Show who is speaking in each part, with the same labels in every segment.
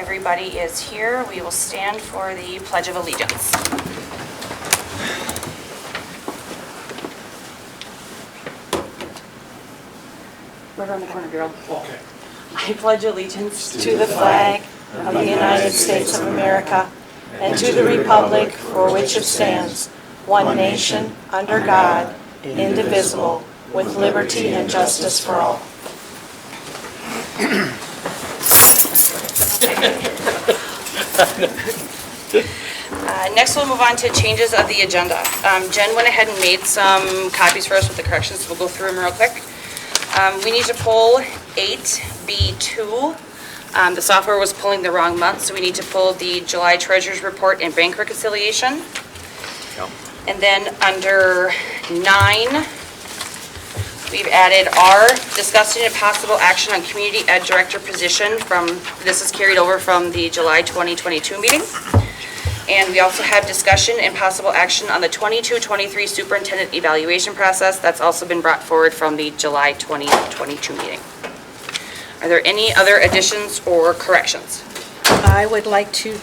Speaker 1: everybody is here, we will stand for the Pledge of Allegiance. Right around the corner, girl.
Speaker 2: Okay.
Speaker 1: I pledge allegiance
Speaker 3: to the flag of the United States of America and to the republic for which it stands, one nation, under God, indivisible, with liberty and justice for all.
Speaker 1: Next, we'll move on to changes of the agenda. Jen went ahead and made some copies for us with the corrections, so we'll go through them real quick. We need to pull 8B2. The software was pulling the wrong month, so we need to pull the July Treasurer's Report and Bank Reconciliation.
Speaker 2: Yep.
Speaker 1: And then under 9, we've added R, discussing a possible action on Community Ed Director position this is carried over from the July 2022 meeting. And we also have discussion and possible action on the 22-23 Superintendent Evaluation Process. That's also been brought forward from the July 2022 meeting. Are there any other additions or corrections?
Speaker 3: I would like to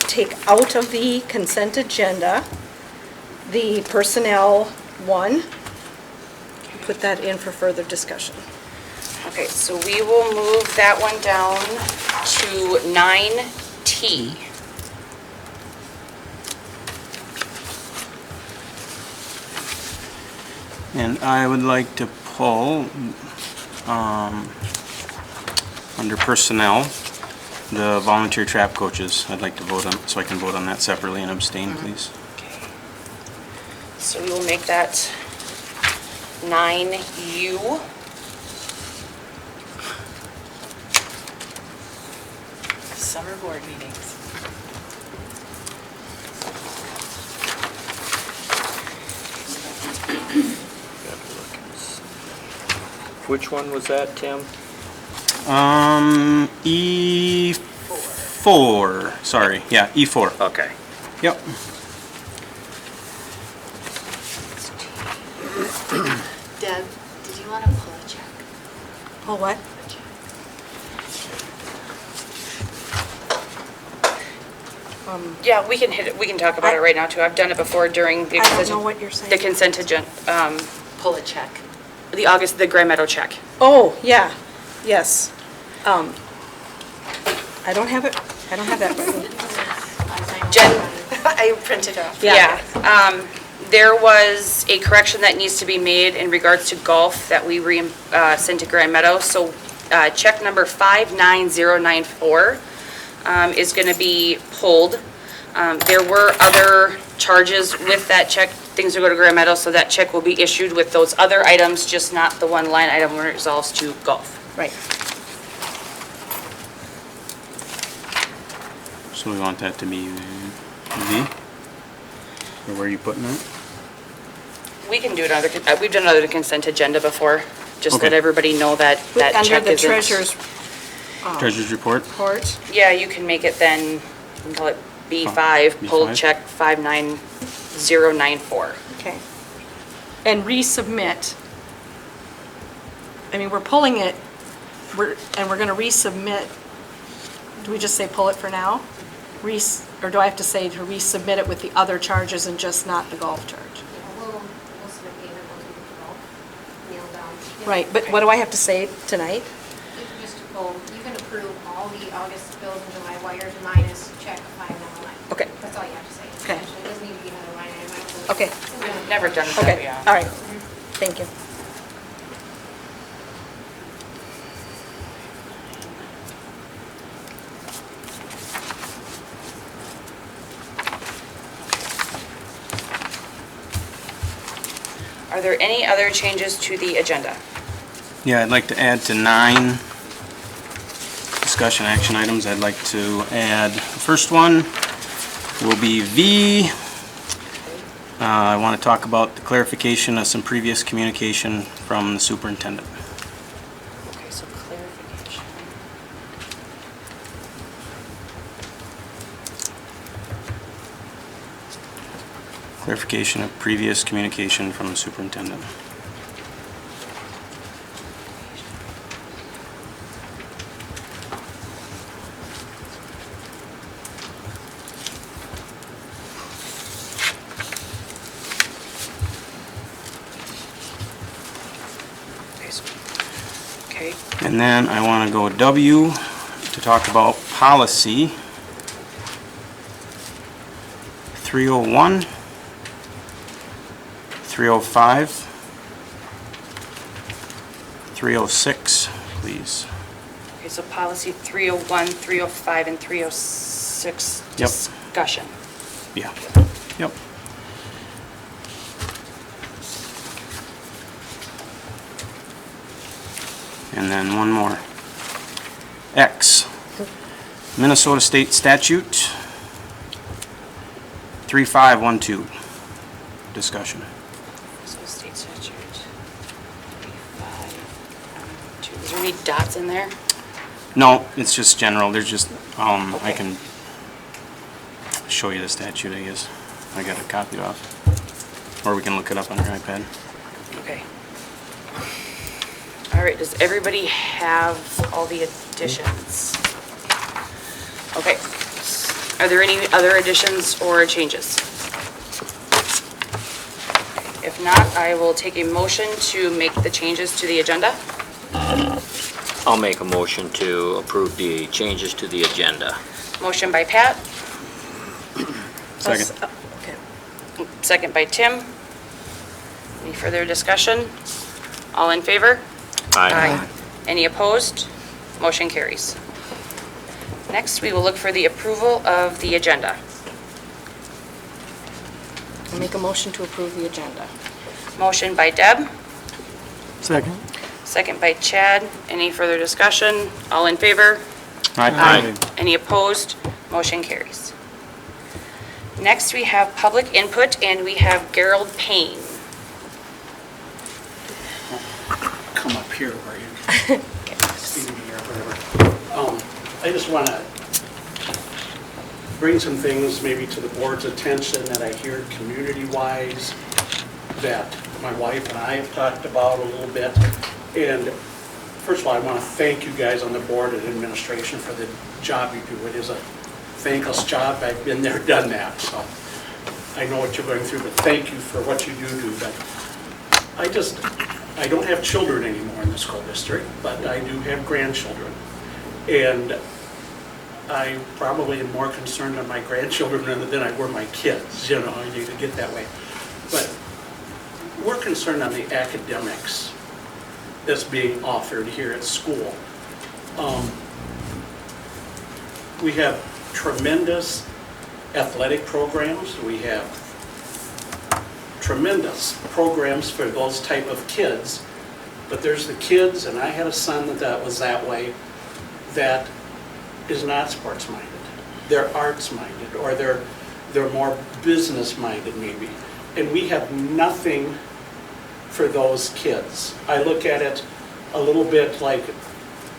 Speaker 3: take out of the consent agenda the personnel one, put that in for further discussion.
Speaker 1: Okay, so we will move that one down to 9T.
Speaker 4: And I would like to pull, under personnel, the volunteer trap coaches. I'd like to vote on, so I can vote on that separately and abstain, please.
Speaker 1: Okay. So we will make that 9U.
Speaker 5: Summer board meetings.
Speaker 2: Which one was that, Tim?
Speaker 4: E4, sorry, yeah, E4.
Speaker 2: Okay.
Speaker 4: Yep.
Speaker 5: Deb, did you want to pull a check?
Speaker 3: Oh, what?
Speaker 1: Yeah, we can hit it, we can talk about it right now too. I've done it before during the
Speaker 3: I don't know what you're saying.
Speaker 1: the consent agenda,
Speaker 5: Pull a check.
Speaker 1: the Grand Meadow check.
Speaker 3: Oh, yeah, yes. I don't have that written.
Speaker 1: Jen?
Speaker 5: I printed off.
Speaker 3: Yeah.
Speaker 1: There was a correction that needs to be made in regards to golf that we sent to Grand Meadow. So check number 59094 is going to be pulled. There were other charges with that check, things that go to Grand Meadow, so that check will be issued with those other items, just not the one line item where it resolves to golf.
Speaker 3: Right.
Speaker 4: So we want that to be V? Or where are you putting that?
Speaker 1: We can do another, we've done another consent agenda before, just
Speaker 4: Okay.
Speaker 1: let everybody know that that check
Speaker 3: Under the
Speaker 1: isn't.
Speaker 3: treasurer's
Speaker 4: Treasurer's report?
Speaker 3: report.
Speaker 1: Yeah, you can make it then, you can call it B5, pulled
Speaker 4: B5.
Speaker 1: check 59094.
Speaker 3: Okay. And resubmit. I mean, we're pulling it, we're going to resubmit. Do we just say pull it for now? Or do I have to say to resubmit it with the other charges and just not the golf charge?
Speaker 6: We'll submit payment once we get the golf nailed down.
Speaker 3: Right, but what do I have to say tonight?
Speaker 6: You can just go, you can approve all the August bills and July wires minus check 599.
Speaker 3: Okay.
Speaker 6: That's all you have to say.
Speaker 3: Okay.
Speaker 6: Essentially, it doesn't need to be another line item.
Speaker 3: Okay.
Speaker 1: Never done it that
Speaker 3: Okay,
Speaker 1: way, yeah.
Speaker 3: all right. Thank you.
Speaker 1: Are there any other changes to the agenda?
Speaker 4: Yeah, I'd like to add to 9 discussion action items. I'd like to add, the first one will be V. I want to talk about the clarification of some previous communication from the superintendent.
Speaker 1: Okay, so clarification.
Speaker 4: Clarification of previous communication from the superintendent.
Speaker 1: Okay,
Speaker 4: And then I want to go W to talk about policy 301, 305, 306, please.
Speaker 1: okay, so policy 301, 305, and 306
Speaker 4: Yep.
Speaker 1: discussion.
Speaker 4: Yeah, yep. And then one more. X, Minnesota State Statute 3512, discussion.
Speaker 1: So state statute. 35, Is there any dots in there?
Speaker 4: No, it's just general, there's just, I
Speaker 1: Okay.
Speaker 4: can show you the statute, I guess. I got it copied off. Or we can look it up on your iPad.
Speaker 1: Okay. All right, does everybody have all the additions? Okay. Are there any other additions or changes? If not, I will take a motion to make the changes to the agenda.
Speaker 2: I'll make a motion to approve the changes to the agenda.
Speaker 1: Motion by Pat,
Speaker 4: Second.
Speaker 3: Okay.
Speaker 1: second by Tim. Any further discussion? All in favor? Any opposed? Motion carries. Next, we will look for the approval of the agenda.
Speaker 3: I'll make a motion to approve the agenda.
Speaker 1: Motion by Deb,
Speaker 7: Second.
Speaker 1: second by Chad. Any further discussion? All in favor?
Speaker 4: Aye.
Speaker 1: Any opposed? Motion carries. Next, we have public input, and we have Gerald Payne.
Speaker 7: Come up here where you see me or whatever. I just want to bring some things maybe to the board's attention that I hear community-wise that my wife and I have talked about a little bit. And first of all, I want to thank you guys on the board and administration for the job you do. It is a thankless job. I've been there, done that, so I know what you're going through, but thank you for what you do. But I don't have children anymore in the school district, but I do have grandchildren. And I probably am more concerned on my grandchildren than I were my kids, you know, I need to get that way. But we're concerned on the academics that's being offered here at school. We have tremendous athletic programs. We have tremendous programs for those type of kids. But there's the kids, and I had a son that was that way, that is not sports-minded. They're arts-minded, or they're more business-minded maybe. And we have nothing for those kids. I look at it a little bit like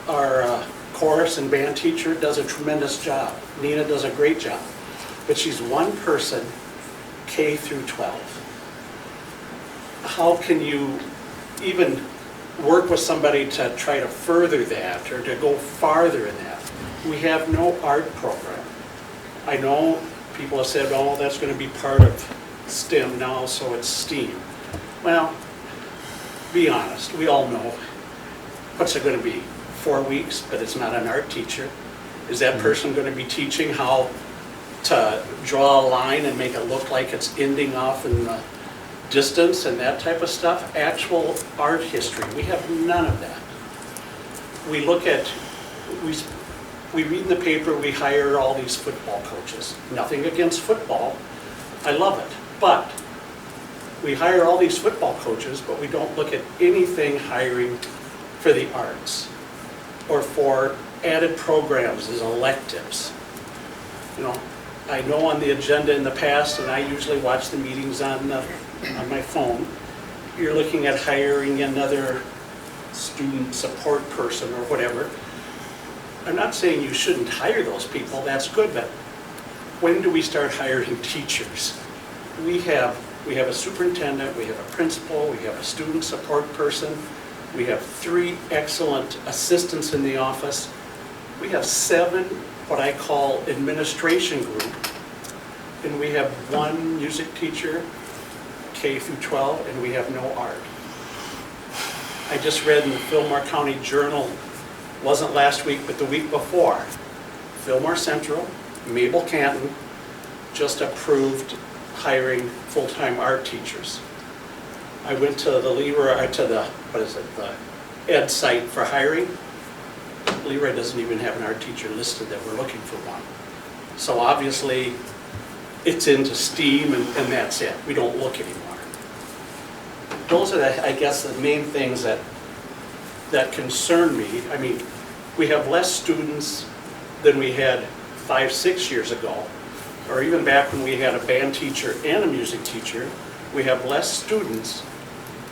Speaker 7: our chorus and band teacher does a tremendous job. Nina does a great job. But she's one person, K through 12. How can you even work with somebody to try to further that or to go farther in that? We have no art program. I know people have said, oh, that's going to be part of STEM now, so it's STEAM. Well, be honest, we all know. What's it going to be? 4 weeks, but it's not an art teacher. Is that person going to be teaching how to draw a line and make it look like it's ending off in the distance and that type of stuff? Actual art history, we have none of that. We look at, we read in the paper, we hire all these football coaches. Nothing against football, I love it. But we hire all these football coaches, but we don't look at anything hiring for the arts or for added programs as electives. You know, I know on the agenda in the past, and I usually watch the meetings on my phone, you're looking at hiring another student support person or whatever. I'm not saying you shouldn't hire those people, that's good, but when do we start hiring teachers? We have a superintendent, we have a principal, we have a student support person, we have 3 excellent assistants in the office. We have 7 what I call administration group, and we have 1 music teacher, K through 12, and we have no art. I just read in the Fillmore County Journal, wasn't last week, but the week before, Fillmore Central, Mabel Canton just approved hiring full-time art teachers. I went to the the ed site for hiring. LeRoy doesn't even have an art teacher listed that we're looking for one. So obviously, it's into STEAM and that's it. We don't look anymore. Those are, I guess, the main things that concern me. I mean, we have less students than we had 5-6 years ago, or even back when we had a band teacher and a music teacher. We have less students,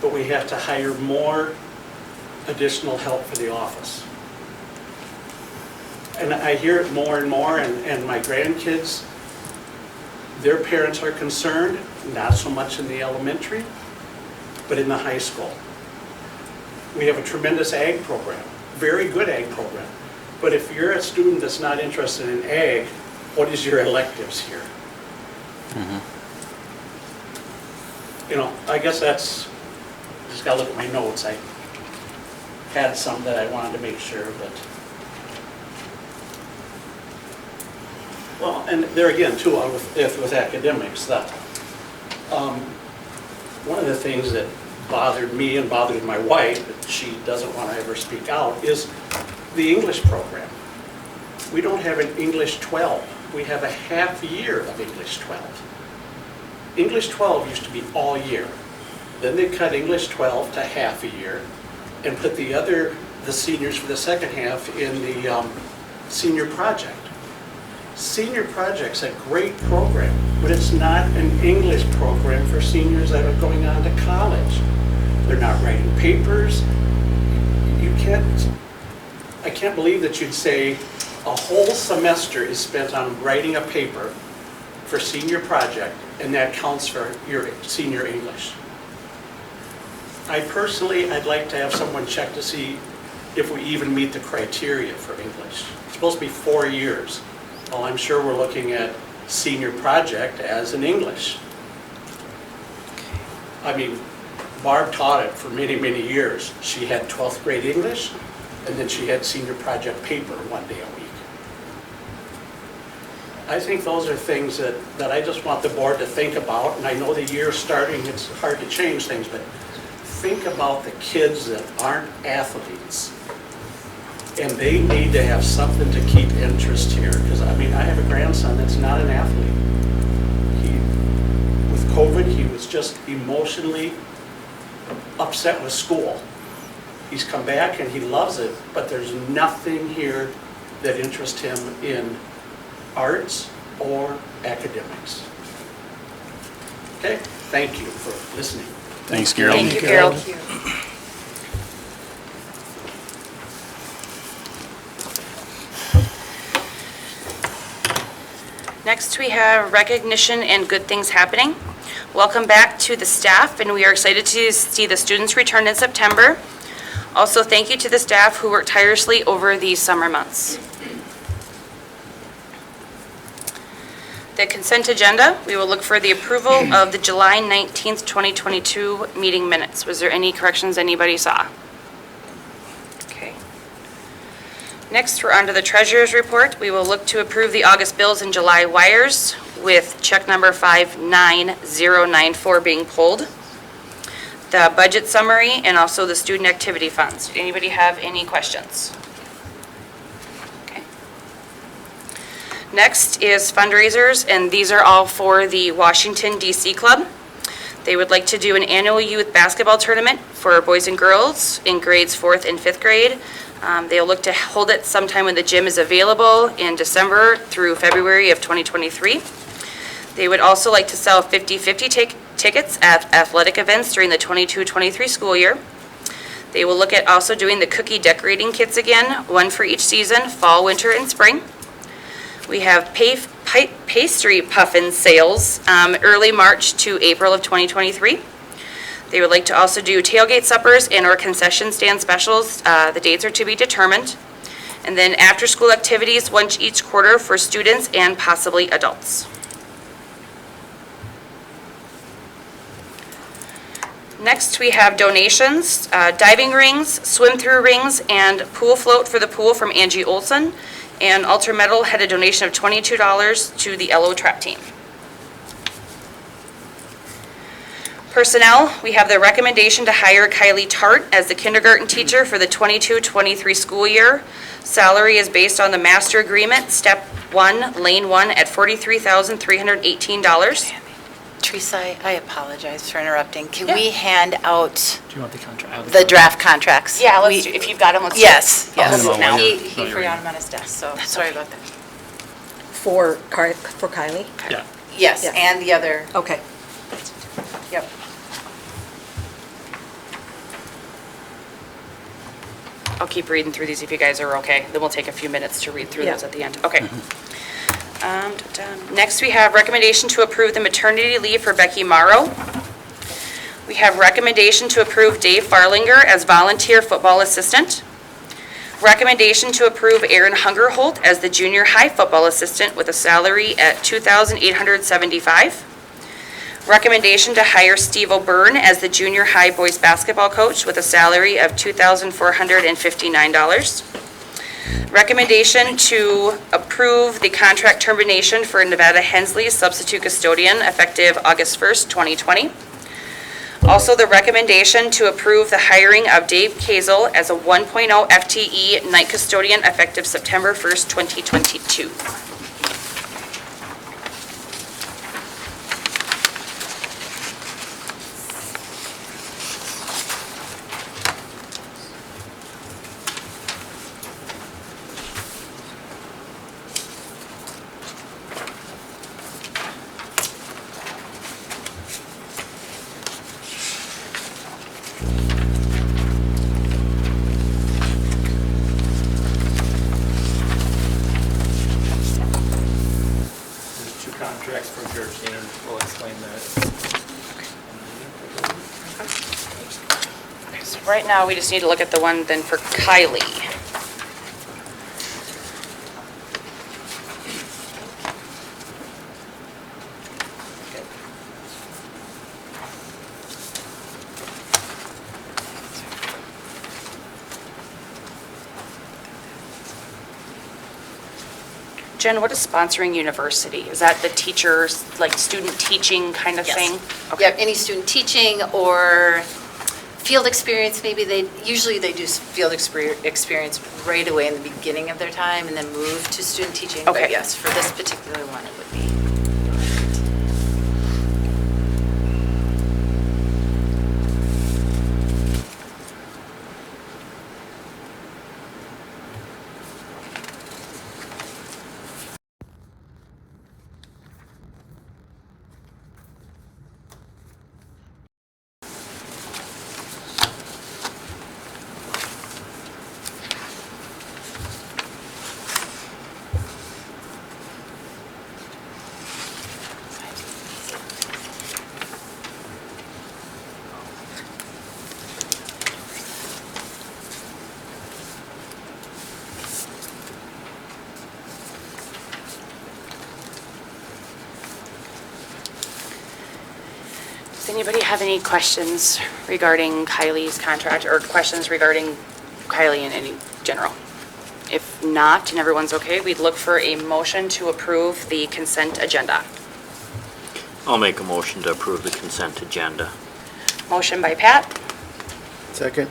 Speaker 7: but we have to hire more additional help for the office. And I hear it more and more, and my grandkids, their parents are concerned, not so much in the elementary, but in the high school. We have a tremendous ag program, very good ag program. But if you're a student that's not interested in ag, what is your electives here? You know, I guess that's, just gotta look at my notes. I had some that I wanted to make sure, but. Well, and there again too, with academics, that one of the things that bothered me and bothered my wife, but she doesn't want to ever speak out, is the English program. We don't have an English 12. We have a half year of English 12. English 12 used to be all year. Then they cut English 12 to half a year and put the seniors for the second half in the senior project. Senior project's a great program, but it's not an English program for seniors that are going on to college. They're not writing papers. I can't believe that you'd say a whole semester is spent on writing a paper for senior project, and that counts for your senior English. I'd like to have someone check to see if we even meet the criteria for English. It's supposed to be 4 years. Well, I'm sure we're looking at senior project as an English. I mean, Barb taught it for many, many years. She had 12th grade English, and then she had senior project paper 1 day a week. I think those are things that I just want the board to think about, and I know the year's starting, it's hard to change things, but think about the kids that aren't athletes. And they need to have something to keep interest here, because I mean, I have a grandson that's not an athlete. With COVID, he was just emotionally upset with school. He's come back and he loves it, but there's nothing here that interests him in arts or academics. Okay, thank you for listening.
Speaker 4: Thanks, Carol.
Speaker 1: Thank you, Carol. Next, we have recognition and good things happening. Welcome back to the staff, and we are excited to see the students return in September. Also, thank you to the staff who worked tirelessly over these summer months. The consent agenda, we will look for the approval of the July 19th, 2022 meeting minutes. Was there any corrections anybody saw? Okay. Next, we're on to the treasurer's report. We will look to approve the August bills and July wires with check number 59094 being pulled. The budget summary and also the student activity funds. Did anybody have any questions? Okay. Next is fundraisers, and these are all for the Washington DC Club. They would like to do an annual youth basketball tournament for boys and girls in grades 4th and 5th grade. They'll look to hold it sometime when the gym is available in December through February of 2023. They would also like to sell 50/50 tickets at athletic events during the 22-23 school year. They will look at also doing the cookie decorating kits again, one for each season, fall, winter, and spring. We have pastry puffin sales early March to April of 2023. They would like to also do tailgate suppers and or concession stand specials. The dates are to be determined. And then after-school activities once each quarter for students and possibly adults. Next, we have donations, diving rings, swim-through rings, and pool float for the pool from Angie Olson. And Alter Metal had a donation of $22 to the LO Trap Team. Personnel, we have the recommendation to hire Kylie Tart as the kindergarten teacher for the 22-23 school year. Salary is based on the master agreement, step 1, lane 1, at $43,318.
Speaker 5: Teresa, I apologize for interrupting. Can
Speaker 1: Yeah.
Speaker 5: we hand out
Speaker 8: Do you want the contract?
Speaker 5: the draft contracts?
Speaker 1: Yeah, let's
Speaker 5: We-
Speaker 1: do, if you've got them, let's do it.
Speaker 5: Yes,
Speaker 1: I'll
Speaker 5: yes.
Speaker 1: do it now.
Speaker 5: He forgot them on his desk, so sorry about that.
Speaker 3: For Kylie?
Speaker 8: Yeah.
Speaker 5: Yes,
Speaker 3: Yeah.
Speaker 5: and the other,
Speaker 3: Okay.
Speaker 5: yep.
Speaker 1: I'll keep reading through these if you guys are okay. Then we'll take a few minutes to read through
Speaker 3: Yeah.
Speaker 1: those at the end. Okay. Next, we have recommendation to approve the maternity leave for Becky Morrow. We have recommendation to approve Dave Farlinger as volunteer football assistant. Recommendation to approve Aaron Hungerholt as the junior high football assistant with a salary at $2,875. Recommendation to hire Steve O'Byrne as the junior high boys basketball coach with a salary of $2,459. Recommendation to approve the contract termination for Nevada Hensley substitute custodian effective August 1st, 2020. Also, the recommendation to approve the hiring of Dave Kazel as a 1.0 FTE night custodian effective September 1st, 2022.
Speaker 8: There's two contracts for Georgine. We'll explain that.
Speaker 1: Okay, so right now, we just need to look at the one then for Kylie. Jen, what is sponsoring university? Is that the teachers, like student teaching kind of
Speaker 5: Yes.
Speaker 1: thing? Okay.
Speaker 5: Yep, any student teaching or field experience, maybe usually they do field experience right away in the beginning of their time and then move to student teaching.
Speaker 1: Okay.
Speaker 5: But yes, for this particular one, it would be. Does anybody have any questions regarding Kylie's contract or questions regarding Kylie in any general? If not, and everyone's okay, we'd look for a motion to approve the consent agenda.
Speaker 2: I'll make a motion to approve the consent agenda.
Speaker 1: Motion by Pat,
Speaker 9: Second?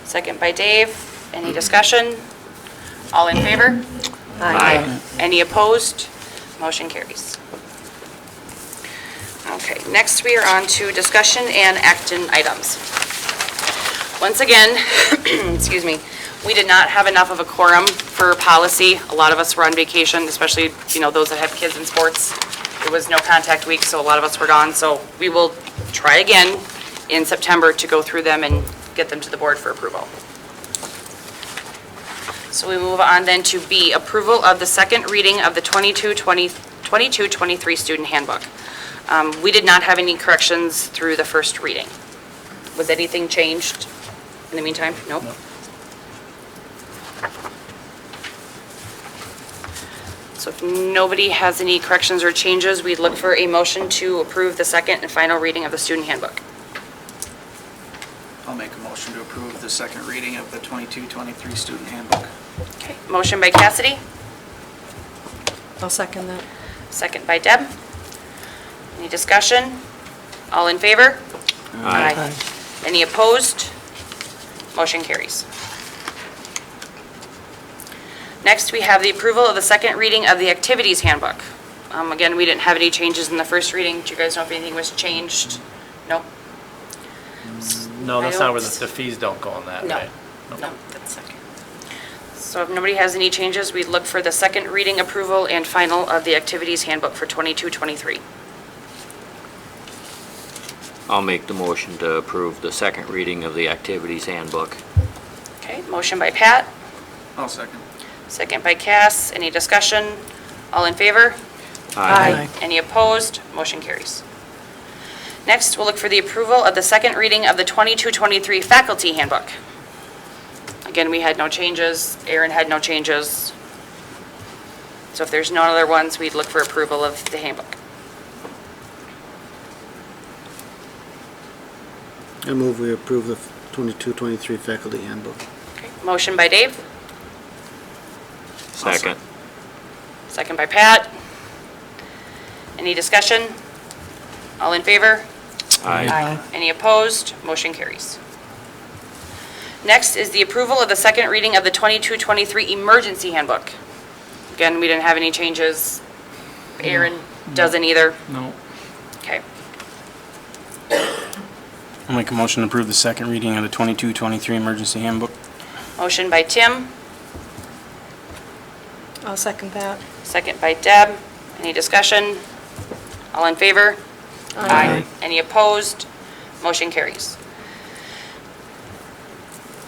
Speaker 1: second by Dave. Any discussion? All in favor?
Speaker 2: Aye.
Speaker 1: Any opposed? Motion carries. Okay, next we are on to discussion and action items. Once again, excuse me, we did not have enough of a quorum for policy. A lot of us were on vacation, especially, those that have kids in sports. It was no contact week, so a lot of us were gone. So we will try again in September to go through them and get them to the board for approval. So we move on then to B, approval of the second reading of the 22-23 student handbook. We did not have any corrections through the first reading. Was anything changed in the meantime? Nope. So if nobody has any corrections or changes, we'd look for a motion to approve the second and final reading of the student handbook.
Speaker 9: I'll make a motion to approve the second reading of the 22-23 student handbook.
Speaker 5: Okay, motion by Cassidy,
Speaker 3: I'll second that.
Speaker 5: second by Deb. Any discussion? All in favor?
Speaker 2: Aye.
Speaker 5: Any opposed? Motion carries. Next, we have the approval of the second reading of the activities handbook. Again, we didn't have any changes in the first reading. Do you guys know if anything was changed? No?
Speaker 8: No, that's
Speaker 5: I
Speaker 8: not
Speaker 5: don't-
Speaker 8: where the fees don't go on that,
Speaker 5: No.
Speaker 8: right?
Speaker 5: No, that's second. So if nobody has any changes, we'd look for the second reading approval and final of the activities handbook for 22-23.
Speaker 2: I'll make the motion to approve the second reading of the activities handbook.
Speaker 5: Okay, motion by Pat,
Speaker 9: I'll second.
Speaker 5: second by Cass. Any discussion? All in favor? Any opposed? Motion carries. Next, we'll look for the approval of the second reading of the 22-23 faculty handbook. Again, we had no changes. Aaron had no changes. So if there's no other ones, we'd look for approval of the handbook.
Speaker 10: I move we approve the 22-23 faculty handbook.
Speaker 5: Okay, motion by Dave,
Speaker 2: Second.
Speaker 5: second by Pat. Any discussion? All in favor?
Speaker 2: Aye.
Speaker 5: Any opposed? Motion carries. Next is the approval of the second reading of the 22-23 emergency handbook. Again, we didn't have any changes. Aaron doesn't either.
Speaker 8: No.
Speaker 5: Okay,
Speaker 4: I'll make a motion to approve the second reading of the 22-23 emergency handbook.
Speaker 5: motion by Tim,
Speaker 3: I'll second that.
Speaker 5: second by Deb. Any discussion? All in favor? Aye. Any opposed? Motion carries.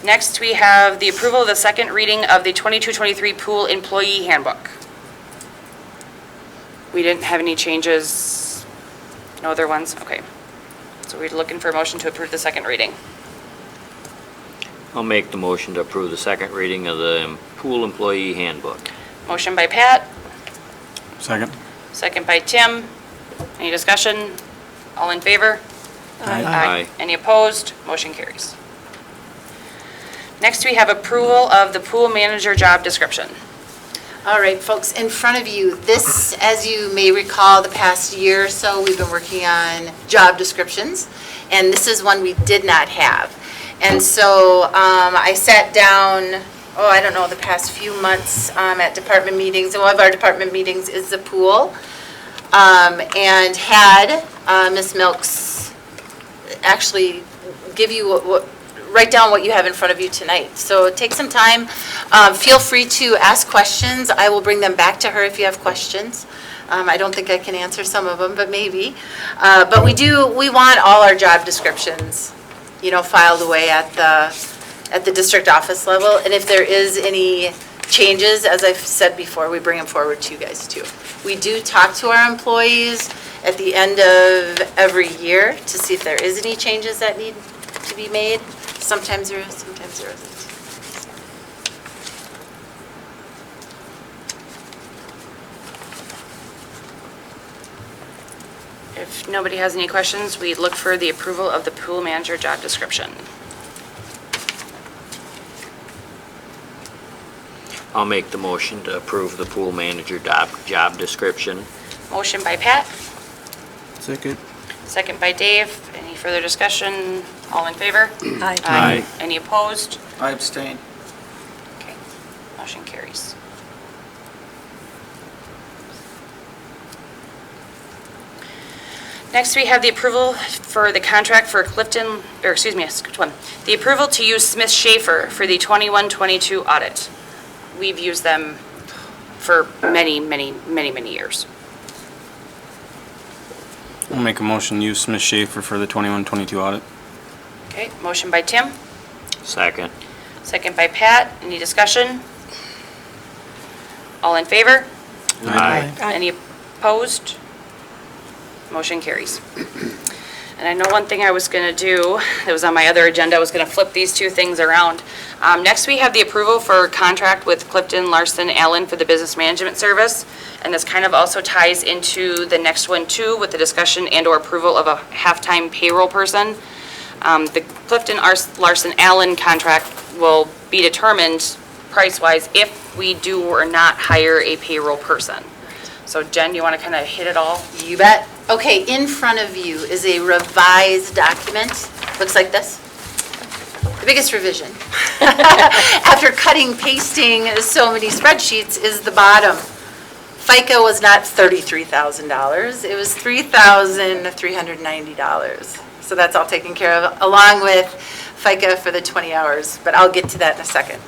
Speaker 5: Next, we have the approval of the second reading of the 22-23 pool employee handbook. We didn't have any changes. No other ones? Okay. So we're looking for a motion to approve the second reading.
Speaker 2: I'll make the motion to approve the second reading of the pool employee handbook.
Speaker 5: Motion by Pat,
Speaker 4: Second.
Speaker 5: second by Tim. Any discussion? All in favor?
Speaker 2: Aye.
Speaker 5: Any opposed? Motion carries. Next, we have approval of the pool manager job description.
Speaker 11: All right, folks, in front of you, this, as you may recall, the past year or so, we've been working on job descriptions, and this is one we did not have. And so I sat down, I don't know, the past few months at department meetings, and one of our department meetings is the pool, and had Ms. Milks actually give you write down what you have in front of you tonight. So take some time. Feel free to ask questions. I will bring them back to her if you have questions. I don't think I can answer some of them, but maybe. But we want all our job descriptions, filed away at the district office level. And if there is any changes, as I've said before, we bring them forward to you guys too. We do talk to our employees at the end of every year to see if there is any changes that need to be made. Sometimes there is, sometimes there isn't.
Speaker 5: If nobody has any questions, we look for the approval of the pool manager job description.
Speaker 2: I'll make the motion to approve the pool manager job description.
Speaker 5: Motion by Pat,
Speaker 10: Second.
Speaker 5: second by Dave. Any further discussion? All in favor?
Speaker 2: Aye.
Speaker 5: Any opposed?
Speaker 9: I abstain.
Speaker 5: Okay, motion carries. Next, we have the approval for the contract for Clifton, which one? The approval to use Smith Schaefer for the 21-22 audit. We've used them for many, many, many, many years.
Speaker 4: I'll make a motion to use Smith Schaefer for the 21-22 audit.
Speaker 5: Okay, motion by Tim,
Speaker 2: Second.
Speaker 5: second by Pat. Any discussion? All in favor?
Speaker 2: Aye.
Speaker 5: Any opposed? Motion carries. And I know one thing I was going to do, that was on my other agenda, I was going to flip these two things around. Next, we have the approval for contract with Clifton Larson Allen for the business management service. And this kind of also ties into the next one too, with the discussion and/or approval of a half-time payroll person.
Speaker 1: The Clifton Larson Allen contract will be determined price-wise if we do or not hire a payroll person. So Jen, you want to kind of hit it all?
Speaker 11: You bet. Okay, in front of you is a revised document. Looks like this. The biggest revision, after cutting, pasting so many spreadsheets, is the bottom. FICA was not $33,000, it was $3,390. So that's all taken care of, along with FICA for the 20 hours, but I'll get to that in a second.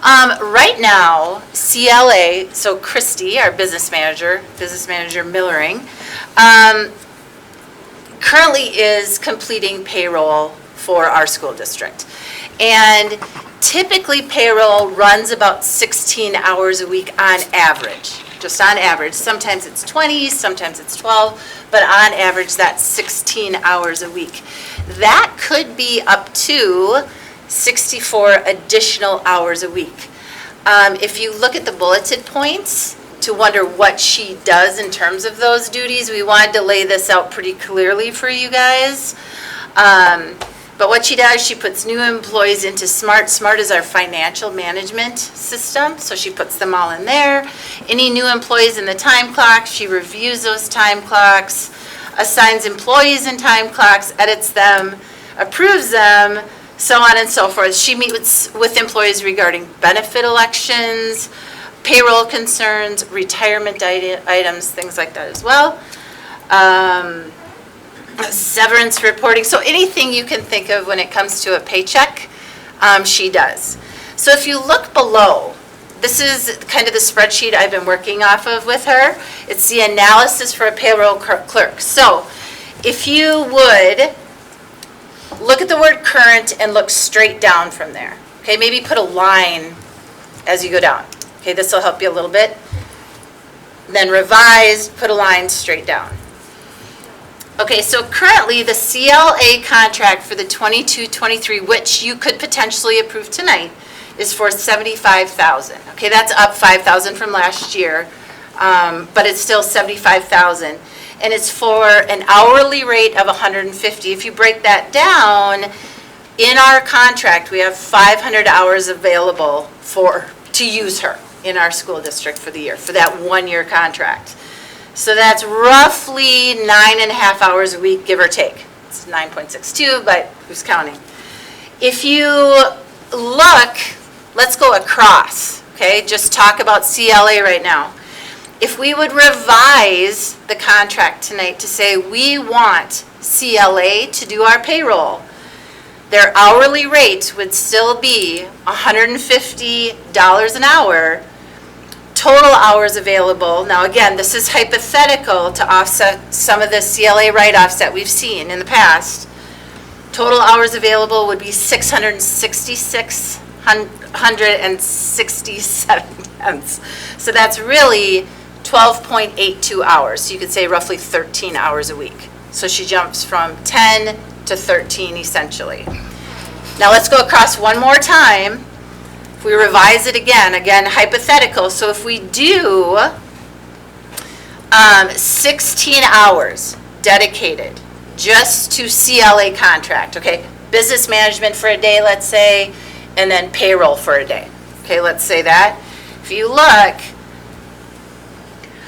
Speaker 11: Right now, CLA, so Christy, our business manager Millering, currently is completing payroll for our school district. And typically payroll runs about 16 hours a week on average, just on average. Sometimes it's 20, sometimes it's 12, but on average that's 16 hours a week. That could be up to 64 additional hours a week. If you look at the bulleted points to wonder what she does in terms of those duties, we wanted to lay this out pretty clearly for you guys. But what she does, she puts new employees into SMART. SMART is our financial management system, so she puts them all in there. Any new employees in the time clock, she reviews those time clocks, assigns employees in time clocks, edits them, approves them, so on and so forth. She meets with employees regarding benefit elections, payroll concerns, retirement items, things like that as well. Severance reporting, so anything you can think of when it comes to a paycheck, she does. So if you look below, this is kind of the spreadsheet I've been working off of with her. It's the analysis for a payroll clerk. So if you would look at the word current and look straight down from there. Okay, maybe put a line as you go down. Okay, this will help you a little bit. Then revised, put a line straight down. Okay, so currently the CLA contract for the 22-23, which you could potentially approve tonight, is for $75,000. Okay, that's up $5,000 from last year, but it's still $75,000. And it's for an hourly rate of $150. If you break that down, in our contract, we have 500 hours available to use her in our school district for the year, for that 1-year contract. So that's roughly 9.5 hours a week, give or take. It's 9.62, but who's counting? If you look, let's go across, okay? Just talk about CLA right now. If we would revise the contract tonight to say we want CLA to do our payroll, their hourly rate would still be $150 an hour. Total hours available, now again, this is hypothetical to offset some of the CLA write-offs that we've seen in the past. Total hours available would be 666,167. So that's really 12.82 hours. So you could say roughly 13 hours a week. So she jumps from 10 to 13 essentially. Now let's go across one more time. If we revise it again hypothetical, so if we do 16 hours dedicated just to CLA contract, okay, business management for a day, let's say, and then payroll for a day, okay, let's say that. If you look,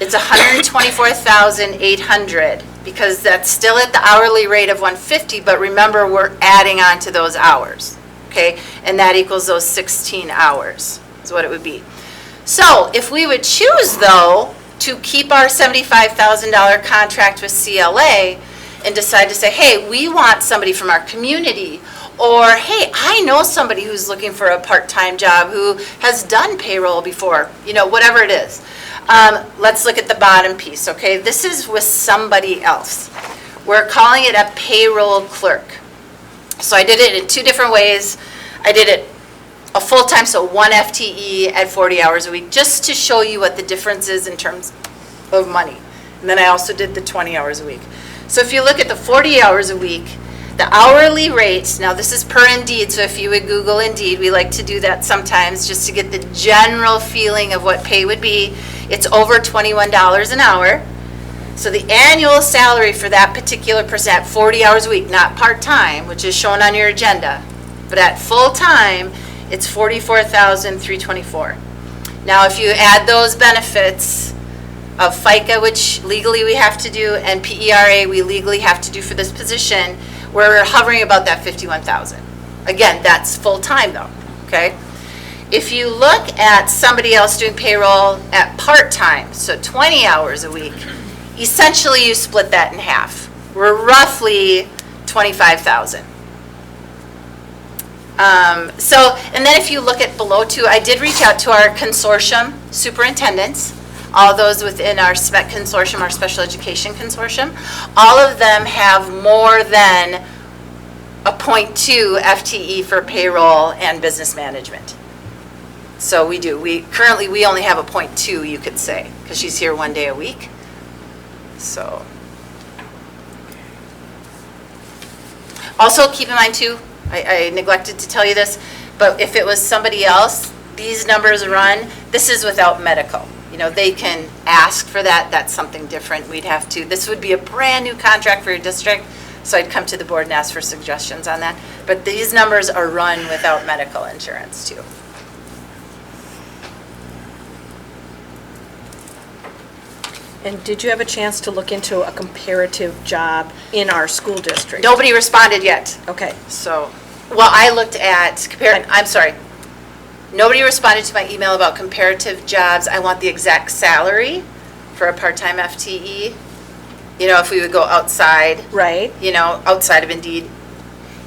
Speaker 11: it's $124,800 because that's still at the hourly rate of $150, but remember we're adding on to those hours. Okay, and that equals those 16 hours is what it would be. So if we would choose, though, to keep our $75,000 contract with CLA and decide to say, hey, we want somebody from our community, or hey, I know somebody who's looking for a part-time job who has done payroll before, you know, whatever it is. Let's look at the bottom piece, okay? This is with somebody else. We're calling it a payroll clerk. So I did it in 2 different ways. I did it a full-time, so 1 FTE at 40 hours a week, just to show you what the difference is in terms of money. And then I also did the 20 hours a week. So if you look at the 40 hours a week, the hourly rates, now this is per Indeed, so if you would Google Indeed, we like to do that sometimes just to get the general feeling of what pay would be. It's over $21 an hour. So the annual salary for that particular person at 40 hours a week, not part-time, which is shown on your agenda, but at full-time, it's $44,324. Now, if you add those benefits of FICA, which legally we have to do, and PERA we legally have to do for this position, we're hovering about that $51,000. Again, that's full-time though, okay? If you look at somebody else doing payroll at part-time, so 20 hours a week, essentially you split that in half. We're roughly $25,000. And then if you look at below too, I did reach out to our consortium superintendents, all those within our SPEC consortium, our special education consortium. All of them have more than a 0.2 FTE for payroll and business management. So we do. Currently we only have a 0.2, you could say, because she's here one day a week. So. Also keep in mind too, I neglected to tell you this, but if it was somebody else, these numbers run, this is without medical. You know, they can ask for that, that's something different. We'd have to, this would be a brand new contract for your district, so I'd come to the board and ask for suggestions on that. But these numbers are run without medical insurance too.
Speaker 3: And did you have a chance to look into a comparative job in our school district?
Speaker 11: Nobody responded yet.
Speaker 3: Okay.
Speaker 11: So, well, I looked at, I'm sorry. Nobody responded to my email about comparative jobs. I want the exact salary for a part-time FTE. You know, if we would go outside.
Speaker 3: Right.
Speaker 11: You know, outside of Indeed.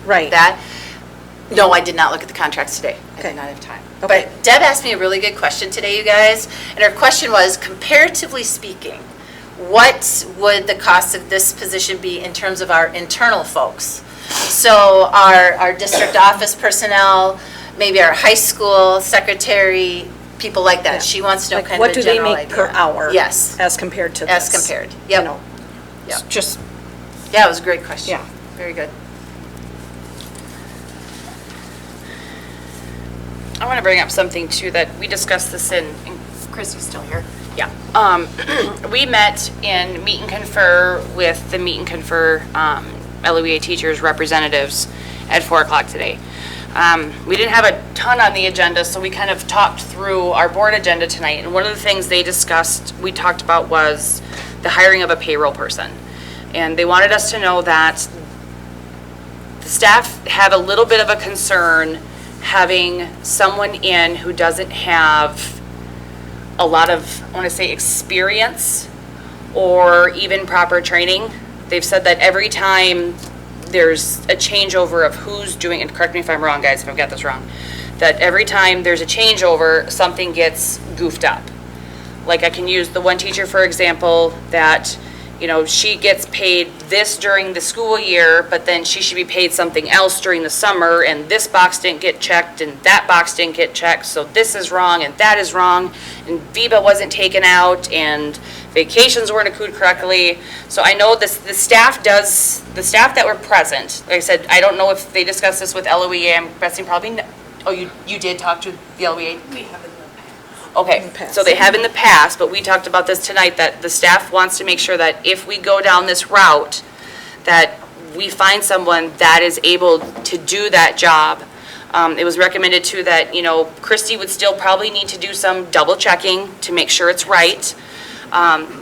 Speaker 3: Right.
Speaker 11: That. No, I did not look at the contracts today. I did not have time.
Speaker 3: Okay.
Speaker 11: But Deb asked me a really good question today, you guys. And her question was, comparatively speaking, what would the cost of this position be in terms of our internal folks? So our district office personnel, maybe our high school secretary, people like that.
Speaker 3: Yeah.
Speaker 11: She wants to know
Speaker 3: Like,
Speaker 11: kind
Speaker 3: what
Speaker 11: of a
Speaker 3: do they
Speaker 11: general
Speaker 3: make
Speaker 11: idea.
Speaker 3: per hour?
Speaker 11: Yes.
Speaker 3: As compared to this?
Speaker 11: As compared, yep.
Speaker 3: You know,
Speaker 11: Yep.
Speaker 3: just,
Speaker 11: Yeah, it was a great question.
Speaker 3: Yeah.
Speaker 11: Very good.
Speaker 5: I want to bring up something too, that we discussed this in Chrissy's still here. Yeah. We met in meet and confer with the meet and confer LEA teachers representatives at 4 o'clock today. We didn't have a ton on the agenda, so we kind of talked through our board agenda tonight. And one of the things they discussed, we talked about, was the hiring of a payroll person. And they wanted us to know that the staff have a little bit of a concern having someone in who doesn't have a lot of, I want to say, experience or even proper training. They've said that every time there's a changeover of who's doing it, correct me if I'm wrong, guys, if I've got this wrong, that every time there's a changeover, something gets goofed up. Like I can use the one teacher, for example, that, you know, she gets paid this during the school year, but then she should be paid something else during the summer, and this box didn't get checked, and that box didn't get checked, so this is wrong, and that is wrong, and VIBA wasn't taken out, and vacations weren't accrued correctly. So I know this, the staff that were present, like I said, I don't know if they discussed this with LEA, I'm guessing probably, oh, you did talk to the LEA?
Speaker 6: We have it.
Speaker 5: Okay, so they have in the past, but we talked about this tonight, that the staff wants to make sure that if we go down this route, that we find someone that is able to do that job. It was recommended too that, you know, Christy would still probably need to do some double checking to make sure it's right.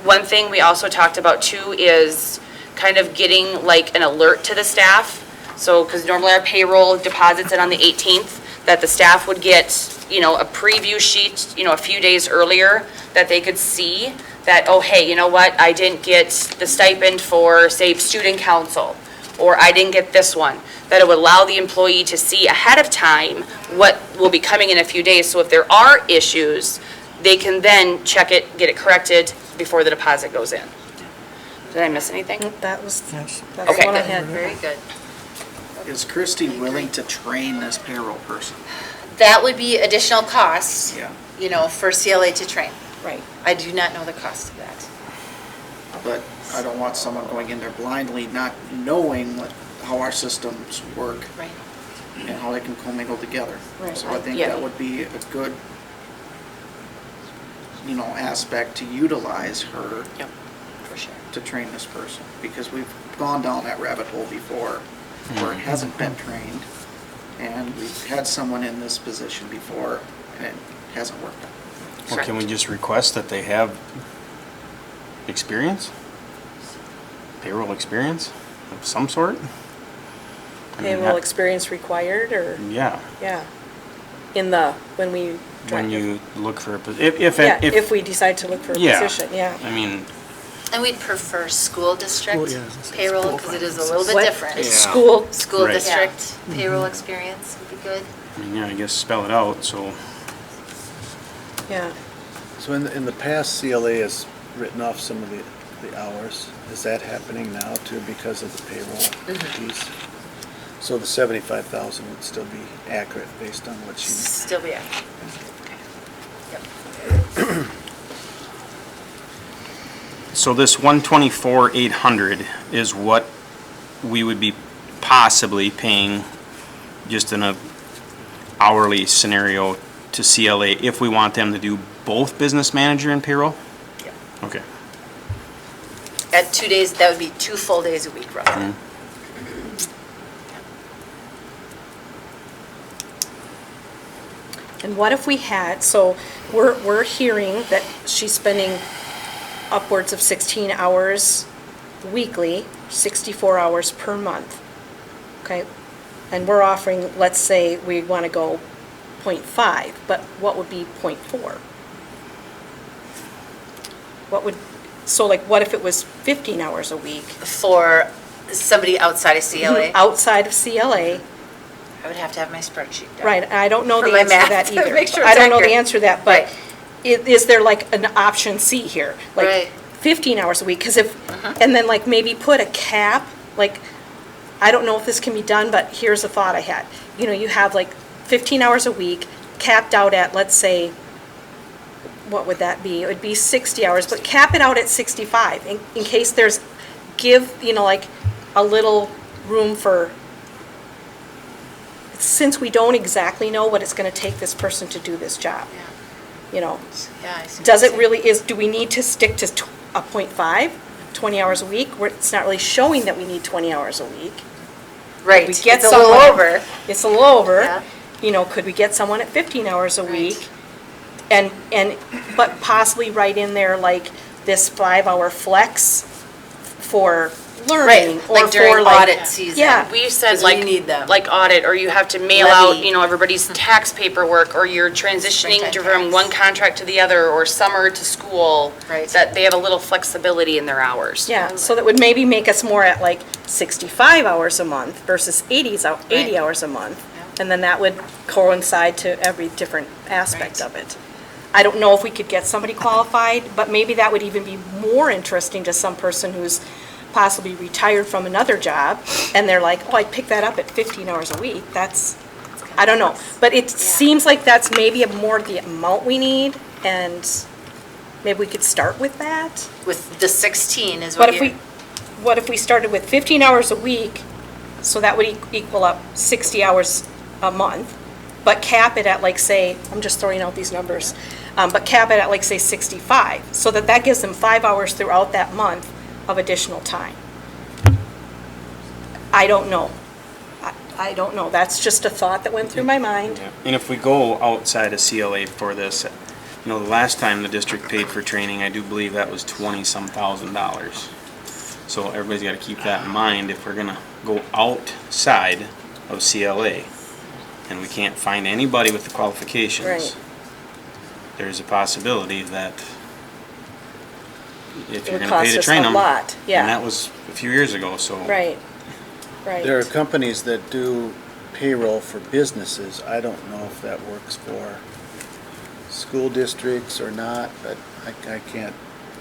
Speaker 5: One thing we also talked about too is kind of getting like an alert to the staff. So, because normally our payroll deposits it on the 18th, that the staff would get, you know, a preview sheet, you know, a few days earlier, that they could see that, oh, hey, you know what, I didn't get the stipend for, say, student council, or I didn't get this one, that it would allow the employee to see ahead of time what will be coming in a few days. So if there are issues, they can then check it, get it corrected before the deposit goes in. Did I miss anything?
Speaker 3: that was,
Speaker 10: Yes.
Speaker 3: that's
Speaker 5: Okay.
Speaker 3: what I had.
Speaker 11: Very good.
Speaker 9: Is Christy willing to train this payroll person?
Speaker 11: That would be additional costs,
Speaker 9: Yeah.
Speaker 11: you know, for CLA to train.
Speaker 3: Right.
Speaker 11: I do not know the cost of that.
Speaker 9: But I don't want someone going in there blindly, not knowing how our systems work
Speaker 11: Right.
Speaker 9: and how they can commingle together.
Speaker 3: Right.
Speaker 9: So I think
Speaker 5: Yeah.
Speaker 9: that would be a good, you know, aspect to utilize her
Speaker 5: Yep.
Speaker 11: For sure.
Speaker 9: to train this person, because we've gone down that rabbit hole before where it hasn't been trained, and we've had someone in this position before, and it hasn't worked out.
Speaker 4: Well, can we just request that they have experience? Payroll experience of some sort? I mean,
Speaker 3: Payroll experience required, or,
Speaker 4: Yeah,
Speaker 3: yeah, when we.
Speaker 4: when you look for a,
Speaker 3: Yeah, if we decide to look for a
Speaker 4: yeah.
Speaker 3: position, yeah.
Speaker 4: I mean,
Speaker 11: And we'd prefer school district
Speaker 10: School, yeah.
Speaker 11: payroll, because it is a little bit
Speaker 3: What?
Speaker 11: different.
Speaker 4: Yeah.
Speaker 3: School,
Speaker 11: School
Speaker 4: Right.
Speaker 11: district payroll experience would be good.
Speaker 4: yeah, I guess spell it out, so.
Speaker 3: yeah.
Speaker 10: So in the past, CLA has written off some of the hours. Is that happening now too because of the payroll piece? So the 75,000 would still be accurate based on what she,
Speaker 11: Still be accurate.
Speaker 4: So this 124,800 is what we would be possibly paying just in a hourly scenario to CLA if we want them to do both business manager and payroll?
Speaker 11: Yep.
Speaker 4: Okay.
Speaker 11: At 2 days, that would be 2 full days a week roughly.
Speaker 3: And what if we had, so we're hearing that she's spending upwards of 16 hours weekly, 64 hours per month, okay? And we're offering, let's say we want to go 0.5, but what would be 0.4? What would, so like what if it was 15 hours a week?
Speaker 11: For somebody outside of CLA,
Speaker 3: Outside of CLA,
Speaker 11: I would have to have my spreadsheet done.
Speaker 3: right, and I don't know
Speaker 11: For
Speaker 3: the
Speaker 11: my
Speaker 3: answer to
Speaker 11: math,
Speaker 3: that
Speaker 11: to
Speaker 3: either.
Speaker 11: make sure
Speaker 3: I
Speaker 11: it's
Speaker 3: don't know the
Speaker 11: accurate.
Speaker 3: answer to that, but
Speaker 11: Right.
Speaker 3: is there like an option C here? Like
Speaker 11: Right.
Speaker 3: 15 hours a week, because if, and then like maybe put a cap, like, I don't know if this can be done, but here's a thought I had. You know, you have like 15 hours a week, capped out at, let's say, what would that be? It would be 60 hours, but cap it out at 65 in case there's, give, you know, like a little room for, since we don't exactly know what it's going to take this person to do this job,
Speaker 11: Yeah.
Speaker 3: you know.
Speaker 11: Yeah, I see.
Speaker 3: Does it really, do we need to stick to a 0.5, 20 hours a week, where it's not really showing that we need 20 hours a week?
Speaker 11: Right,
Speaker 3: We get
Speaker 11: it's a little
Speaker 3: someone-
Speaker 11: over.
Speaker 3: It's a little over.
Speaker 11: Yeah.
Speaker 3: You know, could we get someone at 15 hours a
Speaker 11: Right.
Speaker 3: week? But possibly write in there like this 5-hour flex for learning.
Speaker 11: Right,
Speaker 3: or
Speaker 11: like during
Speaker 3: for, like-
Speaker 11: audit season.
Speaker 3: Yeah.
Speaker 5: We said
Speaker 11: 'Cause
Speaker 5: like,
Speaker 11: we need them.
Speaker 5: like audit, or you have to mail out,
Speaker 11: Levy.
Speaker 5: you know, everybody's tax paperwork, or you're transitioning
Speaker 11: Springtime
Speaker 5: from
Speaker 11: tax.
Speaker 5: one contract to the other, or summer to school.
Speaker 11: Right.
Speaker 5: That they have a little flexibility in their hours.
Speaker 3: Yeah, so that would maybe make us more at like 65 hours a month versus 80
Speaker 11: Right.
Speaker 3: hours a month.
Speaker 11: Yeah.
Speaker 3: And then that would coincide to every different aspect
Speaker 11: Right.
Speaker 3: of it. I don't know if we could get somebody qualified, but maybe that would even be more interesting to some person who's possibly retired from another job, and they're like, oh, I'd pick that up at 15 hours a week. That's, I don't know. But it seems like that's maybe more the amount we need, and maybe we could start with that.
Speaker 11: With the 16 is
Speaker 3: What
Speaker 11: what
Speaker 3: if we,
Speaker 11: you're,
Speaker 3: what if we started with 15 hours a week, so that would equal up 60 hours a month, but cap it at like, say, I'm just throwing out these numbers, but cap it at like, say, 65, so that that gives them 5 hours throughout that month of additional time. I don't know. I don't know. That's just a thought that went through my mind.
Speaker 4: Yeah. And if we go outside of CLA for this, you know, the last time the district paid for training, I do believe that was 20-some thousand dollars. So everybody's got to keep that in mind if we're gonna go outside of CLA and we can't find anybody with the qualifications.
Speaker 3: Right.
Speaker 4: There's a possibility that if
Speaker 3: It
Speaker 4: you're
Speaker 3: would
Speaker 4: gonna pay
Speaker 3: cost
Speaker 4: to
Speaker 3: us
Speaker 4: train
Speaker 3: a
Speaker 4: them.
Speaker 3: lot, yeah.
Speaker 4: And that was a few years ago, so.
Speaker 3: Right, right.
Speaker 10: there are companies that do payroll for businesses. I don't know if that works for school districts or not, but I can't,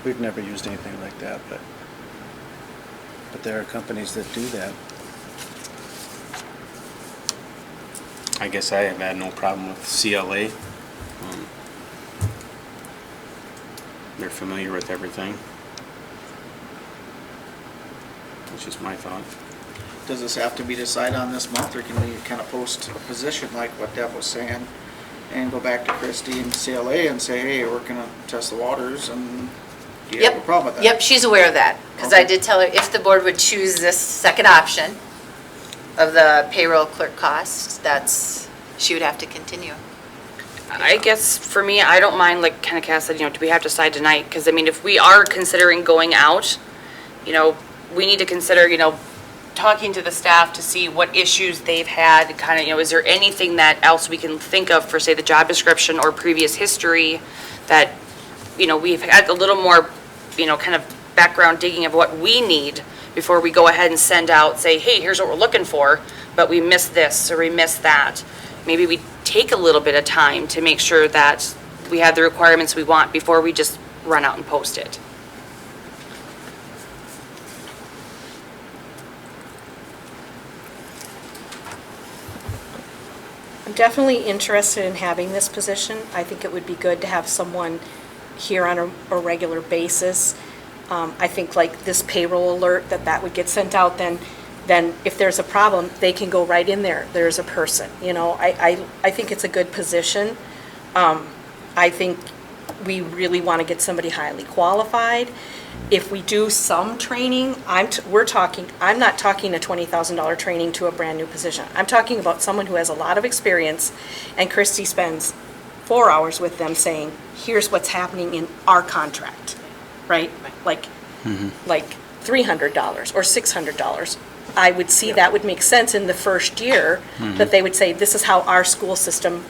Speaker 10: we've never used anything like that, but there are companies that do that.
Speaker 4: I guess I have had no problem with CLA. They're familiar with everything. That's just my thought.
Speaker 9: Does this have to be decided on this month, or can we kind of post a position like what Deb was saying, and go back to Christie and CLA and say, hey, we're gonna test the waters and Do you have a
Speaker 11: Yep,
Speaker 9: problem with that?
Speaker 11: yep, she's aware of that, because I
Speaker 9: Okay.
Speaker 11: did tell her if the board would choose this second option of the payroll clerk costs, she would have to continue.
Speaker 1: I guess for me, I don't mind, like kind of Cass said, do we have to decide tonight? Because I mean, if we are considering going out, we need to consider, talking to the staff to see what issues they've had, kind of, is there anything that else we can think of for, say, the job description or previous history that, we've had a little more, kind of background digging of what we need before we go ahead and send out, say, hey, here's what we're looking for, but we missed this or we missed that. Maybe we take a little bit of time to make sure that we have the requirements we want before we just run out and post it.
Speaker 3: I'm definitely interested in having this position. I think it would be good to have someone here on a regular basis. I think like this payroll alert, that would get sent out, then if there's a problem, they can go right in there. There's a person, I think it's a good position. I think we really want to get somebody highly qualified. If we do some training, I'm not talking a $20,000 training to a brand-new position. I'm talking about someone who has a lot of experience, and Christy spends 4 hours with them saying, here's what's happening in our contract, right? Like $300 or $600. I would see that would make sense in the first year, that they would say, this is how our school system.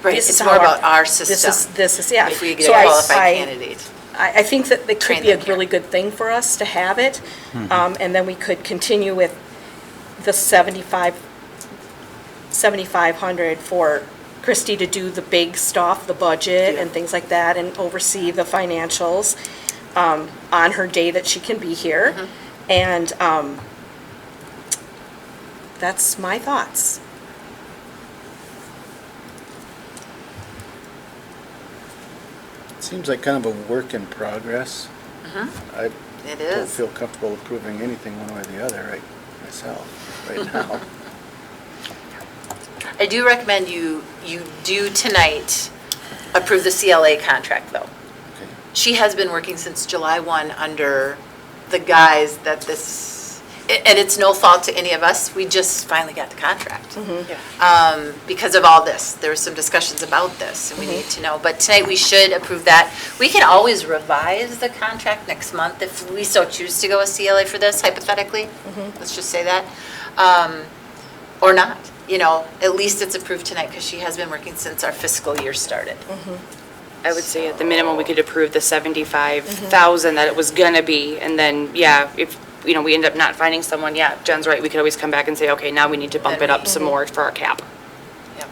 Speaker 11: Right,
Speaker 3: this is
Speaker 11: it's
Speaker 3: how
Speaker 11: more about our system.
Speaker 3: This is, yeah.
Speaker 11: If we get
Speaker 3: So
Speaker 11: a qualified candidate.
Speaker 3: I think that it could
Speaker 11: Train
Speaker 3: be a
Speaker 11: them here.
Speaker 3: really good thing for us to have it. And then we could continue with the 7,500 for Christy to do the big stuff, the budget and things like that, and oversee the financials on her day that she can be here. And that's my thoughts.
Speaker 10: Seems like kind of a work in progress. I
Speaker 11: It
Speaker 10: don't
Speaker 11: is.
Speaker 10: feel comfortable approving anything one way or the other myself right now.
Speaker 11: I do recommend you do tonight approve the CLA contract, though.
Speaker 10: Okay.
Speaker 11: She has been working since July 1 under the guise that and it's no fault to any of us, we just finally got the contract. Because of all this, there were some discussions about this, and we need to know. But tonight, we should approve that. We can always revise the contract next month if we so choose to go with CLA for this, hypothetically. Let's just say that. Or not, at least it's approved tonight, because she has been working since our fiscal year started.
Speaker 1: I would say at the minimum, we could approve the 75,000 that it was gonna be, and then, if, we end up not finding someone, Jen's right, we could always come back and say, okay, now we need to bump it up some more for our cap.
Speaker 11: Yep.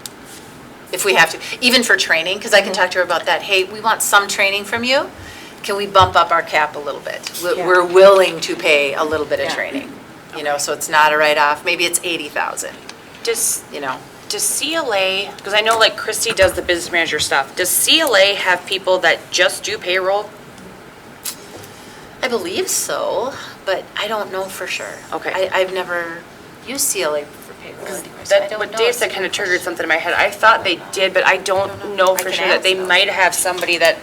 Speaker 11: If we have to, even for training, because I can talk to her about that. Hey, we want some training from you. Can we bump up our cap a little bit? We're willing to pay a little bit of training, so it's not a write-off. Maybe it's 80,000,
Speaker 1: Does
Speaker 11: Does
Speaker 1: CLA, because I know like Christy does the business manager stuff, does CLA have people that just do payroll?
Speaker 11: I believe so, but I don't know for sure.
Speaker 1: Okay.
Speaker 11: I've never used CLA for payroll anyway, so I
Speaker 1: That,
Speaker 11: don't
Speaker 1: what
Speaker 11: know.
Speaker 1: Dave said kind of triggered something in my head. I thought they did, but I don't know for
Speaker 11: I can
Speaker 1: sure that
Speaker 11: ask
Speaker 1: they
Speaker 11: them.
Speaker 1: might have somebody that,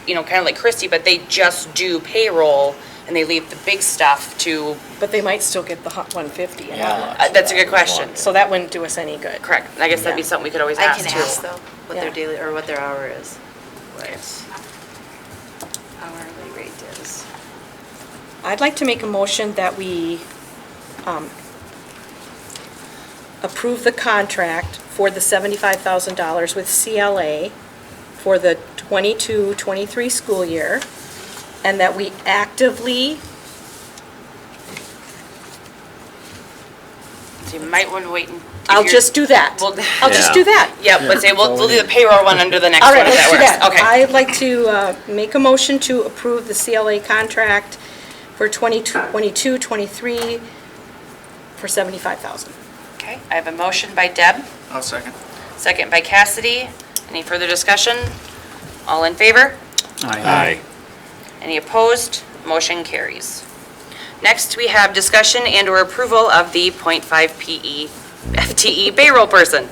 Speaker 1: kind of like Christy, but they just do payroll and they leave the big stuff to,
Speaker 3: But they might still get the hot 150.
Speaker 1: that's a good question.
Speaker 3: So that wouldn't do us any good.
Speaker 1: Correct. I guess that'd be something we could always
Speaker 11: I
Speaker 1: ask
Speaker 11: can
Speaker 1: too.
Speaker 11: ask though, what their
Speaker 3: Yeah.
Speaker 11: daily, or what their hour is. What hourly rate is.
Speaker 3: I'd like to make a motion that we approve the contract for the $75,000 with CLA for the 22-23 school year, and that we actively,
Speaker 1: So you might want to wait and. if
Speaker 3: I'll
Speaker 1: you're-
Speaker 3: just do that.
Speaker 1: Well,
Speaker 3: I'll just do that.
Speaker 1: Yep, let's say, we'll do the payroll one under the next
Speaker 3: All
Speaker 1: one
Speaker 3: right,
Speaker 1: if
Speaker 3: let's do
Speaker 1: that
Speaker 3: that.
Speaker 1: works. Okay.
Speaker 3: I'd like to make a motion to approve the CLA contract for 22-23 for $75,000.
Speaker 1: Okay, I have a motion by Deb,
Speaker 9: I'll second.
Speaker 1: second by Cassidy. Any further discussion? All in favor?
Speaker 2: Aye.
Speaker 1: Any opposed? Motion carries. Next, we have discussion and/or approval of the .5 PE FTE payroll person.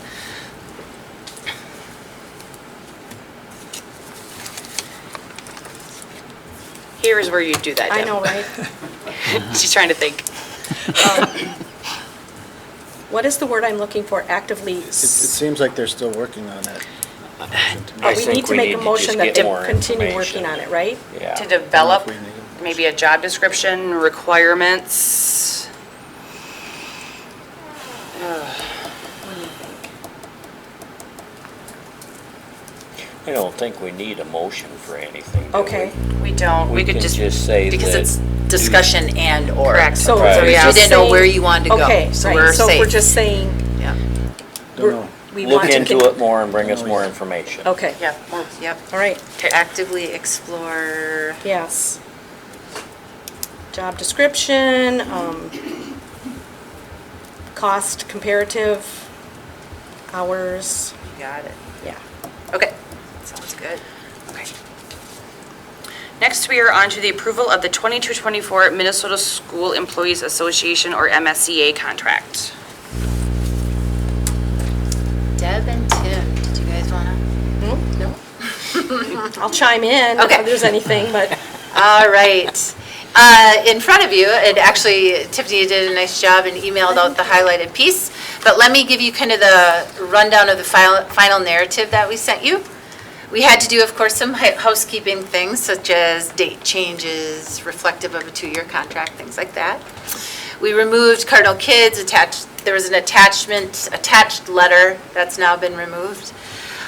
Speaker 5: here's where you do that,
Speaker 3: I
Speaker 5: Deb.
Speaker 3: know, right?
Speaker 5: She's trying to think.
Speaker 3: What is the word I'm looking for? Actively,
Speaker 10: It seems like they're still working on that.
Speaker 3: but we need to make a motion that they
Speaker 2: more
Speaker 3: continue working
Speaker 2: information.
Speaker 3: on it, right?
Speaker 2: Yeah.
Speaker 5: To develop
Speaker 10: We need
Speaker 5: maybe a job description, requirements.
Speaker 2: I don't think we need a motion for anything. do we?
Speaker 3: Okay,
Speaker 5: We don't, we could
Speaker 2: can
Speaker 5: just,
Speaker 2: say
Speaker 11: Because
Speaker 2: that
Speaker 11: it's discussion and/or.
Speaker 5: correct.
Speaker 3: so.
Speaker 2: Right.
Speaker 3: we're
Speaker 11: We
Speaker 3: just
Speaker 11: didn't know
Speaker 3: saying-
Speaker 11: where you wanted to go.
Speaker 3: Okay,
Speaker 11: So
Speaker 3: right,
Speaker 11: we're
Speaker 3: so if we're
Speaker 11: safe.
Speaker 3: just saying,
Speaker 11: Yeah.
Speaker 10: Don't know.
Speaker 3: we
Speaker 2: look
Speaker 3: want to.
Speaker 2: into it more and bring us more information.
Speaker 3: Okay,
Speaker 5: Yeah, well,
Speaker 11: Yep.
Speaker 3: all right,
Speaker 11: Actively explore.
Speaker 3: yes. Job description, cost comparative, hours,
Speaker 11: You got it.
Speaker 3: yeah.
Speaker 11: Okay. Sounds good.
Speaker 5: okay. Next, we are on to the approval of the 22-24 Minnesota School Employees Association, or MSCA contract.
Speaker 11: Deb and Tim, did you guys want to? No?
Speaker 3: I'll chime in
Speaker 11: Okay.
Speaker 3: if there's anything, but,
Speaker 11: All right. In front of you, and actually Tiffany did a nice job and emailed out the highlighted piece, but let me give you kind of the rundown of the final narrative that we sent you. We had to do, of course, some housekeeping things such as date changes, reflective of a 2-year contract, things like that. We removed Cardinal Kids, there was an attached letter that's now been removed.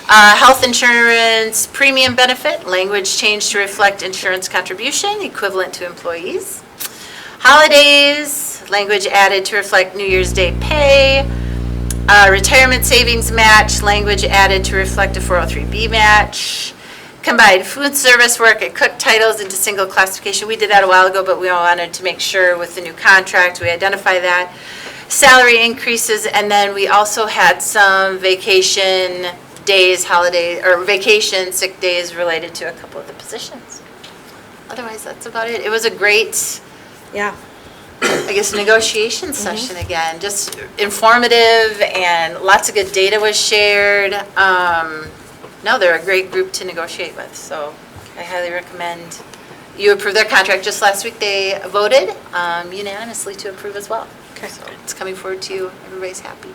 Speaker 11: Health insurance premium benefit, language changed to reflect insurance contribution equivalent to employees. Holidays, language added to reflect New Year's Day pay. Retirement savings match, language added to reflect a 403B match. Combined food service work at cook titles into single classification. We did that a while ago, but we wanted to make sure with the new contract, we identify that. Salary increases, and then we also had some vacation days, holiday, or vacation, sick days related to a couple of the positions. Otherwise, that's about it. It was a great,
Speaker 3: yeah.
Speaker 11: I guess, negotiation session again, just informative and lots of good data was shared. No, they're a great group to negotiate with, so I highly recommend you approve their contract. Just last week, they voted unanimously to approve as well.
Speaker 3: Okay.
Speaker 11: So it's coming forward to you. Everybody's happy.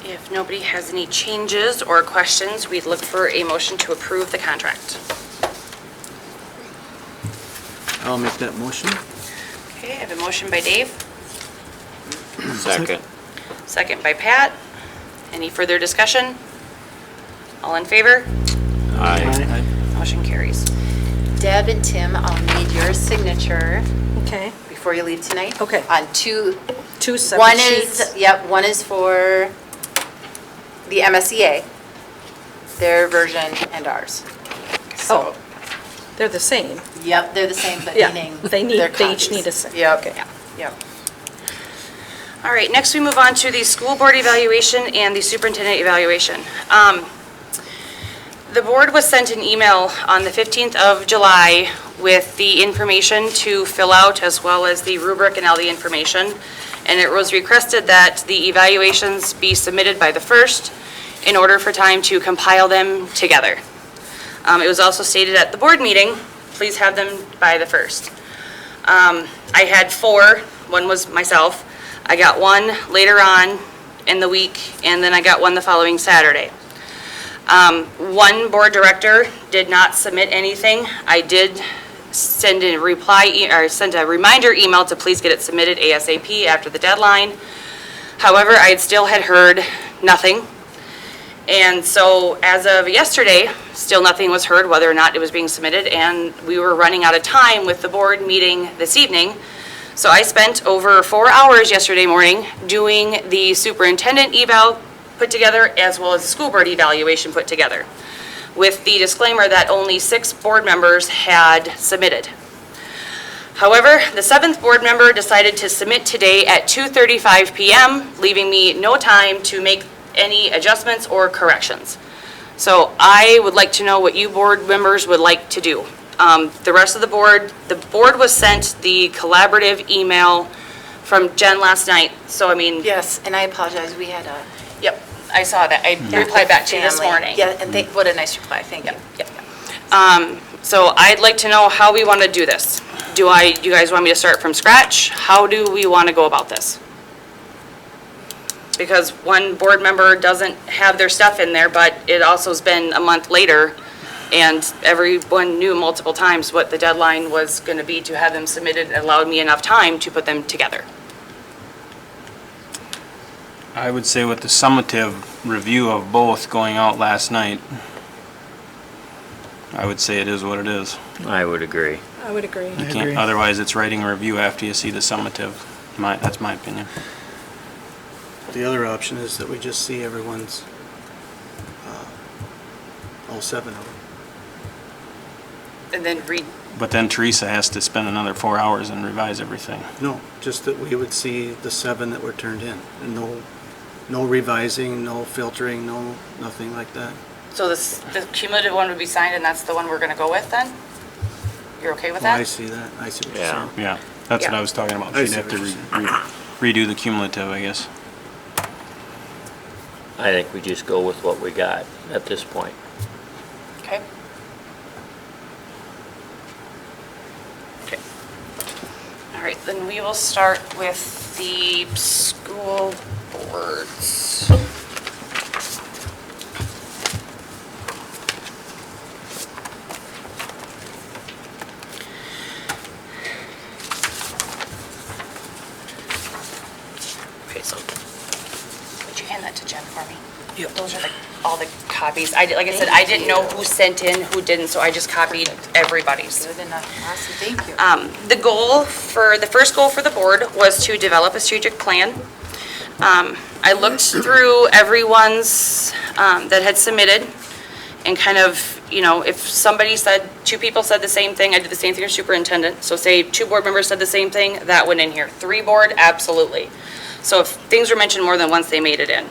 Speaker 5: If nobody has any changes or questions, we'd look for a motion to approve the contract.
Speaker 10: I'll make that motion.
Speaker 5: Okay, I have a motion by Dave,
Speaker 2: Second.
Speaker 5: second by Pat. Any further discussion? All in favor?
Speaker 2: Aye.
Speaker 5: Motion carries.
Speaker 11: Deb and Tim, I'll need your signature
Speaker 3: Okay,
Speaker 11: before you leave tonight.
Speaker 3: Okay.
Speaker 11: On two,
Speaker 3: two separate
Speaker 11: one
Speaker 3: sheets.
Speaker 11: is, yep, one is for the MSEA, their version and ours. So,
Speaker 3: Oh, they're the same.
Speaker 11: yep, they're the same, but
Speaker 3: Yeah,
Speaker 11: meaning
Speaker 3: they
Speaker 11: their
Speaker 3: each
Speaker 11: copies.
Speaker 3: need a sign.
Speaker 11: Yep,
Speaker 3: Okay.
Speaker 11: yep.
Speaker 5: All right, next we move on to the school board evaluation and the superintendent evaluation. The board was sent an email on the 15th of July with the information to fill out, as well as the rubric and all the information. And it was requested that the evaluations be submitted by the 1st in order for time to compile them together. It was also stated at the board meeting, please have them by the 1st. I had 4, one was myself. I got one later on in the week, and then I got one the following Saturday. One board director did not submit anything. I did send a sent a reminder email to please get it submitted ASAP after the deadline. However, I still had heard nothing. And so as of yesterday, still nothing was heard whether or not it was being submitted, and we were running out of time with the board meeting this evening. So I spent over 4 hours yesterday morning doing the superintendent eval put together, as well as the school board evaluation put together, with the disclaimer that only 6 board members had submitted. However, the 7th board member decided to submit today at 2:35 p.m., leaving me no time to make any adjustments or corrections. So I would like to know what you board members would like to do. The rest of the board was sent the collaborative email from Jen last night, so I mean.
Speaker 11: Yes, and I apologize, we had a.
Speaker 5: Yep, I saw that. I replied back to you this
Speaker 11: Family.
Speaker 5: morning.
Speaker 11: Yeah, and what a nice reply, thank you.
Speaker 5: Yep. So I'd like to know how we want to do this. Do you guys want me to start from scratch? How do we want to go about this? Because one board member doesn't have their stuff in there, but it also has been a month later, and everyone knew multiple times what the deadline was going to be to have them submitted. It allowed me enough time to put them together.
Speaker 4: I would say with the summative review of both going out last night, I would say it is what it is.
Speaker 2: I would agree.
Speaker 3: I would agree.
Speaker 4: You can't, otherwise it's writing a review after you see the summative. That's my opinion.
Speaker 10: The other option is that we just see everyone's, all 7 of them.
Speaker 5: And then read,
Speaker 4: But then Teresa has to spend another 4 hours and revise everything.
Speaker 10: No, just that we would see the 7 that were turned in, and no revising, no filtering, nothing like that.
Speaker 5: so the cumulative one would be signed, and that's the one we're going to go with then? You're okay with
Speaker 10: Oh, I
Speaker 5: that?
Speaker 10: see that, I see what you're
Speaker 2: Yeah.
Speaker 10: saying.
Speaker 4: Yeah, that's what
Speaker 5: Yeah.
Speaker 4: I was talking about.
Speaker 10: I
Speaker 4: She'd
Speaker 10: see
Speaker 4: have to
Speaker 10: what you're
Speaker 4: redo the cumulative, I guess.
Speaker 2: I think we just go with what we got at this point.
Speaker 5: Okay. Okay. All right, then we will start with the school boards. Okay, so would you hand that to Jen for me? Yep. Those are all the copies. Like I said, I didn't know who sent in, who didn't, so I just copied everybody's.
Speaker 11: Good enough, awesome, thank you.
Speaker 5: The first goal for the board was to develop a strategic plan. I looked through everyone's that had submitted and kind of, if somebody said, 2 people said the same thing, I did the same thing for superintendent. So say 2 board members said the same thing, that went in here. 3 board, absolutely. So if things were mentioned more than once, they made it in.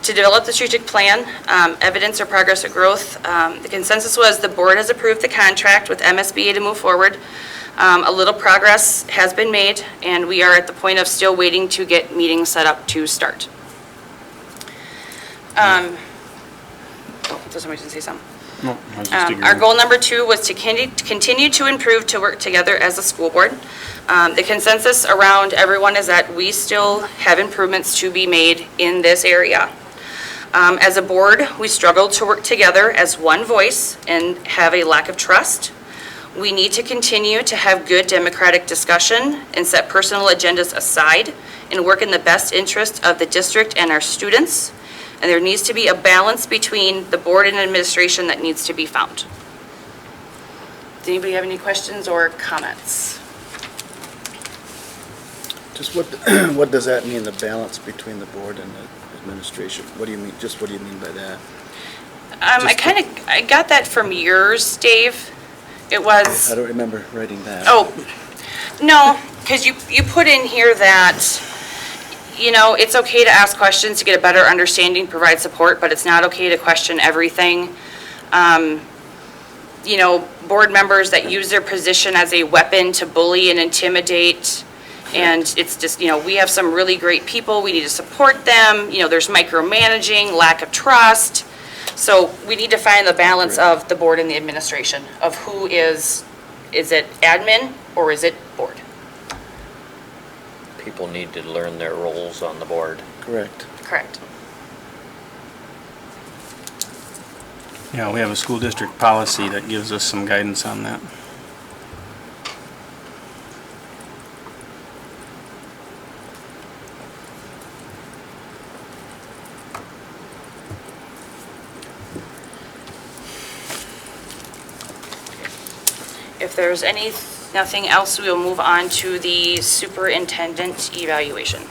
Speaker 5: To develop the strategic plan, evidence or progress or growth, the consensus was the board has approved the contract with MSBA to move forward. A little progress has been made, and we are at the point of still waiting to get meetings set up to start. Does somebody say something?
Speaker 4: No, I was just agreeing.
Speaker 5: Our goal number 2 was to continue to improve, to work together as a school board. The consensus around everyone is that we still have improvements to be made in this area. As a board, we struggle to work together as one voice and have a lack of trust. We need to continue to have good democratic discussion and set personal agendas aside and work in the best interest of the district and our students. And there needs to be a balance between the board and administration that needs to be found. Does anybody have any questions or comments?
Speaker 10: Just what does that mean, the balance between the board and the administration? What do you mean, what do you mean by that?
Speaker 5: I got that from yours, Dave. It was.
Speaker 10: I don't remember writing that.
Speaker 5: Oh, no, because you put in here that, it's okay to ask questions to get a better understanding, provide support, but it's not okay to question everything. Board members that use their position as a weapon to bully and intimidate. And it's just, we have some really great people. We need to support them. There's micromanaging, lack of trust. So we need to find the balance of the board and the administration of who is it admin or is it board?
Speaker 2: People need to learn their roles on the board.
Speaker 10: Correct.
Speaker 5: Correct.
Speaker 4: Yeah, we have a school district policy that gives us some guidance on that.
Speaker 5: If there's nothing else, we will move on to the superintendent evaluation.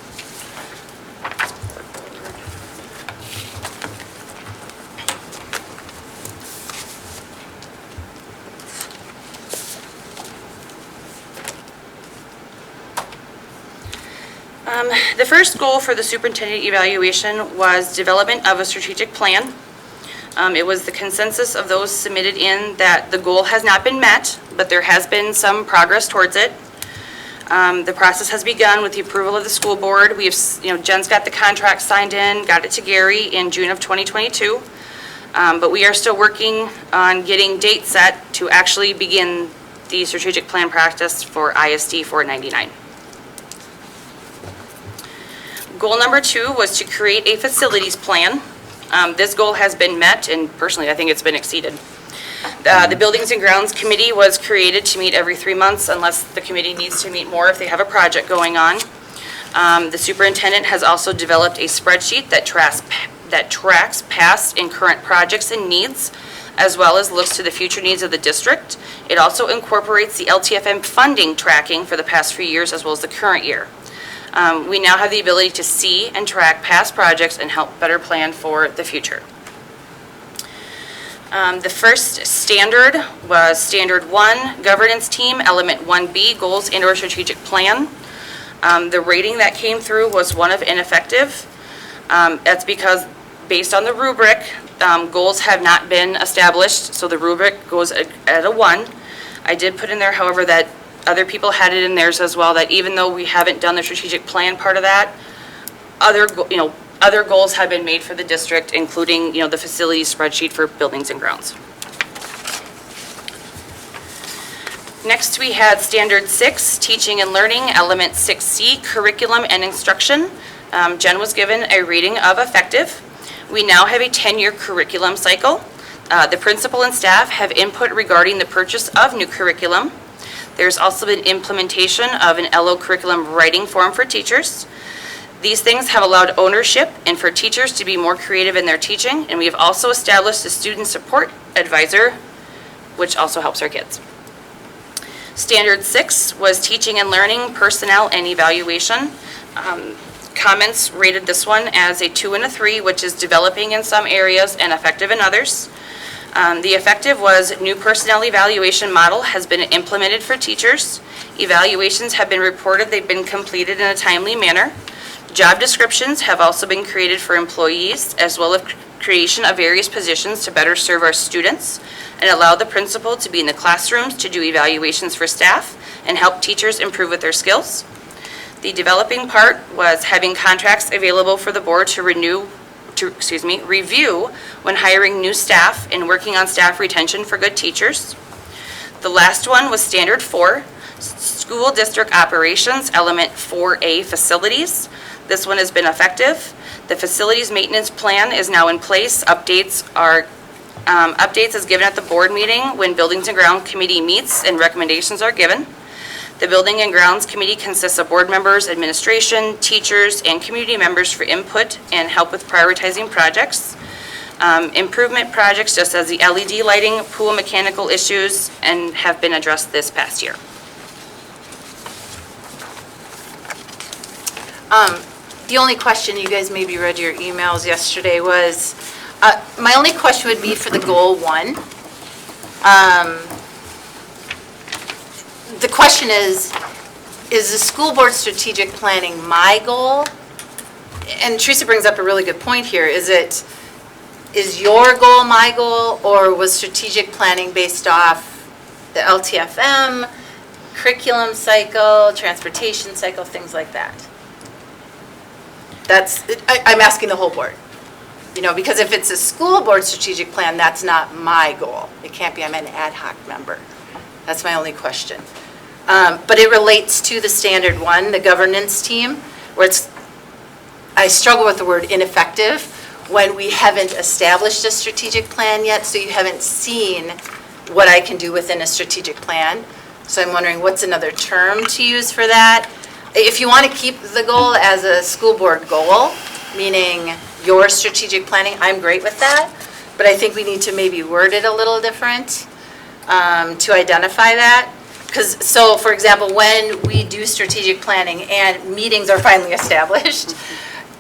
Speaker 5: The first goal for the superintendent evaluation was development of a strategic plan. It was the consensus of those submitted in that the goal has not been met, but there has been some progress towards it.
Speaker 1: The process has begun with the approval of the school board. We have, Jen's got the contract signed in, got it to Gary in June of 2022. But we are still working on getting dates set to actually begin the strategic plan practice for ISD 499. Goal number 2 was to create a facilities plan. This goal has been met, and personally, I think it's been exceeded. The Buildings and Grounds Committee was created to meet every 3 months unless the committee needs to meet more if they have a project going on. The superintendent has also developed a spreadsheet that tracks past and current projects and needs, as well as looks to the future needs of the district. It also incorporates the LTFM funding tracking for the past few years as well as the current year. We now have the ability to see and track past projects and help better plan for the future. The first standard was Standard 1, Governance Team, Element 1B, Goals and/or Strategic Plan. The rating that came through was one of ineffective. That's because based on the rubric, goals have not been established, so the rubric goes at a 1. I did put in there, however, that other people had it in theirs as well, that even though we haven't done the strategic plan part of that, other goals have been made for the district, including, the facilities spreadsheet for buildings and grounds. Next, we had Standard 6, Teaching and Learning, Element 6C, Curriculum and Instruction. Jen was given a rating of effective. We now have a 10-year curriculum cycle. The principal and staff have input regarding the purchase of new curriculum. There's also been implementation of an LO curriculum writing form for teachers. These things have allowed ownership and for teachers to be more creative in their teaching, and we have also established a student support advisor, which also helps our kids. Standard 6 was Teaching and Learning, Personnel and Evaluation. Comments rated this one as a 2 and a 3, which is developing in some areas and effective in others. The effective was new personnel evaluation model has been implemented for teachers. Evaluations have been reported, they've been completed in a timely manner. Job descriptions have also been created for employees, as well as creation of various positions to better serve our students and allow the principal to be in the classrooms to do evaluations for staff and help teachers improve with their skills. The developing part was having contracts available for the board to review when hiring new staff and working on staff retention for good teachers. The last one was Standard 4, School District Operations, Element 4A, Facilities. This one has been effective. The facilities maintenance plan is now in place. Updates is given at the board meeting when Buildings and Grounds Committee meets and recommendations are given. The Building and Grounds Committee consists of board members, administration, teachers, and community members for input and help with prioritizing projects. Improvement projects, just as the LED lighting, pool mechanical issues, and have been addressed this past year.
Speaker 11: The only question, you guys maybe read your emails yesterday, was, my only question would be for the goal 1. The question is the school board strategic planning my goal? And Teresa brings up a really good point here. Is your goal my goal, or was strategic planning based off the LTFM, curriculum cycle, transportation cycle, things like that? I'm asking the whole board. Because if it's a school board strategic plan, that's not my goal. It can't be, I'm an ad hoc member. That's my only question. But it relates to the Standard 1, the governance team, where I struggle with the word ineffective when we haven't established a strategic plan yet, so you haven't seen what I can do within a strategic plan. So I'm wondering what's another term to use for that? If you want to keep the goal as a school board goal, meaning your strategic planning, I'm great with that, but I think we need to maybe word it a little different to identify that. So for example, when we do strategic planning and meetings are finally established,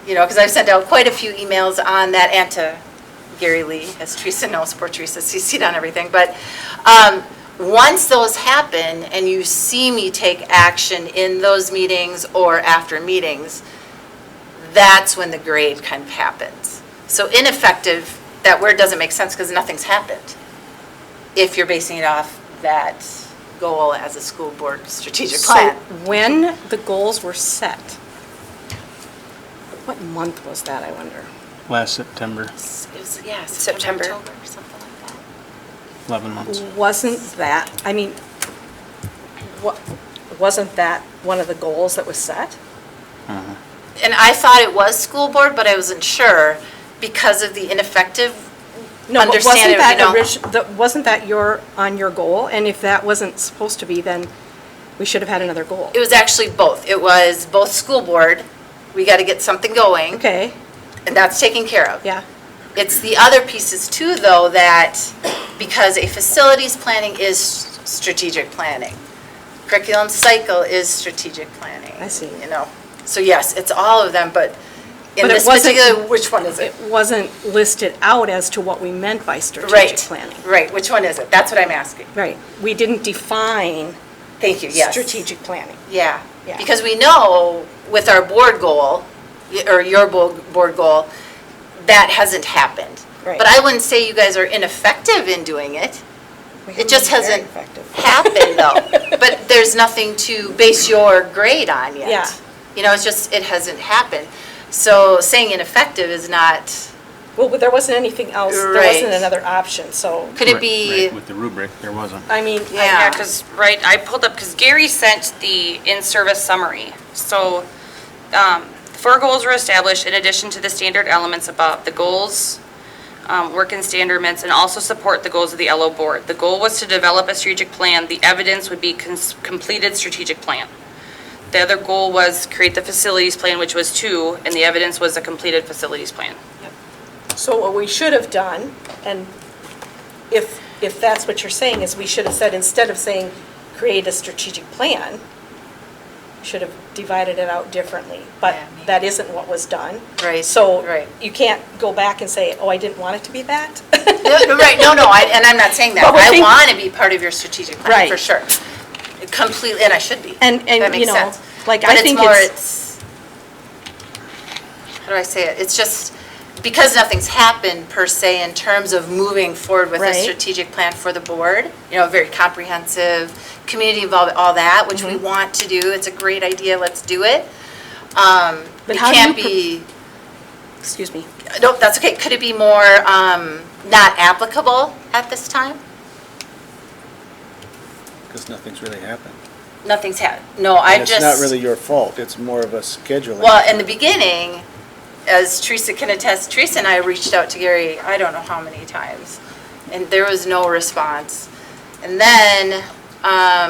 Speaker 11: because I've sent out quite a few emails on that, and to Gary Lee, as Teresa knows, poor Teresa, CC'd on everything, but once those happen and you see me take action in those meetings or after meetings, that's when the grade kind of happens. So ineffective, that word doesn't make sense because nothing's happened if you're basing it off that goal as a school board strategic
Speaker 3: So
Speaker 11: plan.
Speaker 3: when the goals were set, what month was that, I wonder?
Speaker 4: Last September,
Speaker 11: It was, yeah,
Speaker 5: September.
Speaker 11: October, something like that.
Speaker 4: 11 months.
Speaker 3: Wasn't that, I mean, wasn't that one of the goals that was set?
Speaker 11: And I thought it was school board, but I wasn't sure because of the ineffective
Speaker 3: No, but wasn't
Speaker 11: understanding,
Speaker 3: that
Speaker 11: you know.
Speaker 3: wasn't that on your goal? And if that wasn't supposed to be, then we should have had another goal.
Speaker 11: It was actually both. It was both school board, we got to get something going,
Speaker 3: Okay,
Speaker 11: and that's taken care of.
Speaker 3: yeah,
Speaker 11: It's the other pieces too, though, that because a facilities planning is strategic planning. Curriculum cycle is strategic planning.
Speaker 3: I see.
Speaker 11: You know, so yes, it's all of them, but in
Speaker 3: But it
Speaker 11: this
Speaker 3: wasn't-
Speaker 11: particular, which one is it?
Speaker 3: it wasn't listed out as to what we meant by strategic
Speaker 11: Right,
Speaker 3: planning.
Speaker 11: right, which one is it? That's what I'm asking.
Speaker 3: Right, we didn't define
Speaker 11: Thank you, yes.
Speaker 3: strategic planning.
Speaker 11: Yeah,
Speaker 3: Yeah.
Speaker 11: because we know with our board goal, or your board goal, that hasn't happened.
Speaker 3: Right.
Speaker 11: But I wouldn't say you guys are ineffective in doing it.
Speaker 3: We
Speaker 11: It just
Speaker 3: haven't been very
Speaker 11: hasn't
Speaker 3: effective.
Speaker 11: happened though. But there's nothing to base your grade on yet.
Speaker 3: Yeah.
Speaker 11: You know, it's just, it hasn't happened. So saying ineffective is not,
Speaker 3: Well, but there wasn't anything else, there
Speaker 11: Right.
Speaker 3: wasn't another option, so,
Speaker 11: could it
Speaker 4: Right,
Speaker 11: be,
Speaker 4: right, with the rubric, there wasn't.
Speaker 3: I mean,
Speaker 11: Yeah.
Speaker 1: Yeah, because, right, I pulled up, because Gary sent the in-service summary. So, 4 goals were established in addition to the standard elements above. The goals, work in standards, and also support the goals of the LO board. The goal was to develop a strategic plan. The evidence would be completed strategic plan. The other goal was create the facilities plan, which was 2, and the evidence was a completed facilities plan.
Speaker 3: so what we should have done, and if that's what you're saying, is we should have said, instead of saying, create a strategic plan, we should have divided it out differently, but
Speaker 11: Yeah, maybe.
Speaker 3: that isn't what was done.
Speaker 11: Right,
Speaker 3: So
Speaker 11: right.
Speaker 3: you can't go back and say, oh, I didn't want it to be that.
Speaker 11: No, right, no, and I'm not saying that.
Speaker 3: But we
Speaker 11: I
Speaker 3: think-
Speaker 11: want to be part of your strategic plan,
Speaker 3: Right.
Speaker 11: for sure. Completely, and I should be.
Speaker 3: And,
Speaker 11: That
Speaker 3: you
Speaker 11: makes
Speaker 3: know,
Speaker 11: sense.
Speaker 3: like,
Speaker 11: But
Speaker 3: I think
Speaker 11: more,
Speaker 3: it's,
Speaker 11: how do I say it? It's just, because nothing's happened per se in terms of moving forward with a
Speaker 3: Right.
Speaker 11: strategic plan for the board, you know, very comprehensive, community involvement, all that, which we want to do. It's a great idea, let's do it.
Speaker 3: But
Speaker 11: It
Speaker 3: how do
Speaker 11: can't
Speaker 3: you
Speaker 11: be,
Speaker 3: excuse me,
Speaker 11: no, that's okay. Could it be more not applicable at this time?
Speaker 10: Because nothing's really happened.
Speaker 11: Nothing's happened. No, I
Speaker 10: And
Speaker 11: just.
Speaker 10: it's not really your fault, it's more of a scheduling.
Speaker 11: Well, in the beginning, as Teresa can attest, Teresa and I reached out to Gary, I don't know how many times, and there was no response. And then,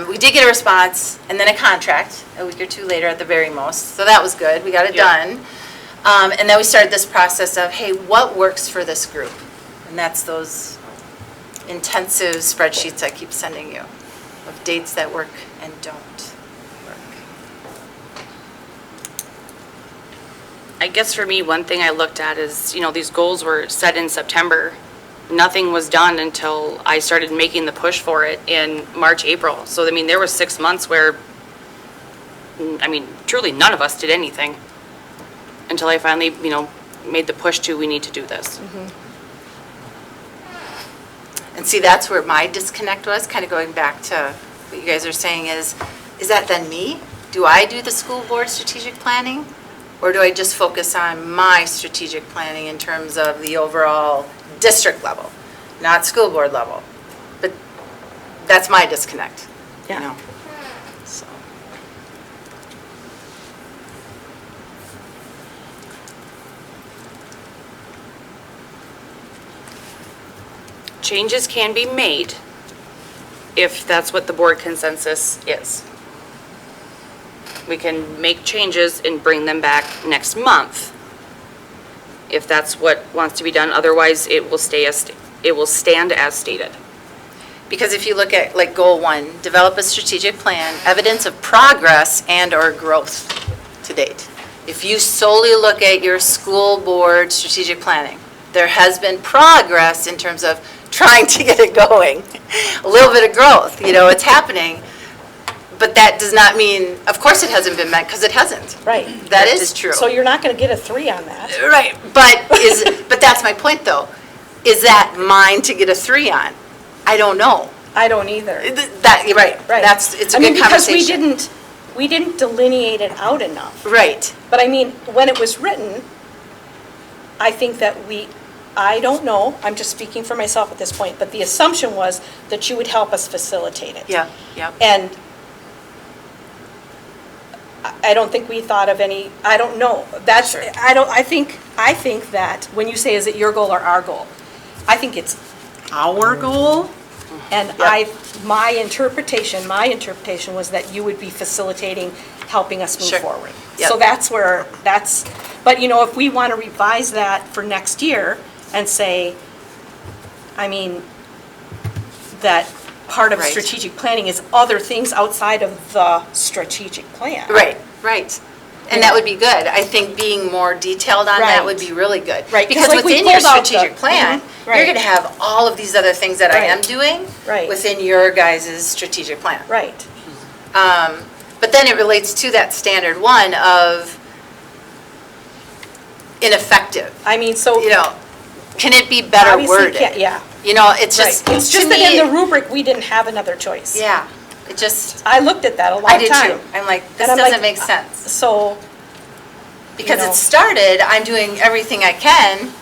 Speaker 11: we did get a response, and then a contract, a week or 2 later at the very most, so that was good, we got it done. And then we started this process of, hey, what works for this group? And that's those intensive spreadsheets I keep sending you, of dates that work and don't work.
Speaker 1: I guess for me, one thing I looked at is, you know, these goals were set in September. Nothing was done until I started making the push for it in March, April. So, I mean, there was 6 months where, I mean, truly none of us did anything until I finally, you know, made the push to, we need to do this.
Speaker 11: And see, that's where my disconnect was, kind of going back to what you guys are saying is that then me? Do I do the school board strategic planning? Or do I just focus on my strategic planning in terms of the overall district level, not school board level? But that's my disconnect, you
Speaker 3: Yeah.
Speaker 11: know? So.
Speaker 1: Changes can be made if that's what the board consensus is. We can make changes and bring them back next month if that's what wants to be done. Otherwise, it will stand as stated.
Speaker 11: Because if you look at like goal 1, develop a strategic plan, evidence of progress and/or growth to date. If you solely look at your school board strategic planning, there has been progress in terms of trying to get it going. A little bit of growth, you know, it's happening. But that does not mean, of course it hasn't been met, because it hasn't.
Speaker 3: right.
Speaker 11: That is true.
Speaker 3: So you're not going to get a 3 on that.
Speaker 11: Right, but that's my point though. Is that mine to get a 3 on? I don't know.
Speaker 3: I don't either.
Speaker 11: That, you're right.
Speaker 3: Right.
Speaker 11: It's a
Speaker 3: I mean,
Speaker 11: good
Speaker 3: because
Speaker 11: conversation.
Speaker 3: we didn't delineate it out enough.
Speaker 11: Right.
Speaker 3: But I mean, when it was written, I think that I don't know, I'm just speaking for myself at this point, but the assumption was that you would help us facilitate it.
Speaker 11: Yeah.
Speaker 3: And I don't think we thought of any, I don't know. That's,
Speaker 11: Sure.
Speaker 3: I think that when you say, is it your goal or our goal? I think it's our goal. And my interpretation was that you would be facilitating, helping us move
Speaker 11: Sure.
Speaker 3: forward.
Speaker 11: Yep.
Speaker 3: So but if we want to revise that for next year and say, I mean, that part of
Speaker 11: Right.
Speaker 3: strategic planning is other things outside of the strategic plan.
Speaker 11: Right. And that would be good. I think being more detailed on that
Speaker 3: Right.
Speaker 11: would be really good.
Speaker 3: Right, 'cause
Speaker 11: Because
Speaker 3: like we
Speaker 11: within your
Speaker 3: pulled out the-
Speaker 11: strategic plan,
Speaker 3: right.
Speaker 11: you're going to have all of these other things that I am
Speaker 3: Right.
Speaker 11: doing
Speaker 3: Right.
Speaker 11: within your guys' strategic plan.
Speaker 3: Right.
Speaker 11: But then it relates to that standard one of ineffective.
Speaker 3: I mean, so.
Speaker 11: Can it be better
Speaker 3: obviously
Speaker 11: worded?
Speaker 3: Yeah.
Speaker 11: It's
Speaker 3: Right.
Speaker 11: just,
Speaker 3: It's
Speaker 11: to
Speaker 3: just that
Speaker 11: me,
Speaker 3: in the rubric, we didn't have another choice.
Speaker 11: yeah, it just,
Speaker 3: I looked at that a long
Speaker 11: I
Speaker 3: time.
Speaker 11: did too. I'm like, this
Speaker 3: And I'm
Speaker 11: doesn't
Speaker 3: like,
Speaker 11: make sense.
Speaker 3: So,
Speaker 11: Because
Speaker 3: know.
Speaker 11: it started, I'm doing everything I can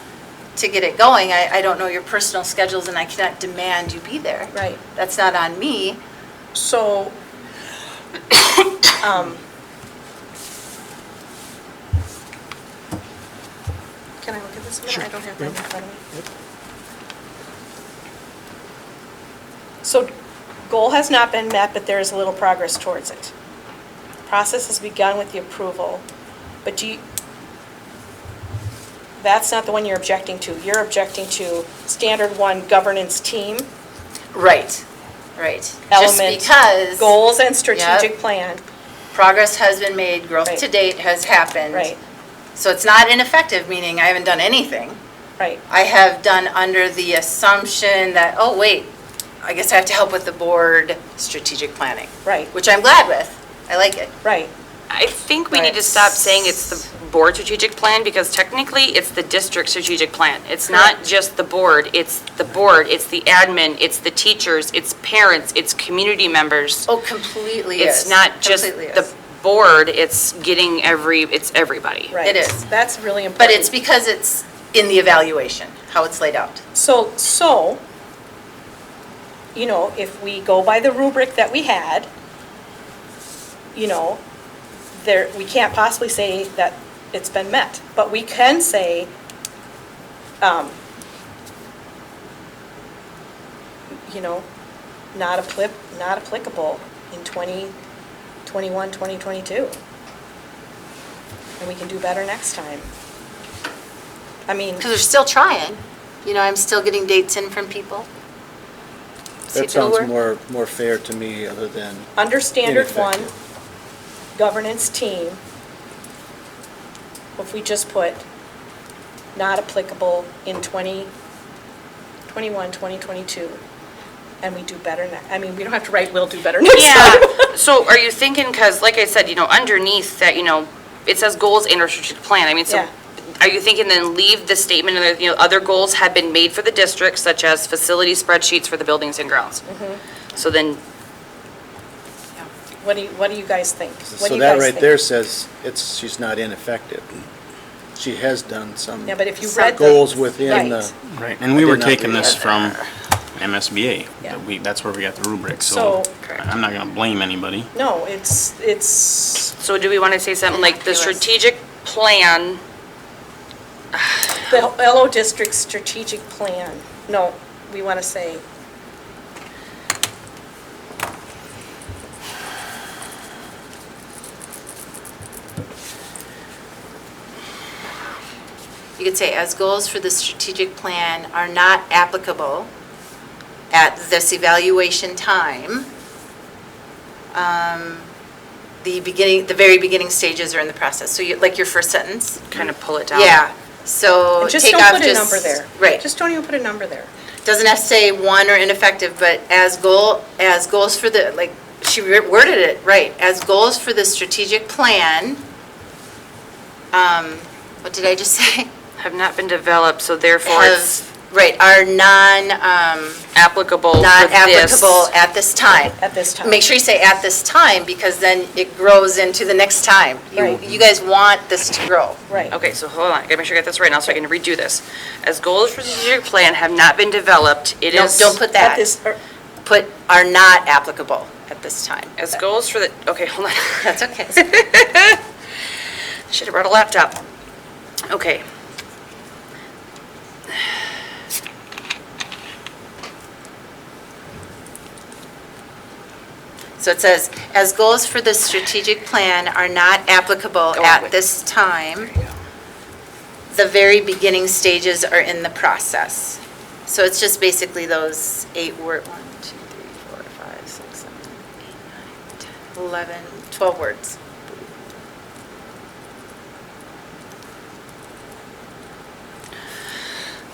Speaker 11: to get it going. I don't know your personal schedules and I cannot demand you be there.
Speaker 3: right.
Speaker 11: That's not on me.
Speaker 3: So, can I look at this one? I don't have mine in front of me. So, goal has not been met, but there is a little progress towards it. Process has begun with the approval, but that's not the one you're objecting to. You're objecting to standard one governance team,
Speaker 11: Right. Just
Speaker 3: element,
Speaker 11: because
Speaker 3: goals and strategic plan.
Speaker 11: progress has been made, growth
Speaker 3: Right.
Speaker 11: to date has happened.
Speaker 3: Right,
Speaker 11: So it's not ineffective, meaning I haven't done anything.
Speaker 3: right.
Speaker 11: I have done under the assumption that, oh, wait, I guess I have to help with the board strategic planning.
Speaker 3: Right.
Speaker 11: Which I'm glad with. I like it.
Speaker 3: Right.
Speaker 1: I think we
Speaker 11: Right.
Speaker 1: need to stop saying it's the board strategic plan, because technically, it's the district strategic plan. It's not just the board, it's the admin, it's the teachers, it's parents, it's community members.
Speaker 11: Oh, completely is.
Speaker 1: It's not just
Speaker 11: Completely
Speaker 1: the
Speaker 11: is.
Speaker 1: board, it's getting it's everybody.
Speaker 3: Right.
Speaker 11: It is.
Speaker 3: That's really important.
Speaker 11: But it's because it's in the evaluation, how it's laid out.
Speaker 3: So, if we go by the rubric that we had, we can't possibly say that it's been met, but we can say, not applicable in 2021, 2022. And we can do better next time. I mean,
Speaker 11: Because they're still trying. I'm still getting dates in from people. See
Speaker 10: That
Speaker 11: if it'll
Speaker 10: sounds
Speaker 11: work.
Speaker 10: more fair to me, other than
Speaker 3: under standard one,
Speaker 10: ineffective.
Speaker 3: governance team, if we just put not applicable in 2021, 2022, and we do better we don't have to write, we'll do better next time.
Speaker 1: Yeah, so are you thinking, because like I said, underneath that, it says goals and our strategic plan, so
Speaker 3: Yeah.
Speaker 1: are you thinking then leave the statement, that, other goals have been made for the district, such as facility spreadsheets for the buildings and grounds? So then,
Speaker 3: What do you guys think? What do
Speaker 10: So
Speaker 3: you
Speaker 10: that
Speaker 3: guys
Speaker 10: right
Speaker 3: think?
Speaker 10: there says she's not ineffective. She has done some
Speaker 3: Yeah, but if you read the.
Speaker 10: goals within the,
Speaker 3: Right.
Speaker 4: Right, and we were
Speaker 10: did not
Speaker 4: taking this
Speaker 10: read
Speaker 4: from MSBA.
Speaker 3: Yeah.
Speaker 4: That's where we got the rubric,
Speaker 3: So-
Speaker 4: so I'm not gonna blame anybody.
Speaker 3: No, it's,
Speaker 1: so do we want to say something like the strategic plan,
Speaker 3: the LO district strategic plan. No, we want to say,
Speaker 11: You could say, as goals for the strategic plan are not applicable at this evaluation time, the very beginning stages are in the process. So like your first sentence?
Speaker 1: kind of pull it down?
Speaker 11: Yeah, so
Speaker 3: and just
Speaker 11: take
Speaker 3: don't
Speaker 11: off
Speaker 3: put a
Speaker 11: just.
Speaker 3: number there.
Speaker 11: Right.
Speaker 3: Just don't even put a number there.
Speaker 11: Doesn't have to say one or ineffective, but as goals for the, like, she worded it right, as goals for the strategic plan, what did I just say?
Speaker 1: Have not been developed, so therefore it's
Speaker 11: Right, are
Speaker 1: Applicable
Speaker 11: not
Speaker 1: for this.
Speaker 11: applicable at this time.
Speaker 3: At this time.
Speaker 11: Make sure you say at this time, because then it grows into the next time.
Speaker 3: Right.
Speaker 11: You guys want this to grow.
Speaker 3: Right.
Speaker 1: Okay, so hold on, I gotta make sure I get this right now so I can redo this. As goals for the strategic plan have not been developed, it
Speaker 11: No,
Speaker 1: is.
Speaker 11: don't put
Speaker 3: At
Speaker 11: that.
Speaker 3: this,
Speaker 11: Put are not applicable at this time.
Speaker 1: As goals for the, okay, hold on.
Speaker 11: That's okay.
Speaker 1: Should have brought a laptop. Okay.
Speaker 11: So it says, as goals for the strategic plan are not applicable
Speaker 1: Go on
Speaker 11: at
Speaker 1: with-
Speaker 11: this time, the very beginning stages are in the process. So it's just basically those 8 word, 1, 2, 3, 4, 5, 6, 7, 8, 9, 10, 11, 12 words.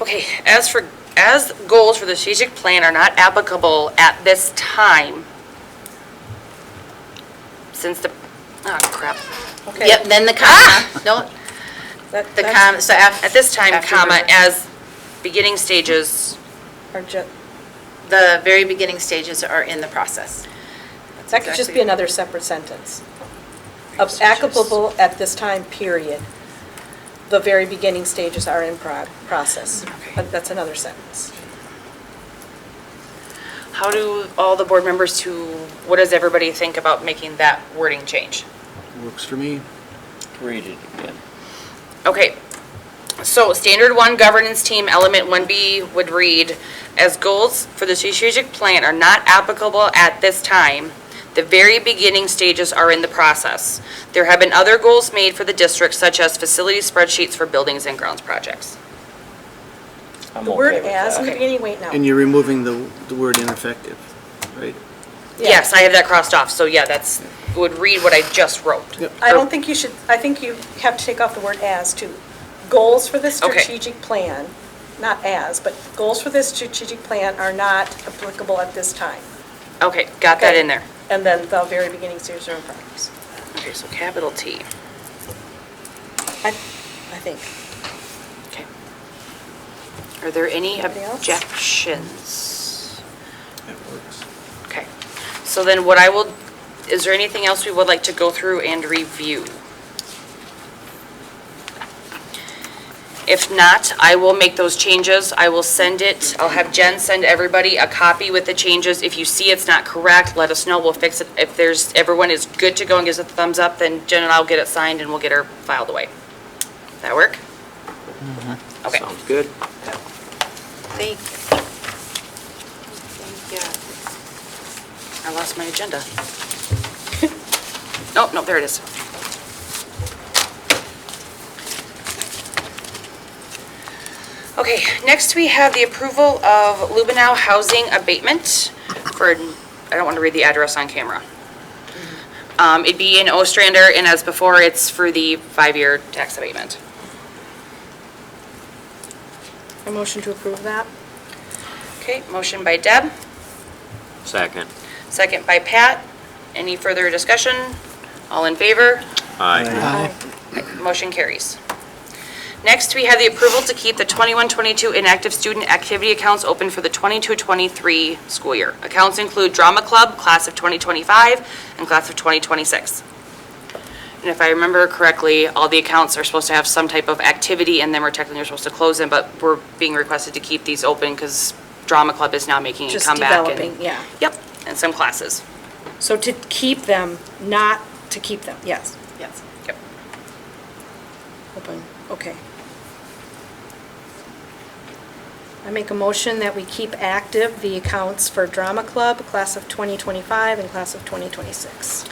Speaker 1: Okay, as goals for the strategic plan are not applicable at this time, since the, oh crap.
Speaker 3: okay.
Speaker 11: Yep, then the comma, no,
Speaker 3: That-
Speaker 11: the
Speaker 3: that's-
Speaker 11: comma, so
Speaker 1: At this time, comma,
Speaker 11: afterwards.
Speaker 1: as beginning stages,
Speaker 3: Or ju-
Speaker 11: The very beginning stages are in the process.
Speaker 3: That could just be another separate sentence. Of applicable at this time, period. The very beginning stages are in process.
Speaker 1: Okay.
Speaker 3: That's another sentence.
Speaker 1: how do all the board members what does everybody think about making that wording change?
Speaker 10: Works for me.
Speaker 2: Read it again.
Speaker 1: Okay, so standard 1 governance team, element 1B would read, as goals for the strategic plan are not applicable at this time, the very beginning stages are in the process. There have been other goals made for the district, such as facility spreadsheets for buildings and grounds projects.
Speaker 2: I'm
Speaker 3: The
Speaker 2: okay
Speaker 3: word
Speaker 2: with
Speaker 3: as in the
Speaker 2: that.
Speaker 3: beginning, wait now.
Speaker 10: And you're removing the word ineffective, right?
Speaker 3: Yeah.
Speaker 1: Yes, I have that crossed off, so yeah, would read what I just wrote.
Speaker 10: Yep.
Speaker 3: I don't think you should, I think you have to take off the word as too. Goals for the
Speaker 1: Okay.
Speaker 3: strategic plan, not as, but goals for this strategic plan are not applicable at this time.
Speaker 1: Okay, got that
Speaker 3: Okay.
Speaker 1: in there.
Speaker 3: And then the very beginning stages are in progress.
Speaker 1: Okay, so capital T.
Speaker 3: I think.
Speaker 1: Okay. Are there any
Speaker 3: Anybody else?
Speaker 1: objections?
Speaker 10: That works.
Speaker 1: Okay, so then is there anything else we would like to go through and review? If not, I will make those changes. I will send it, I'll have Jen send everybody a copy with the changes. If you see it's not correct, let us know, we'll fix it. If everyone is good to go and gives it the thumbs up, then Jen and I will get it signed and we'll get her filed away. That work? Okay.
Speaker 2: Sounds good.
Speaker 11: Thank you. Thank you.
Speaker 1: I lost my agenda. Oh, no, there it is. Okay, next we have the approval of Lubenow Housing Abatement for, I don't want to read the address on camera. It'd be in Ostrander, and as before, it's for the 5-year tax abatement.
Speaker 3: A motion to approve that?
Speaker 1: Okay, motion by Deb,
Speaker 2: Second.
Speaker 1: second by Pat. Any further discussion? All in favor?
Speaker 2: Aye.
Speaker 1: Motion carries. Next, we have the approval to keep the 21-22 inactive student activity accounts open for the 22-23 school year. Accounts include Drama Club, class of 2025, and class of 2026. And if I remember correctly, all the accounts are supposed to have some type of activity in them, or technically you're supposed to close them, but we're being requested to keep these open because Drama Club is now making a
Speaker 3: Just
Speaker 1: comeback.
Speaker 3: developing, yeah.
Speaker 1: Yep, and some classes.
Speaker 3: So to keep them, not to keep them, yes.
Speaker 1: Yes. Yep.
Speaker 3: Open, okay. I make a motion that we keep active the accounts for Drama Club, class of 2025 and class of 2026.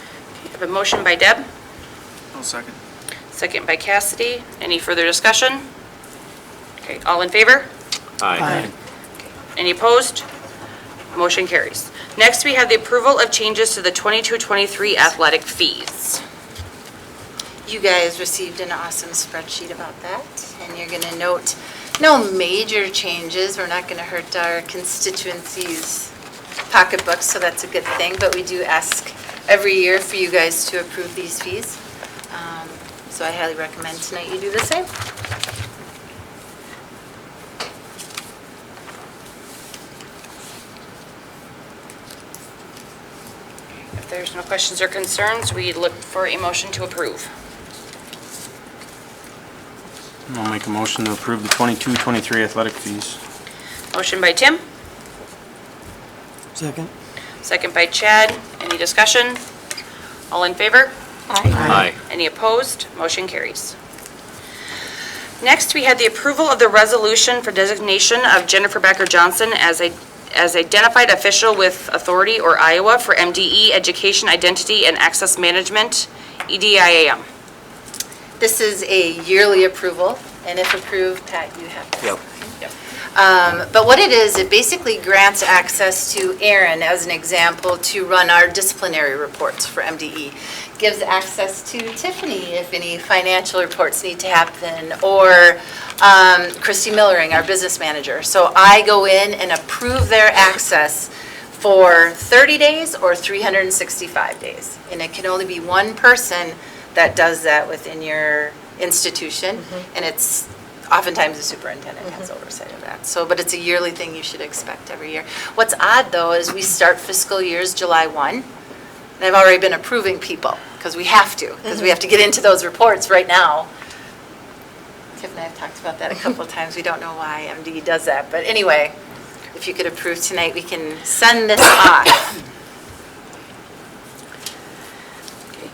Speaker 1: I have a motion by Deb,
Speaker 9: I'll second.
Speaker 1: second by Cassidy. Any further discussion? Okay, all in favor?
Speaker 2: Aye.
Speaker 1: Any opposed? Motion carries. Next, we have the approval of changes to the 22-23 athletic fees.
Speaker 11: You guys received an awesome spreadsheet about that, and you're going to note no major changes. We're not going to hurt our constituencies' pocketbooks, so that's a good thing, but we do ask every year for you guys to approve these fees. So I highly recommend tonight you do the same.
Speaker 1: there's no questions or concerns, we look for a motion to approve.
Speaker 4: I'll make a motion to approve the 22-23 athletic fees.
Speaker 1: Motion by Tim,
Speaker 10: Second.
Speaker 1: second by Chad. Any discussion? All in favor?
Speaker 2: Aye.
Speaker 1: Any opposed? Motion carries. Next, we had the approval of the resolution for designation of Jennifer Becker Johnson as identified official with authority or Iowa for MDE, Education, Identity, and Access Management, EDIAM.
Speaker 11: This is a yearly approval, and if approved, Pat, you have this.
Speaker 2: Yep.
Speaker 11: But what it is, it basically grants access to Aaron, as an example, to run our disciplinary reports for MDE. Gives access to Tiffany if any financial reports need to happen, or Christy Millering, our business manager. So I go in and approve their access for 30 days or 365 days. And it can only be one person that does that within your institution, and it's oftentimes the superintendent has oversight of that. So, but it's a yearly thing you should expect every year. What's odd, though, is we start fiscal years July 1, and I've already been approving people, because we have to, because we have to get into those reports right now. Tiff and I have talked about that a couple of times. We don't know why MD does that, but anyway, if you could approve tonight, we can send this off.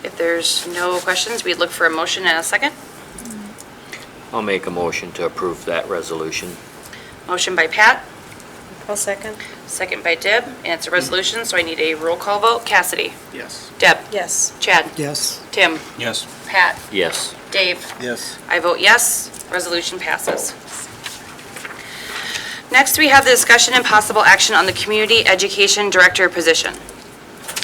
Speaker 1: If there's no questions, we'd look for a motion and a second.
Speaker 2: I'll make a motion to approve that resolution.
Speaker 1: Motion by Pat,
Speaker 3: I'll second.
Speaker 1: second by Deb, and it's a resolution, so I need a roll call vote. Cassidy?
Speaker 9: Yes.
Speaker 1: Deb?
Speaker 3: Yes.
Speaker 1: Chad?
Speaker 10: Yes.
Speaker 1: Tim?
Speaker 4: Yes.
Speaker 1: Pat?
Speaker 2: Yes.
Speaker 1: Dave?
Speaker 10: Yes.
Speaker 1: I vote yes. Resolution passes. Next, we have the discussion and possible action on the Community Education Director position.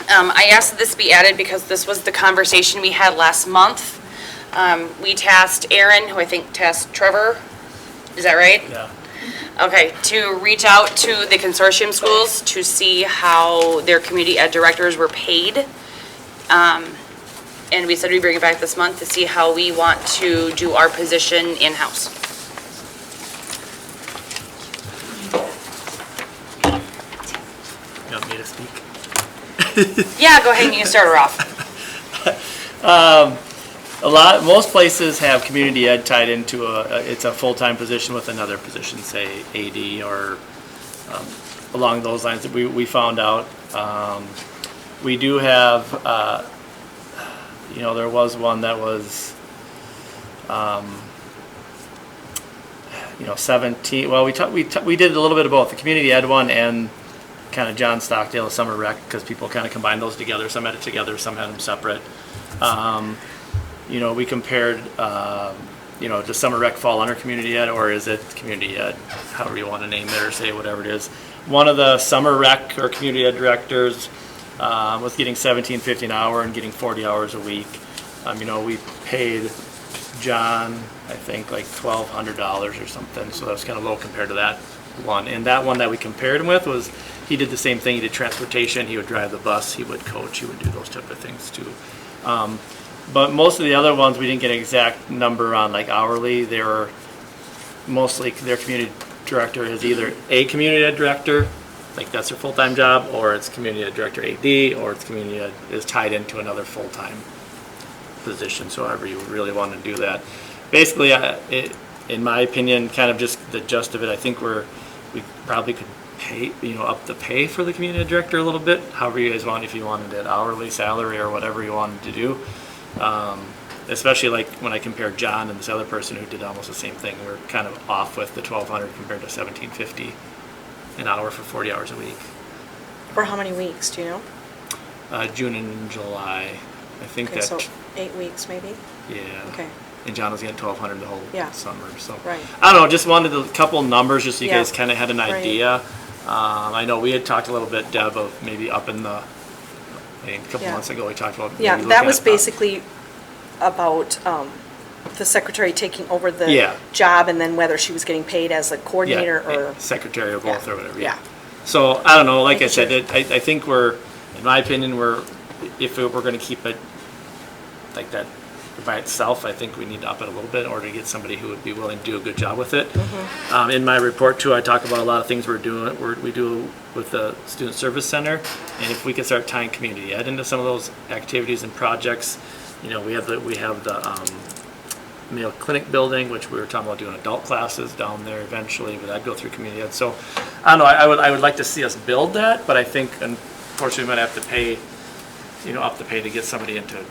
Speaker 1: I asked that this be added because this was the conversation we had last month. We tasked Aaron, who I think tasked Trevor, is that right?
Speaker 8: Yeah.
Speaker 1: Okay, to reach out to the consortium schools to see how their community ed directors were paid. And we said we'd bring it back this month to see how we want to do our position in-house.
Speaker 8: You want me to speak?
Speaker 1: Yeah, go ahead and you can start her off.
Speaker 8: Most places have community ed tied into it's a full-time position with another position, say AD or along those lines that we found out. We do have, there was one that was, 17, well, we did a little bit of both, the community ed one and kind of John Stockdale summer rec, because people kind of combined those together. Some had it together, some had them separate. We compared, does summer rec fall under community ed, or is it community ed, however you want to name it or say whatever it is. One of the summer rec or community ed directors was getting $17.50 an hour and getting 40 hours a week. We paid John, I think, like $1,200 or something, so that was kind of low compared to that one. And that one that we compared him with was, he did the same thing. He did transportation, he would drive the bus, he would coach, he would do those type of things too. But most of the other ones, we didn't get an exact number on, like hourly. They were mostly, their community director is either a community ed director, like that's their full-time job, or it's community ed director AD, or it's community ed is tied into another full-time position, so however you really want to do that. Basically, in my opinion, kind of just the gist of it, I think we probably could pay, up the pay for the community ed director a little bit, however you guys want, if you wanted it hourly, salary, or whatever you wanted to do. Especially like when I compared John and this other person who did almost the same thing, we're kind of off with the $1,200 compared to $17.50 an hour for 40 hours a week.
Speaker 3: For how many weeks, do you know?
Speaker 8: June and July, I think
Speaker 3: Okay,
Speaker 8: that.
Speaker 3: so 8 weeks maybe?
Speaker 8: Yeah.
Speaker 3: Okay.
Speaker 8: And John was getting $1,200 the whole
Speaker 3: Yeah.
Speaker 8: summer, so.
Speaker 3: Right.
Speaker 8: I don't know, just wanted a couple numbers just so you
Speaker 3: Yeah.
Speaker 8: guys kind of had an
Speaker 3: Right.
Speaker 8: idea. I know we had talked a little bit, Deb, of maybe up in the, a couple
Speaker 3: Yeah.
Speaker 8: months ago, we talked about.
Speaker 3: Yeah,
Speaker 8: maybe
Speaker 3: that
Speaker 8: looking
Speaker 3: was
Speaker 8: at
Speaker 3: basically about the secretary taking over the
Speaker 8: Yeah.
Speaker 3: job and then whether she was getting paid as a coordinator or.
Speaker 8: secretary or both
Speaker 3: Yeah.
Speaker 8: or whatever,
Speaker 3: Yeah.
Speaker 8: So, I don't know, like I
Speaker 3: Making
Speaker 8: said,
Speaker 3: sure.
Speaker 8: I think we're, in my opinion, if we're gonna keep it like that, by itself. I think we need to up it a little bit in order to get somebody who would be willing to do a good job with it. In my report too, I talk about a lot of things we do with the Student Service Center, and if we could start tying community ed into some of those activities and projects, you know, we have the Mayo Clinic building, which we were talking about doing adult classes down there eventually, but that'd go through community ed. So I don't know, I would like to see us build that, but I think unfortunately we might have to pay, up the pay to get somebody in to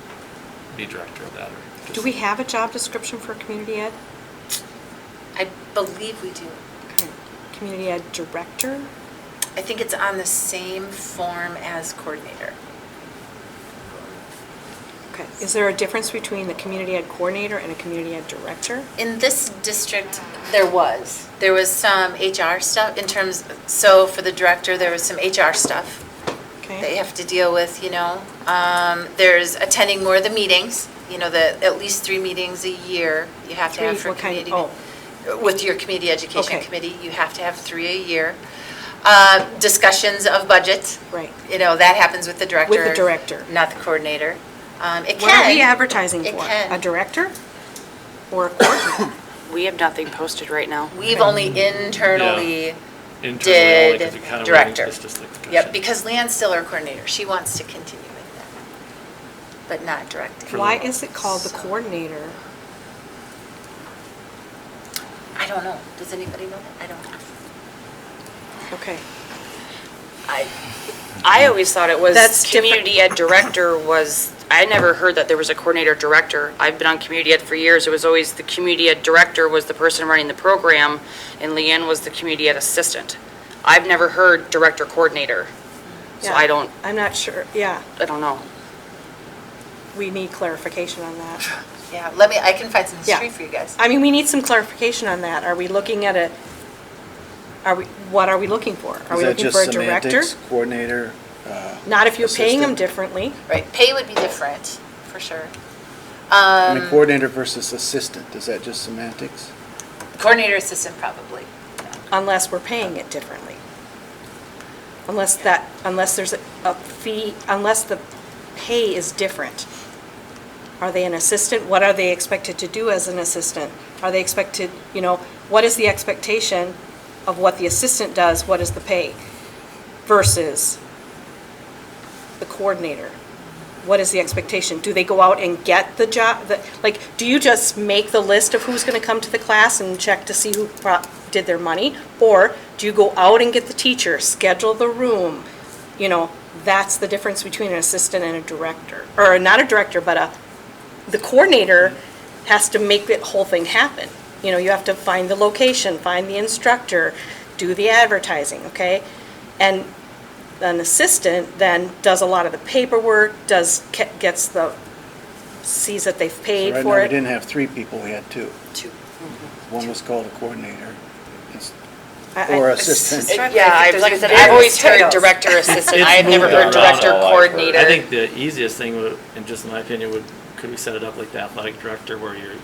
Speaker 8: be director of that.
Speaker 3: Do we have a job description for community ed?
Speaker 11: I believe we do.
Speaker 3: Okay. Community ed director?
Speaker 11: I think it's on the same form as coordinator.
Speaker 3: Okay. Is there a difference between the community ed coordinator and a community ed director?
Speaker 11: In this district, there was some HR stuff so for the director, there was some HR stuff that you
Speaker 3: Okay.
Speaker 11: have to deal with, There's attending more of the meetings, at least 3 meetings a year you have to have for
Speaker 3: What kind of-
Speaker 11: community. With your community education
Speaker 3: Okay.
Speaker 11: committee, you have to have 3 a year. Discussions of budget,
Speaker 3: Right.
Speaker 11: that happens with the director.
Speaker 3: With the director.
Speaker 11: Not the coordinator. It
Speaker 3: What are we
Speaker 11: can,
Speaker 3: advertising
Speaker 11: It
Speaker 3: for?
Speaker 11: can.
Speaker 3: A director or a coordinator?
Speaker 5: We have nothing posted right now.
Speaker 11: we've only internally,
Speaker 8: Internally only, 'cause
Speaker 11: Did
Speaker 8: we kind of
Speaker 11: director.
Speaker 8: it's just like discussion.
Speaker 11: yep, because Leanne's still our coordinator. She wants to continue with that, but not directing.
Speaker 3: Why is it called the coordinator?
Speaker 11: I don't know. Does anybody know that? I don't know.
Speaker 3: Okay.
Speaker 5: I always thought it was
Speaker 3: That's different.
Speaker 5: community ed director I never heard that there was a coordinator director. I've been on community ed for years. It was always the community ed director was the person running the program, and Leanne was the community ed assistant. I've never heard director coordinator, so
Speaker 3: Yeah. I'm not sure, yeah.
Speaker 5: I don't know.
Speaker 3: We need clarification on that.
Speaker 11: Yeah, I can find some history for you guys.
Speaker 3: I mean, we need some clarification on that. Are we looking at what are we looking for? Are we looking for a director?
Speaker 10: Is that just semantics, coordinator?
Speaker 3: Not if you're paying them
Speaker 10: assistant?
Speaker 3: differently.
Speaker 11: Right, pay would be different, for sure.
Speaker 10: I mean, coordinator versus assistant, is that just semantics?
Speaker 11: Coordinator assistant probably.
Speaker 3: Unless we're paying it differently. Unless there's a fee, unless the pay is different. Are they an assistant? What are they expected to do as an assistant? Are they expected, what is the expectation of what the assistant does? What is the pay? Versus the coordinator. What is the expectation? Do they go out and get the job? Do you just make the list of who's going to come to the class and check to see who did their money? Or do you go out and get the teacher, schedule the room? That's the difference between an assistant and a director. Or not a director, but the coordinator has to make the whole thing happen. You have to find the location, find the instructor, do the advertising, okay? And an assistant then does a lot of the paperwork, sees that they've paid
Speaker 10: Right now,
Speaker 3: for
Speaker 10: we
Speaker 3: it.
Speaker 10: didn't have 3 people, we had 2.
Speaker 11: 2.
Speaker 10: One was called a coordinator,
Speaker 3: I-
Speaker 10: or
Speaker 3: I-
Speaker 10: assistant.
Speaker 5: Like I said, I've always heard director assistant. I have never heard
Speaker 8: moved around
Speaker 5: director
Speaker 8: all I've heard.
Speaker 5: coordinator.
Speaker 8: I think the easiest thing, and just in my opinion, could we set it up like the athletic director where you're,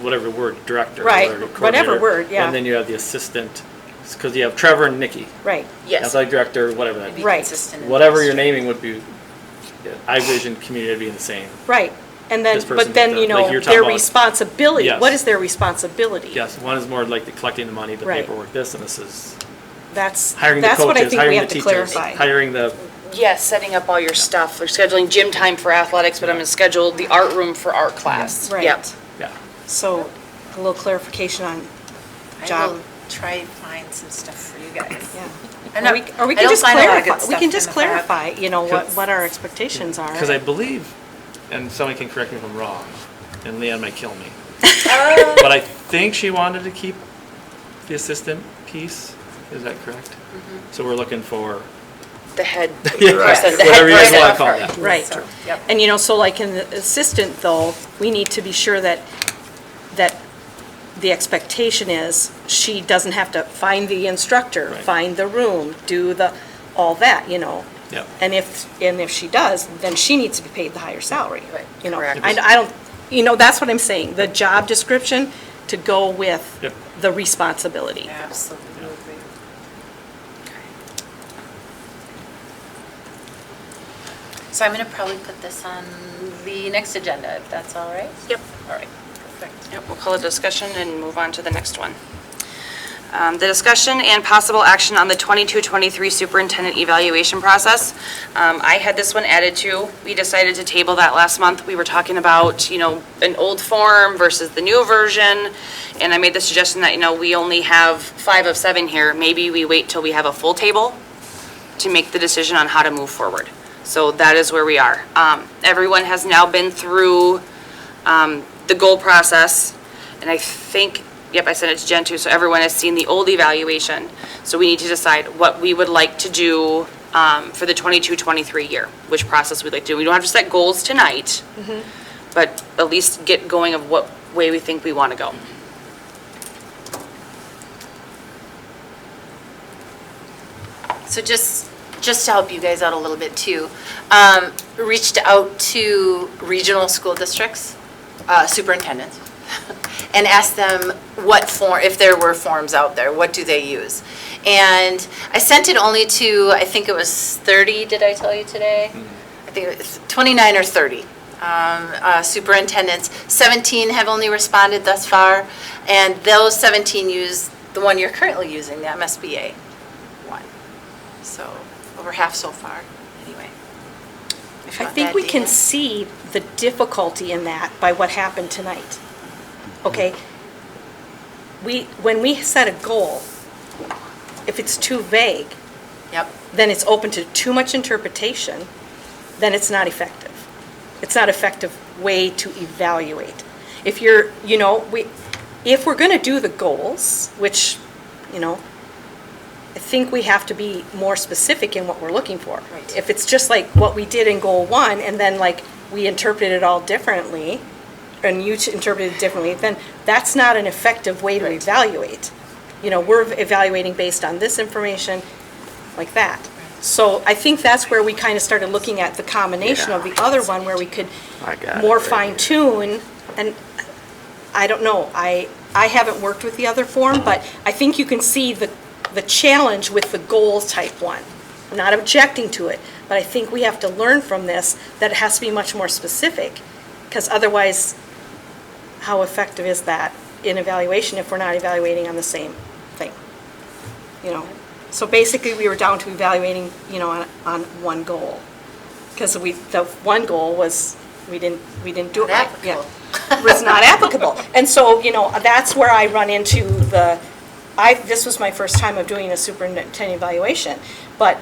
Speaker 8: whatever word, director.
Speaker 3: Right,
Speaker 8: or
Speaker 3: whatever
Speaker 8: coordinator,
Speaker 3: word, yeah.
Speaker 8: And then you have the assistant, because you have Trevor and Nikki.
Speaker 3: Right,
Speaker 11: Yes.
Speaker 8: Athletic director, whatever that
Speaker 11: Be
Speaker 8: is.
Speaker 3: Right.
Speaker 11: consistent in
Speaker 8: Whatever
Speaker 11: this.
Speaker 8: your naming would be, I envision community being the same.
Speaker 3: right. And then,
Speaker 8: This person
Speaker 3: but then,
Speaker 8: does- like you're talking
Speaker 3: their
Speaker 8: about-
Speaker 3: responsibility,
Speaker 8: Yes.
Speaker 3: what is their responsibility?
Speaker 8: Yes, one is more like the collecting the money, the
Speaker 3: Right.
Speaker 8: paperwork, this, and this is
Speaker 3: That's
Speaker 8: hiring the
Speaker 3: what I
Speaker 8: coaches,
Speaker 3: think we
Speaker 8: hiring the
Speaker 3: have to
Speaker 8: teachers,
Speaker 3: clarify.
Speaker 8: hiring the,
Speaker 5: Yes, setting up all your stuff, or scheduling gym time for athletics, but I'm gonna schedule the art room for art class.
Speaker 3: Right.
Speaker 5: Yep.
Speaker 8: yeah.
Speaker 3: So, a little clarification on
Speaker 11: I
Speaker 3: job.
Speaker 11: will try to find some stuff for you guys.
Speaker 3: Yeah.
Speaker 11: I'm
Speaker 3: Or
Speaker 11: not-
Speaker 3: we
Speaker 11: I
Speaker 3: can
Speaker 11: don't
Speaker 3: just
Speaker 11: find a lot of good
Speaker 3: clarify, we
Speaker 11: stuff
Speaker 3: can
Speaker 11: in
Speaker 3: just
Speaker 11: the file.
Speaker 3: clarify, what our expectations are.
Speaker 8: Because I believe, and somebody can correct me if I'm wrong, and Leanne might kill me,
Speaker 11: Oh.
Speaker 8: but I think she wanted to keep the assistant piece, is that correct? So we're looking for,
Speaker 5: The head
Speaker 8: Yeah,
Speaker 5: person, the head
Speaker 8: whatever you guys
Speaker 5: person.
Speaker 8: want to call that.
Speaker 3: Right.
Speaker 11: Yep.
Speaker 3: And, so like in the assistant though, we need to be sure that the expectation is she doesn't have to find the instructor,
Speaker 8: Right.
Speaker 3: find the room, do all that,
Speaker 8: Yep.
Speaker 3: And if she does, then she needs to be paid the higher salary.
Speaker 11: Right.
Speaker 5: Correct.
Speaker 3: I don't, that's what I'm saying, the job description to go with
Speaker 8: Yep.
Speaker 3: the responsibility.
Speaker 11: Absolutely. So I'm going to probably put this on the next agenda, if that's all right?
Speaker 1: Yep.
Speaker 11: All right, perfect.
Speaker 1: Yep, we'll call it a discussion and move on to the next one. The discussion and possible action on the 22-23 superintendent evaluation process. I had this one added too. We decided to table that last month. We were talking about, an old form versus the new version. And I made the suggestion that, we only have 5 of 7 here. Maybe we wait till we have a full table to make the decision on how to move forward. So that is where we are. Everyone has now been through the goal process. And I think, yep, I sent it to Jen too, so everyone has seen the old evaluation. So we need to decide what we would like to do for the 22-23 year, which process we'd like to do. We don't have to set goals tonight, but at least get going of what way we think we want to go.
Speaker 11: So just to help you guys out a little bit too, reached out to regional school districts, superintendents, and asked them what form, if there were forms out there, what do they use? And I sent it only to, I think it was 30, did I tell you today? I think it was 29 or 30 superintendents. 17 have only responded thus far, and those 17 use the one you're currently using, the MSBA one. So over half so far, anyway. If you
Speaker 3: I
Speaker 11: want
Speaker 3: think
Speaker 11: that
Speaker 3: we can
Speaker 11: data.
Speaker 3: see the difficulty in that by what happened tonight. Okay? When we set a goal, if it's too vague,
Speaker 11: Yep.
Speaker 3: then it's open to too much interpretation, then it's not effective. It's not effective way to evaluate. If you're, if we're gonna do the goals, which, I think we have to be more specific in what we're looking for.
Speaker 11: Right.
Speaker 3: If it's just like what we did in goal 1 and then like we interpret it all differently and you interpret it differently, then that's not an effective way to
Speaker 11: Right.
Speaker 3: evaluate. We're evaluating based on this information, like that. So I think that's where we kind of started looking at the combination of the other one where we could
Speaker 2: I got it
Speaker 3: more
Speaker 2: right
Speaker 3: fine tune. And I don't know, I haven't worked with the other form, but I think you can see the challenge with the goals type one. I'm not objecting to it, but I think we have to learn from this that it has to be much more specific, because otherwise, how effective is that in evaluation if we're not evaluating on the same thing? So basically, we were down to evaluating, on one goal, because the one goal was, we didn't do it right.
Speaker 11: Not
Speaker 3: Yeah.
Speaker 11: applicable.
Speaker 3: Was not applicable. And so, that's where I run into this was my first time of doing a superintendent evaluation, but,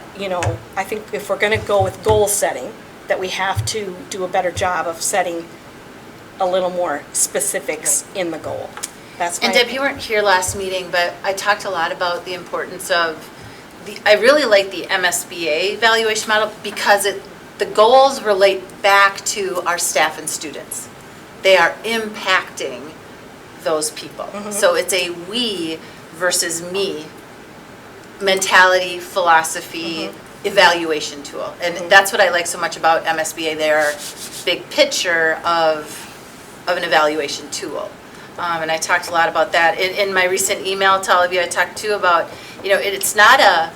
Speaker 3: I think if we're gonna go with goal setting, that we have to do a better job of setting a little more specifics in the goal. That's my.
Speaker 11: And Deb, you weren't here last meeting, but I talked a lot about the importance of I really like the MSBA evaluation model because the goals relate back to our staff and students. They are impacting those people. So it's a we versus me mentality, philosophy, evaluation tool. And that's what I like so much about MSBA. They're big picture of an evaluation tool. And I talked a lot about that. In my recent email to all of you, I talked too about, it's not a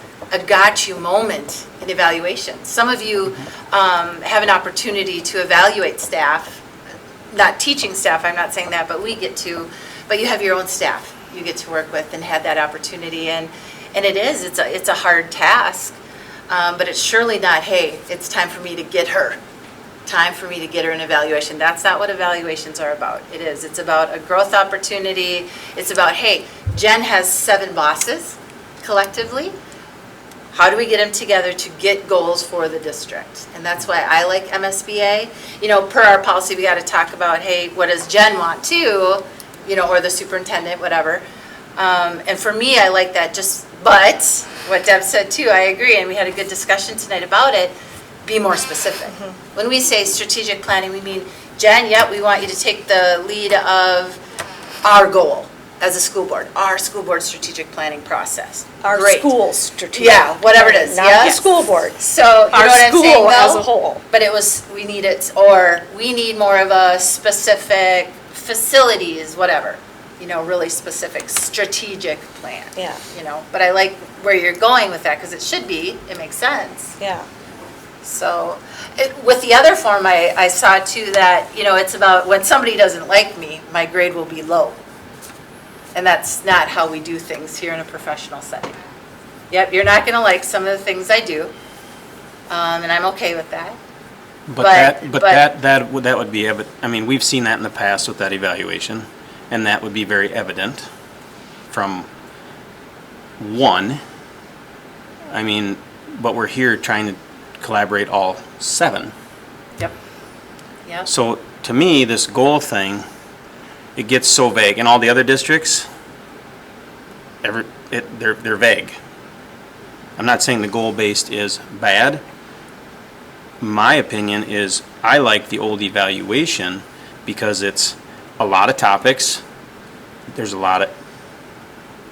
Speaker 11: got you moment in evaluation. Some of you have an opportunity to evaluate staff, not teaching staff, I'm not saying that, but but you have your own staff you get to work with and had that opportunity. And it's a hard task, but it's surely not, hey, it's time for me to get her. Time for me to get her an evaluation. That's not what evaluations are about. It's about a growth opportunity. It's about, hey, Jen has 7 bosses collectively. How do we get them together to get goals for the district? And that's why I like MSBA. Per our policy, we got to talk about, hey, what does Jen want too? Or the superintendent, whatever. And for me, I like that but what Deb said too, I agree, and we had a good discussion tonight about it, be more specific. When we say strategic planning, we mean, Jen, we want you to take the lead of our goal as a school board, our school board strategic planning process.
Speaker 3: Our
Speaker 11: Great.
Speaker 3: school strategic.
Speaker 11: Yeah, whatever it is,
Speaker 3: Not
Speaker 11: yes.
Speaker 3: the school board.
Speaker 11: So, you know
Speaker 3: Our
Speaker 11: what I'm saying,
Speaker 3: school
Speaker 11: though?
Speaker 3: as a whole.
Speaker 11: But we need more of a specific facilities, whatever, really specific strategic plan.
Speaker 3: Yeah.
Speaker 11: But I like where you're going with that, because it makes sense.
Speaker 3: Yeah.
Speaker 11: So, with the other form, I saw too that, it's about when somebody doesn't like me, my grade will be low. And that's not how we do things here in a professional setting. Yep, you're not gonna like some of the things I do, and I'm okay with that.
Speaker 4: That would be, I mean, we've seen that in the past with that evaluation, and that would be very evident from one. I mean, but we're here trying to collaborate all 7.
Speaker 11: Yep. Yep.
Speaker 4: So to me, this goal thing, it gets so vague. In all the other districts, they're vague. I'm not saying the goal-based is bad. My opinion is I like the old evaluation because it's a lot of topics. There's a lot of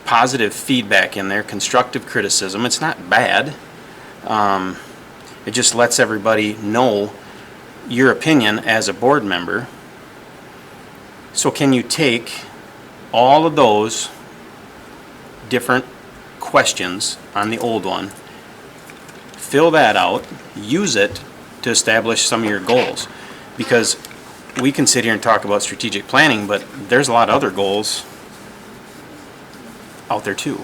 Speaker 4: positive feedback in there, constructive criticism. It's not bad. It just lets everybody know your opinion as a board member. So can you take all of those different questions on the old one, fill that out, use it to establish some of your goals? Because we can sit here and talk about strategic planning, but there's a lot of other goals out there too.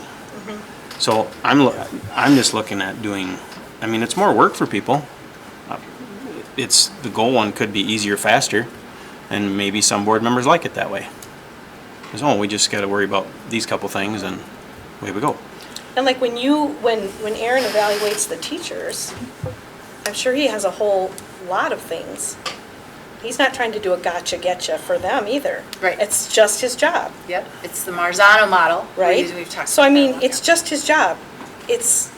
Speaker 4: So I'm just looking at doing, I mean, it's more work for people. The goal one could be easier, faster, and maybe some board members like it that way. Because, we just got to worry about these couple things and away we go.
Speaker 3: And like when Aaron evaluates the teachers, I'm sure he has a whole lot of things. He's not trying to do a gotcha, getcha for them either.
Speaker 11: Right.
Speaker 3: It's just his job.
Speaker 11: Yep, it's the Marzano model.
Speaker 3: Right?
Speaker 11: We've talked
Speaker 3: So I
Speaker 11: about
Speaker 3: mean,
Speaker 11: that one,
Speaker 3: it's
Speaker 11: yeah.
Speaker 3: just his job. This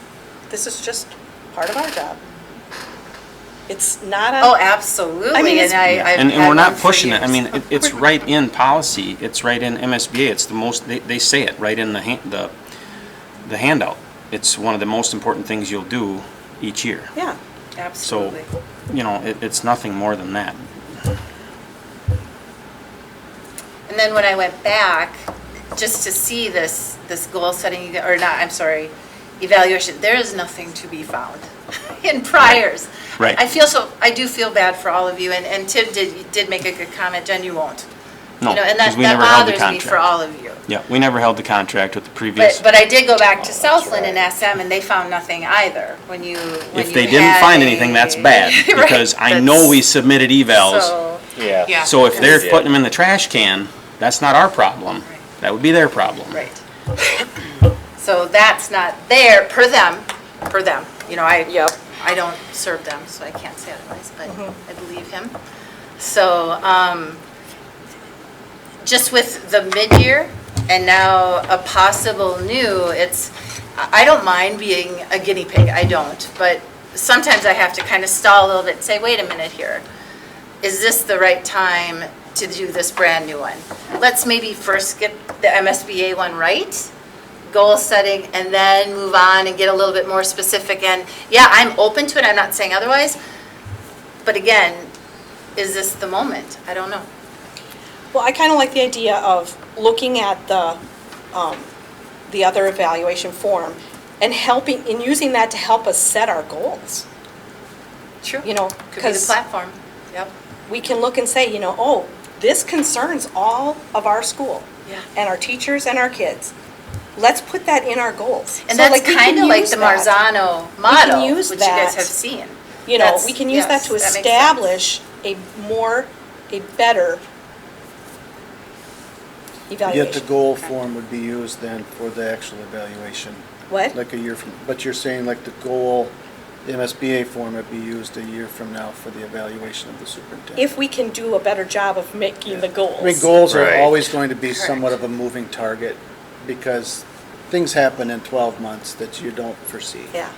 Speaker 3: is just part of our job. It's not a.
Speaker 11: Oh, absolutely.
Speaker 3: I mean, it's-
Speaker 11: I've
Speaker 4: And
Speaker 11: had
Speaker 4: we're not
Speaker 11: one for
Speaker 4: pushing it. I
Speaker 11: years.
Speaker 4: mean, it's right in policy. It's right in MSBA. It's the most, they say it right in the handout. It's one of the most important things you'll do each year.
Speaker 3: Yeah.
Speaker 4: So,
Speaker 11: Absolutely.
Speaker 4: it's nothing more than that.
Speaker 11: And then when I went back, just to see this goal setting, or not, I'm sorry, evaluation, there is nothing to be found in priors.
Speaker 4: Right.
Speaker 11: I do feel bad for all of you, and Tim did make a good comment, Jen, you won't.
Speaker 4: No,
Speaker 11: And that
Speaker 4: because we never held the
Speaker 11: bothers me for
Speaker 4: contract.
Speaker 11: all of you.
Speaker 4: Yeah, we never held the contract with the previous.
Speaker 11: But I did go back to Southland and ask them, and they found nothing either, when you
Speaker 4: If they didn't find anything, that's bad,
Speaker 11: Right,
Speaker 4: because I know we submitted evals.
Speaker 11: So,
Speaker 2: Yeah.
Speaker 4: So if they're putting them in the trash can, that's not our problem. That would be their problem.
Speaker 11: right. So that's not there, per them,
Speaker 3: Yep.
Speaker 11: I don't serve them, so I can't say otherwise, but I believe him. So, just with the mid-year and now a possible new, I don't mind being a guinea pig, I don't, but sometimes I have to kind of stall a little bit and say, wait a minute here. Is this the right time to do this brand new one? Let's maybe first get the MSBA one right, goal setting, and then move on and get a little bit more specific. And yeah, I'm open to it, I'm not saying otherwise, but again, is this the moment? I don't know.
Speaker 3: Well, I kind of like the idea of looking at the other evaluation form and using that to help us set our goals.
Speaker 11: True.
Speaker 3: You know,
Speaker 11: Could be the
Speaker 3: because
Speaker 11: platform, yep.
Speaker 3: we can look and say, this concerns all of our school.
Speaker 11: Yeah.
Speaker 3: And our teachers and our kids. Let's put that in our goals.
Speaker 11: And
Speaker 3: So,
Speaker 11: that's
Speaker 3: we can
Speaker 11: kind of like
Speaker 3: use
Speaker 11: the
Speaker 3: that.
Speaker 11: Marzano model,
Speaker 3: use
Speaker 11: which you guys
Speaker 3: that.
Speaker 11: have seen.
Speaker 3: We can use that to
Speaker 11: Yes, makes sense.
Speaker 3: establish a better
Speaker 10: Yet the
Speaker 3: evaluation.
Speaker 10: goal form would be used then for the actual evaluation,
Speaker 3: What?
Speaker 10: like a year from, but you're saying like the goal, the MSBA form would be used a year from now for the evaluation of the superintendent.
Speaker 3: If we can do a better job of making the goals.
Speaker 10: I mean, goals are
Speaker 2: Right.
Speaker 10: always going to be
Speaker 11: Correct.
Speaker 10: somewhat of a moving target because things happen in 12 months that you don't foresee.
Speaker 3: Yeah,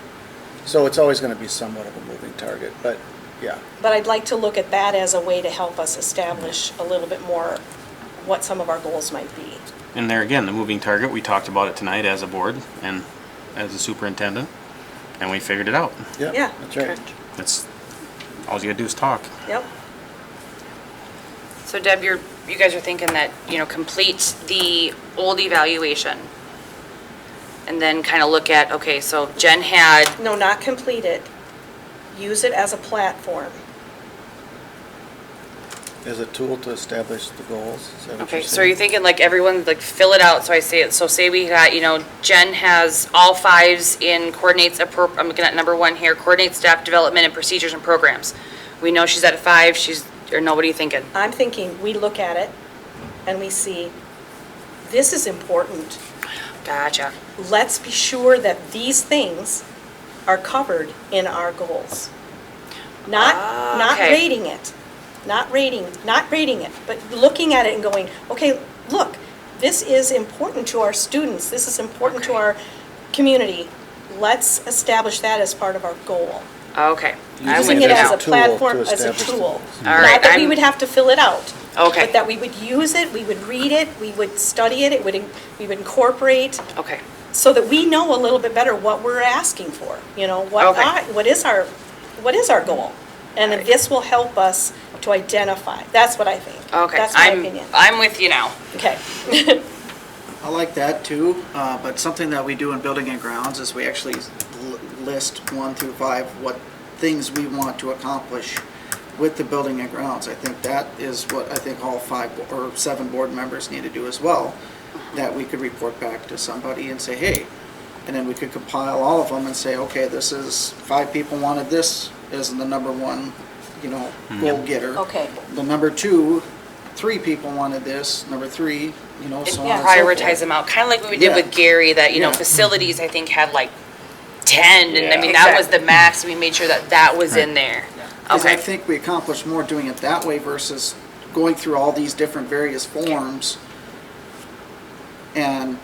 Speaker 10: So it's always going to be somewhat of a moving target, but yeah.
Speaker 3: but I'd like to look at that as a way to help us establish a little bit more what some of our goals might be.
Speaker 4: And there again, the moving target, we talked about it tonight as a board and as a superintendent, and we figured it out.
Speaker 3: Yeah.
Speaker 10: Yep, that's right.
Speaker 4: That's, all you gotta do is talk.
Speaker 3: Yep.
Speaker 1: So Deb, you guys are thinking that, complete the old evaluation. And then kind of look at, okay, so Jen had,
Speaker 3: No, not completed. use it as a platform.
Speaker 10: As a tool to establish the goals, is that what
Speaker 1: Okay,
Speaker 10: you're
Speaker 1: so are you
Speaker 10: saying?
Speaker 1: thinking like everyone, like fill it out, so I say it, so say we got, Jen has all 5s in coordinates, I'm looking at number 1 here, coordinates staff development and procedures and programs. We know she's at a 5, or no, what are you thinking?
Speaker 3: I'm thinking we look at it and we see, this is important.
Speaker 1: Gotcha.
Speaker 3: Let's be sure that these things are covered in our goals. Not
Speaker 1: Okay.
Speaker 3: rating it, not rating it, but looking at it and going, okay, look, this is important to our students, this is important to our community. Let's establish that as part of our goal.
Speaker 1: Okay. I'm
Speaker 3: Using
Speaker 1: with
Speaker 3: it
Speaker 1: you
Speaker 3: as
Speaker 1: now.
Speaker 3: a platform,
Speaker 10: to
Speaker 3: as a
Speaker 10: establish the
Speaker 3: tool.
Speaker 10: goals.
Speaker 1: All right,
Speaker 3: Not that we
Speaker 1: I'm-
Speaker 3: would have to fill it out.
Speaker 1: Okay.
Speaker 3: But that we would use it, we would read it, we would study it, we would incorporate,
Speaker 1: Okay.
Speaker 3: so that we know a little bit better what we're asking for.
Speaker 1: Okay.
Speaker 3: What is our goal? And
Speaker 1: Alright.
Speaker 3: this will help us to identify. That's what I think.
Speaker 1: Okay.
Speaker 3: That's my opinion.
Speaker 1: I'm with you now.
Speaker 3: Okay.
Speaker 9: I like that too, but something that we do in building and grounds is we actually list 1 through 5 what things we want to accomplish with the building and grounds. I think that is what I think all 5 or 7 board members need to do as well, that we could report back to somebody and say, hey, and then we could compile all of them and say, okay, this is 5 people wanted this as the number 1, goal getter.
Speaker 3: Okay.
Speaker 9: The number 2, 3 people wanted this, number 3, so on and so
Speaker 1: Prioritize
Speaker 9: forth.
Speaker 1: them out, kind of like what we did
Speaker 9: Yeah.
Speaker 1: with Gary, that,
Speaker 9: Yeah.
Speaker 1: facilities, I think, had like 10, and I
Speaker 8: Yeah.
Speaker 1: mean, that was the max, we made sure that was in there.
Speaker 9: Because I
Speaker 1: Okay.
Speaker 9: think we accomplish more doing it that way versus going through all these different various forms. And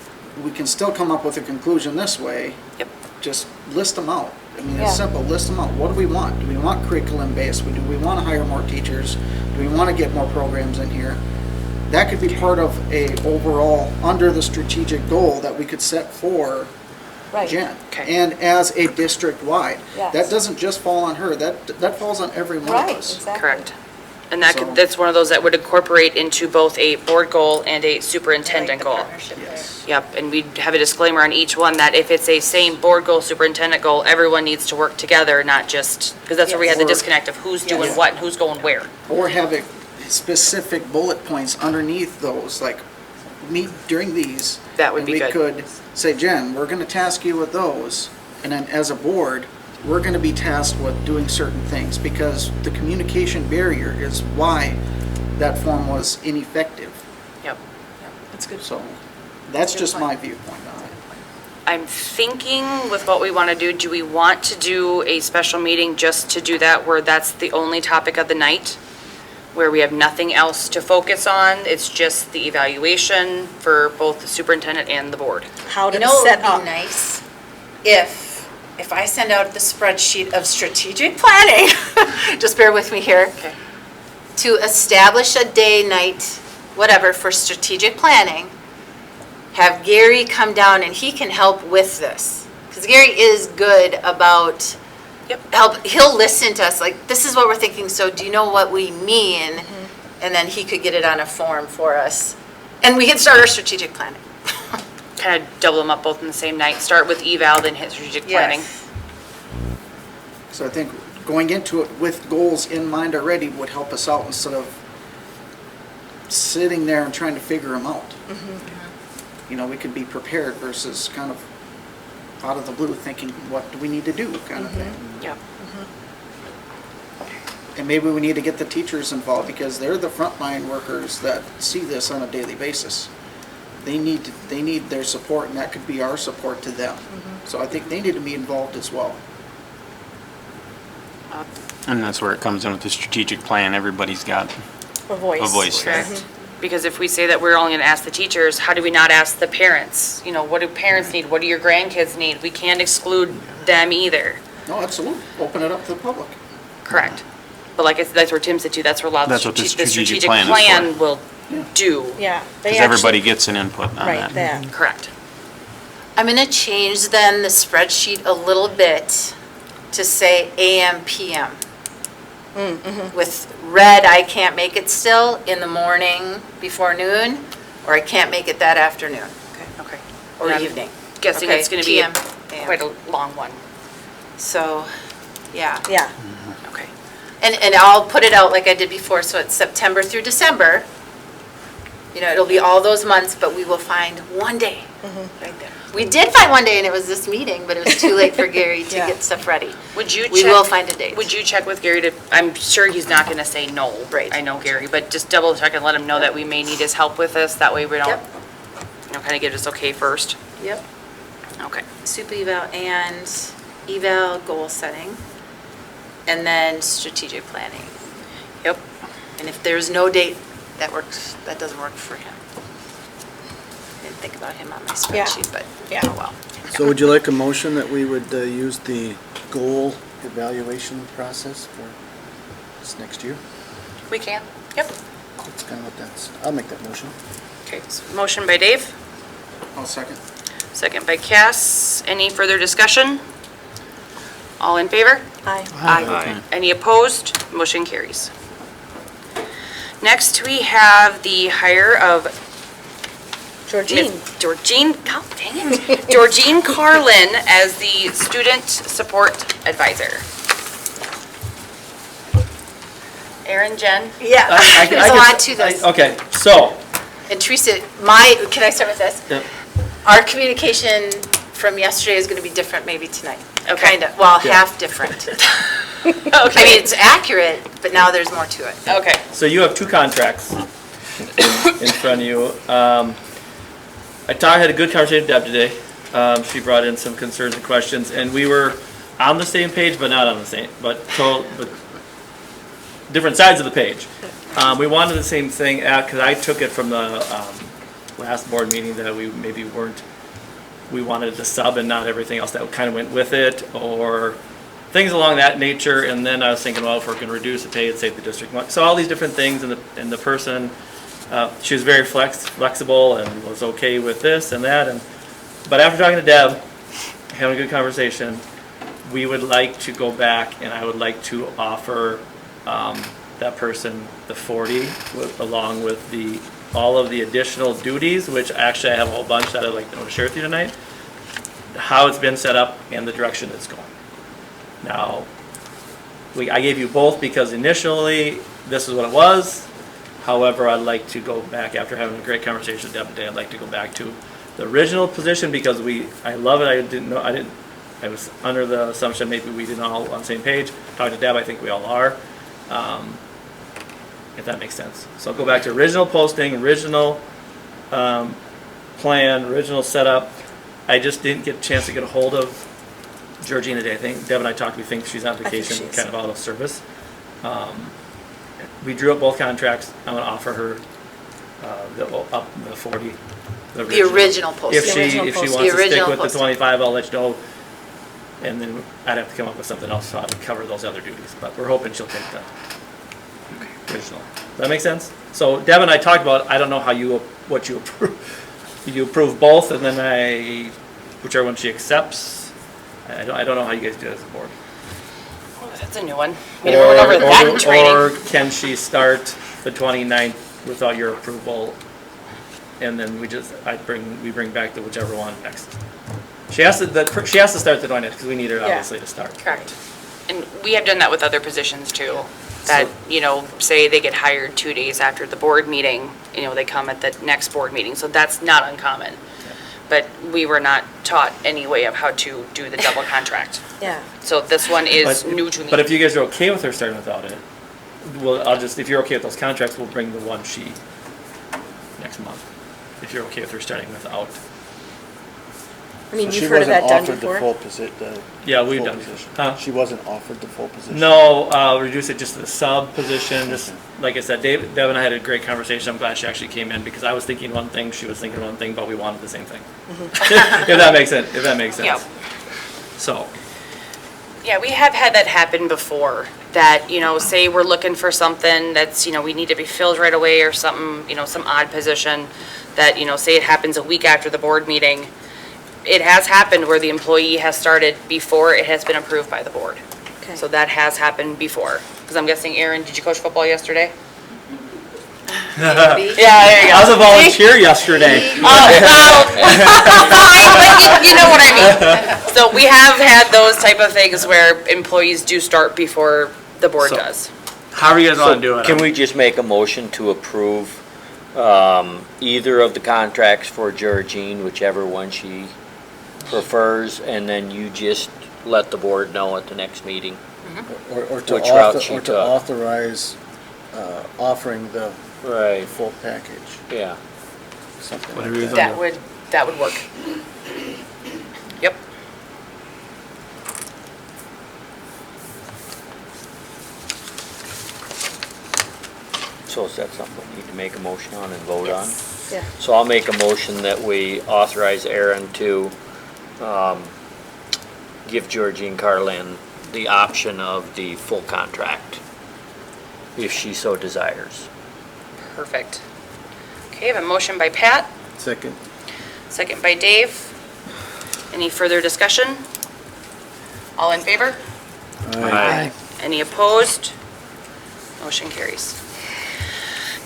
Speaker 9: we can still come up with a conclusion this way.
Speaker 1: Yep.
Speaker 9: Just list them out. I mean,
Speaker 3: Yeah.
Speaker 9: it's simple, list them out. What do we want? Do we want curriculum-based? Do we want to hire more teachers? Do we want to get more programs in here? That could be part of a overall, under the strategic goal that we could set for
Speaker 3: Right.
Speaker 9: Jen.
Speaker 1: Okay.
Speaker 9: And as a district-wide.
Speaker 3: Yes.
Speaker 9: That doesn't just fall on her, that falls on every one of
Speaker 3: Right,
Speaker 9: us.
Speaker 3: exactly.
Speaker 1: Correct. And that
Speaker 9: So-
Speaker 1: that's one of those that would incorporate into both a board goal and a superintendent goal.
Speaker 9: Yes.
Speaker 1: Yep, and we'd have a disclaimer on each one that if it's a same board goal, superintendent goal, everyone needs to work together, not just, because that's where we had the
Speaker 9: Yes.
Speaker 1: disconnect of who's doing
Speaker 9: Yes.
Speaker 1: what and who's going where.
Speaker 9: Or have it specific bullet points underneath those, like, meet during these.
Speaker 1: That would
Speaker 9: and
Speaker 1: be good.
Speaker 9: We could say, Jen, we're gonna task you with those, and then as a board, we're gonna be tasked with doing certain things, because the communication barrier is why that form was ineffective.
Speaker 1: Yep.
Speaker 3: That's good.
Speaker 9: So, that's just my viewpoint on it.
Speaker 1: I'm thinking with what we want to do we want to do a special meeting just to do that, where that's the only topic of the night? Where we have nothing else to focus on, it's just the evaluation for both the superintendent and the board?
Speaker 3: How
Speaker 11: You
Speaker 3: to
Speaker 11: know, it
Speaker 3: set
Speaker 11: would
Speaker 3: up.
Speaker 11: be nice if I send out the spreadsheet of strategic planning, just bear with me here,
Speaker 1: Okay.
Speaker 11: to establish a day, night, whatever, for strategic planning, have Gary come down and he can help with this. Because Gary is good about he'll listen to us, like, this is what we're thinking, so do you know what we mean? And then he could get it on a form for us. And we can start our strategic planning.
Speaker 1: Kind of double them up both in the same night, start with eval, then hit strategic planning.
Speaker 11: Yes.
Speaker 9: So I think going into it with goals in mind already would help us out instead of sitting there and trying to figure them out. We could be prepared versus kind of out of the blue thinking, what do we need to do kind of thing.
Speaker 1: Yep.
Speaker 9: And maybe we need to get the teachers involved because they're the frontline workers that see this on a daily basis. They need their support, and that could be our support to them. So I think they need to be involved as well.
Speaker 4: And that's where it comes in with the strategic plan. Everybody's got
Speaker 3: A voice.
Speaker 4: a voice.
Speaker 1: Correct. Because if we say that we're only going to ask the teachers, how do we not ask the parents? What do parents need? What do your grandkids need? We can't exclude them either.
Speaker 9: No, absolutely. Open it up to the public.
Speaker 1: Correct. But like I said, that's where Tim said too, that's where a lot of
Speaker 4: That's
Speaker 1: the
Speaker 4: what the
Speaker 1: strategic
Speaker 4: strategic plan is
Speaker 1: plan
Speaker 4: for.
Speaker 1: will do.
Speaker 3: Yeah. they
Speaker 4: Because
Speaker 3: actually-
Speaker 4: everybody gets an input on
Speaker 3: Right,
Speaker 4: that.
Speaker 3: that.
Speaker 1: Correct.
Speaker 11: I'm gonna change then the spreadsheet a little bit to say AM, PM. With red, I can't make it still in the morning before noon, or I can't make it that afternoon
Speaker 1: Okay.
Speaker 11: or
Speaker 1: And I'm
Speaker 11: evening.
Speaker 1: Guessing
Speaker 11: Okay,
Speaker 1: it's going to be
Speaker 11: PM, AM.
Speaker 1: quite a long one.
Speaker 11: So Yeah.
Speaker 3: Yeah.
Speaker 5: Okay.
Speaker 11: And I'll put it out like I did before, so it's September through December. You know, it'll be all those months, but we will find one day right there. We did find one day, and it was this meeting, but it was too late for Gary to
Speaker 3: Yeah.
Speaker 11: get stuff ready.
Speaker 5: Would you check?
Speaker 11: We will find a date.
Speaker 5: Would you check with Gary to, I'm sure he's not gonna say no.
Speaker 11: Right.
Speaker 5: I know Gary, but just double check and let him know that we may need his help with this. That way we don't,
Speaker 11: Yep.
Speaker 5: kind of get us okay first.
Speaker 11: Yep.
Speaker 5: Okay.
Speaker 11: Super eval and eval goal setting, and then strategic planning.
Speaker 5: Yep.
Speaker 11: And if there's no date that works, that doesn't work for him. I didn't think about him on my
Speaker 3: Yeah.
Speaker 11: spreadsheet, but
Speaker 3: Yeah.
Speaker 11: oh well.
Speaker 10: So would you like a motion that we would use the goal evaluation process for this next year?
Speaker 5: We can. Yep.
Speaker 10: That's kind of what that's, I'll make that motion.
Speaker 5: Okay, so motion by Dave,
Speaker 9: I'll second.
Speaker 5: second by Cass. Any further discussion? All in favor?
Speaker 3: Aye.
Speaker 2: Aye.
Speaker 5: Any opposed? Motion carries. Next, we have the hire of
Speaker 3: Georgine.
Speaker 5: Georgine, oh, dang it. Georgine Carlin as the Student Support Advisor. Aaron, Jen?
Speaker 3: Yeah.
Speaker 11: There's a lot to this.
Speaker 8: Okay, so,
Speaker 11: And Teresa, can I start with this?
Speaker 8: Yep.
Speaker 11: Our communication from yesterday is going to be different maybe tonight.
Speaker 5: Okay.
Speaker 11: Kind of, well,
Speaker 8: Yeah.
Speaker 11: half different. I mean, it's accurate, but now there's more to it.
Speaker 5: Okay.
Speaker 8: so you have two contracts in front of you. I had a good conversation with Deb today. She brought in some concerns and questions, and we were on the same page, but not on the same, but different sides of the page. We wanted the same thing, because I took it from the last board meeting that we wanted the sub and not everything else that kind of went with it, or things along that nature. And then I was thinking, well, if we're going to reduce the pay and save the district money. So all these different things, and the person, she was very flexible and was okay with this and that. But after talking to Deb, having a good conversation, we would like to go back, and I would like to offer that person the 40 along with all of the additional duties, which actually I have a whole bunch that I'd like to share with you tonight, how it's been set up and the direction it's going. Now, I gave you both because initially this is what it was. However, I'd like to go back after having a great conversation with Deb today. I'd like to go back to the original position because I love it. I was under the assumption maybe we didn't all on the same page. Talking to Deb, I think we all are. If that makes sense. So I'll go back to original posting, original plan, original setup. I just didn't get a chance to get a hold of Georgina today. I think Deb and I talked, we think she's on vacation, kind of out of service. We drew up both contracts. I'm gonna offer her the 40.
Speaker 11: The original posting.
Speaker 8: If she
Speaker 3: original
Speaker 8: wants
Speaker 3: posting.
Speaker 8: to stick
Speaker 11: original
Speaker 8: with the
Speaker 11: posting.
Speaker 8: 25, I'll let you know. And then I'd have to come up with something else to cover those other duties. But we're hoping she'll take the original. Does that make sense? So Deb and I talked about, I don't know what you approve. You approve both, and then whichever one she accepts. I don't know how you guys do it as a board.
Speaker 5: Oh, that's a new one. We never went over that in training.
Speaker 8: Or can she start the 29th without your approval? And then we bring back the whichever one next. She has to start the 29th because we need her obviously to start.
Speaker 5: Correct. And we have done that with other positions too. That, say they get hired 2 days after the board meeting, they come at the next board meeting. So that's not uncommon. But we were not taught any way of how to do the double contract.
Speaker 3: Yeah.
Speaker 5: So this one is new to me.
Speaker 8: But if you guys are okay with her starting without it, if you're okay with those contracts, we'll bring the one sheet next month. If you're okay with her starting without.
Speaker 3: I mean,
Speaker 10: So
Speaker 3: you've heard of that done
Speaker 10: She
Speaker 3: before?
Speaker 10: wasn't offered the full position.
Speaker 8: Yeah, we've done. Huh?
Speaker 10: She wasn't offered the full position.
Speaker 8: No, reduce it just to the sub position. Just like I said, Deb and I had a great conversation. I'm glad she actually came in because I was thinking one thing, she was thinking one thing, but we wanted the same thing. If that makes sense.
Speaker 5: Yeah.
Speaker 8: So.
Speaker 1: Yeah, we have had that happen before, that, say we're looking for something that's, we need to be filled right away or something, some odd position that, say it happens a week after the board meeting. It has happened where the employee has started before it has been approved by the board.
Speaker 3: Okay.
Speaker 1: So that has happened before. Because I'm guessing, Aaron, did you coach football yesterday?
Speaker 11: Maybe.
Speaker 1: Yeah, there you go.
Speaker 8: I was a volunteer yesterday.
Speaker 1: Oh, well, fine, but you know what I mean. So we have had those type of things where employees do start before the board
Speaker 8: So-
Speaker 1: does.
Speaker 8: How are you guys want to do it?
Speaker 2: Can we just make a motion to approve either of the contracts for Georgine, whichever one she prefers, and then you just let the board know at the next meeting?
Speaker 10: Or to
Speaker 2: Which route she
Speaker 10: or to
Speaker 2: took.
Speaker 10: authorize offering the
Speaker 2: Right,
Speaker 10: full package,
Speaker 2: yeah.
Speaker 10: something
Speaker 8: Whatever
Speaker 10: like
Speaker 8: you
Speaker 10: that.
Speaker 1: That would work. Yep.
Speaker 2: So is that something we need to make a motion on and vote on?
Speaker 3: Yeah.
Speaker 2: So I'll make a motion that we authorize Aaron to give Georgine Carlin the option of the full contract, if she so desires.
Speaker 1: Perfect. Okay, I have a motion by Pat,
Speaker 10: Second.
Speaker 1: second by Dave. Any further discussion? All in favor?
Speaker 2: Aye.
Speaker 1: Any opposed? Motion carries.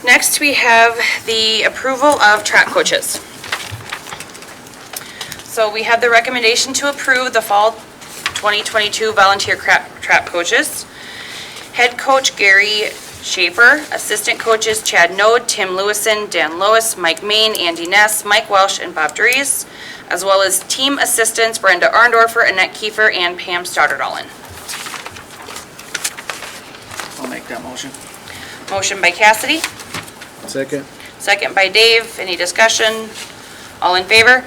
Speaker 1: Next, we have the approval of track coaches. So we have the recommendation to approve the fall 2022 volunteer track coaches. Head coach Gary Schaefer, assistant coaches Chad Node, Tim Lewison, Dan Lois, Mike Main, Andy Ness, Mike Welsh, and Bob Dries, as well as team assistants Brenda Arndorfer, Annette Kiefer, and Pam Stoddardallen.
Speaker 9: I'll make that motion.
Speaker 1: Motion by Cassidy,
Speaker 10: Second.
Speaker 1: second by Dave. Any discussion? All in favor?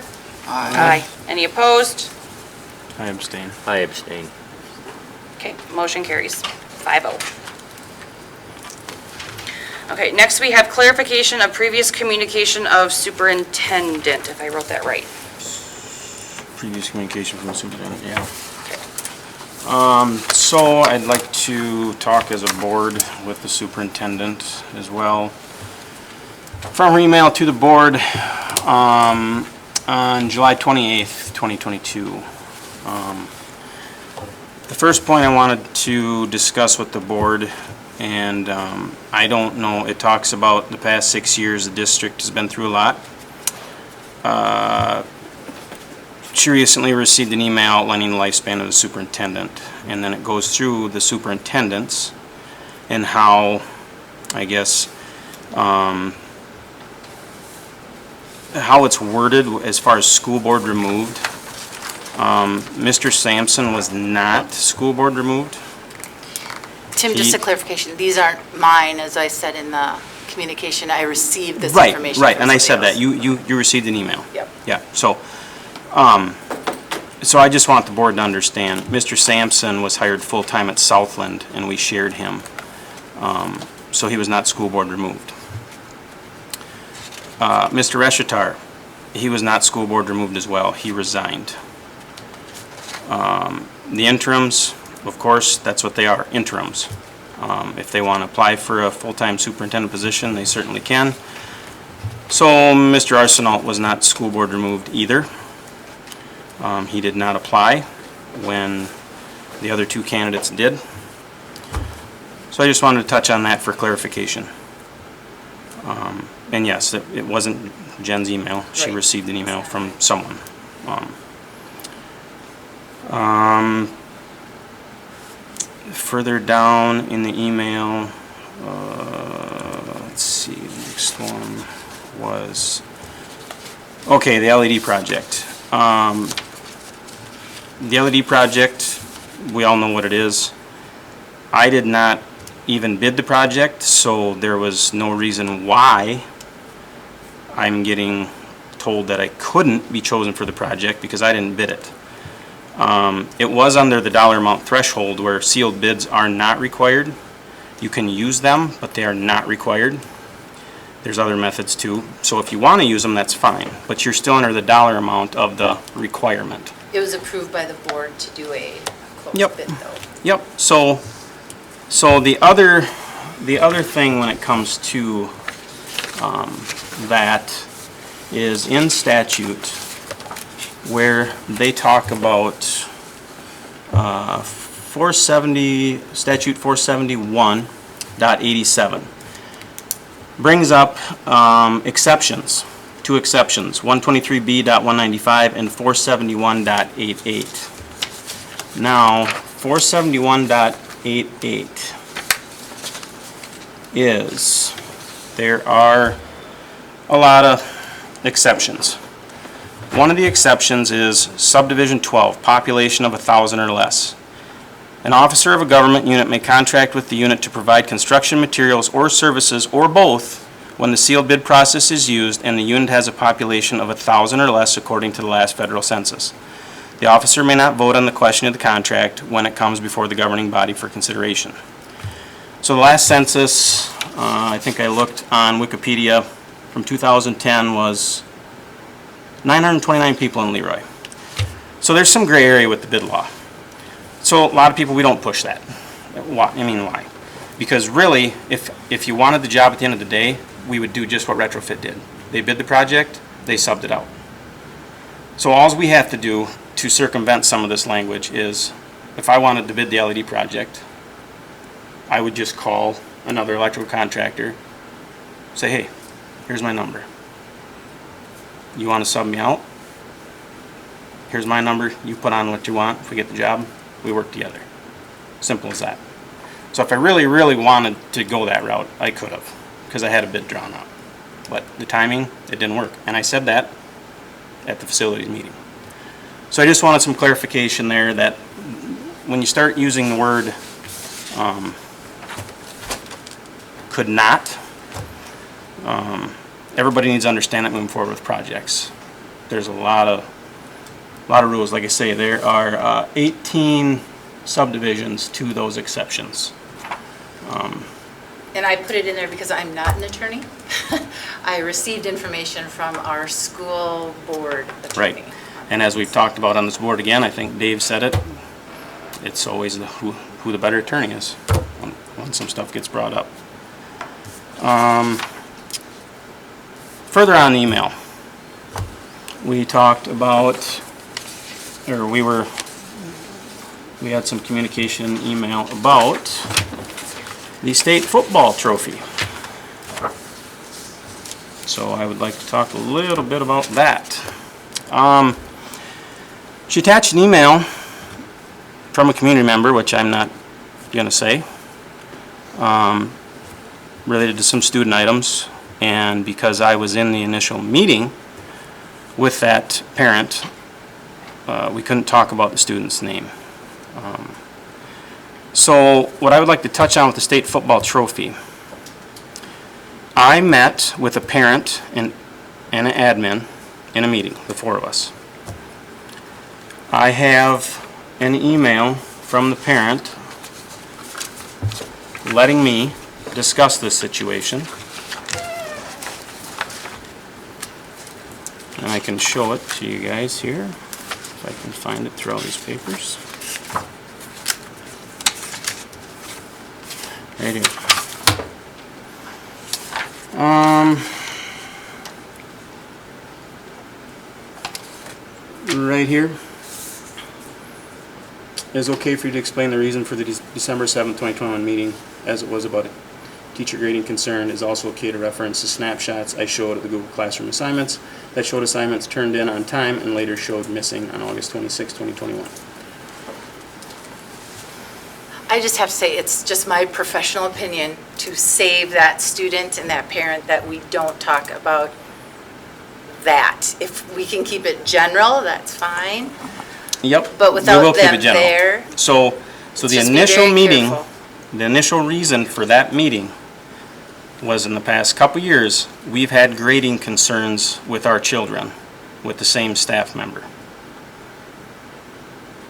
Speaker 1: Aye. Any opposed?
Speaker 4: I abstain.
Speaker 2: I abstain.
Speaker 1: Okay, motion carries 5-0. Okay, next we have clarification of previous communication of superintendent, if I wrote that right.
Speaker 4: Previous communication from the superintendent, yeah. So I'd like to talk as a board with the superintendent as well. From her email to the board, on July 28th, 2022. The first point I wanted to discuss with the board, and I don't know, it talks about the past 6 years the district has been through a lot. She recently received an email outlining the lifespan of the superintendent, and then it goes through the superintendents and how, I guess, how it's worded as far as school board removed. Mr. Sampson was not school board removed.
Speaker 11: Tim, just a clarification, these aren't mine, as I said in the communication, I received this
Speaker 4: Right,
Speaker 11: information
Speaker 4: right,
Speaker 11: from
Speaker 4: and I said
Speaker 11: somebody
Speaker 4: that,
Speaker 11: else.
Speaker 4: you received an email.
Speaker 11: Yep.
Speaker 4: Yeah, so I just want the board to understand, Mr. Sampson was hired full-time at Southland, and we shared him. So he was not school board removed. Mr. Reshitar, he was not school board removed as well, he resigned. The interims, of course, that's what they are, interims. If they want to apply for a full-time superintendent position, they certainly can. So Mr. Arsenault was not school board removed either. He did not apply when the other two candidates did. So I just wanted to touch on that for clarification. And yes, it wasn't Jen's email. She
Speaker 1: Right.
Speaker 4: received an email from someone. Further down in the email, let's see, the next one was, okay, the LED project. The LED project, we all know what it is. I did not even bid the project, so there was no reason why I'm getting told that I couldn't be chosen for the project because I didn't bid it. It was under the dollar amount threshold where sealed bids are not required. You can use them, but they are not required. There's other methods too. So if you want to use them, that's fine, but you're still under the dollar amount of the requirement.
Speaker 11: It was approved by the board to do a
Speaker 4: Yep.
Speaker 11: closed bid, though.
Speaker 4: Yep, so the other thing when it comes to that is in statute where they talk about 470, statute 471.87 brings up exceptions two exceptions, 123B.195 and 471.88. Now, 471.88 is, there are a lot of exceptions. One of the exceptions is subdivision 12, population of 1,000 or less. An officer of a government unit may contract with the unit to provide construction materials or services or both when the sealed bid process is used and the unit has a population of 1,000 or less according to the last federal census. The officer may not vote on the question of the contract when it comes before the governing body for consideration. So the last census, I think I looked on Wikipedia, from 2010 was 929 people in LeRoy. So there's some gray area with the bid law. So a lot of people, we don't push that. Why? I mean, why? Because really, if you wanted the job at the end of the day, we would do just what Retrofit did. They bid the project, they subbed it out. So all we have to do to circumvent some of this language is, if I wanted to bid the LED project, I would just call another electrical contractor, say, hey, here's my number. You want to sub me out? Here's my number. You put on what you want. If we get the job, we work together. Simple as that. So if I really, really wanted to go that route, I could have, because I had a bid drawn up. But the timing, it didn't work. And I said that at the facilities meeting. So I just wanted some clarification there that when you start using the word could not, everybody needs to understand that moving forward with projects. There's a lot of rules. Like I say, there are 18 subdivisions to those exceptions.
Speaker 11: And I put it in there because I'm not an attorney. I received information from our school board attorney.
Speaker 4: Right. And as we've talked about on this board again, I think Dave said it, it's always who the better attorney is when some stuff gets brought up. Further on the email, we talked about, or we had some communication email about the state football trophy. So I would like to talk a little bit about that. She attached an email from a community member, which I'm not going to say, related to some student items. And because I was in the initial meeting with that parent, we couldn't talk about the student's name. So what I would like to touch on with the state football trophy, I met with a parent and an admin in a meeting, the four of us. I have an email from the parent letting me discuss this situation. And I can show it to you guys here, if I can find it through all these papers. Right here. Right here. Is it okay for you to explain the reason for the December 7th, 2021 meeting, as it was about a teacher grading concern? Is also okay to reference the snapshots I showed of the Google Classroom assignments that showed assignments turned in on time and later showed missing on August 26, 2021.
Speaker 11: I just have to say, it's just my professional opinion to save that student and that parent that we don't talk about that. If we can keep it general, that's fine.
Speaker 4: Yep.
Speaker 11: But
Speaker 4: we
Speaker 11: without
Speaker 4: will keep
Speaker 11: them
Speaker 4: it general.
Speaker 11: there,
Speaker 4: So the
Speaker 11: just be
Speaker 4: initial
Speaker 11: very
Speaker 4: meeting,
Speaker 11: careful.
Speaker 4: the initial reason for that meeting was in the past couple years, we've had grading concerns with our children with the same staff member.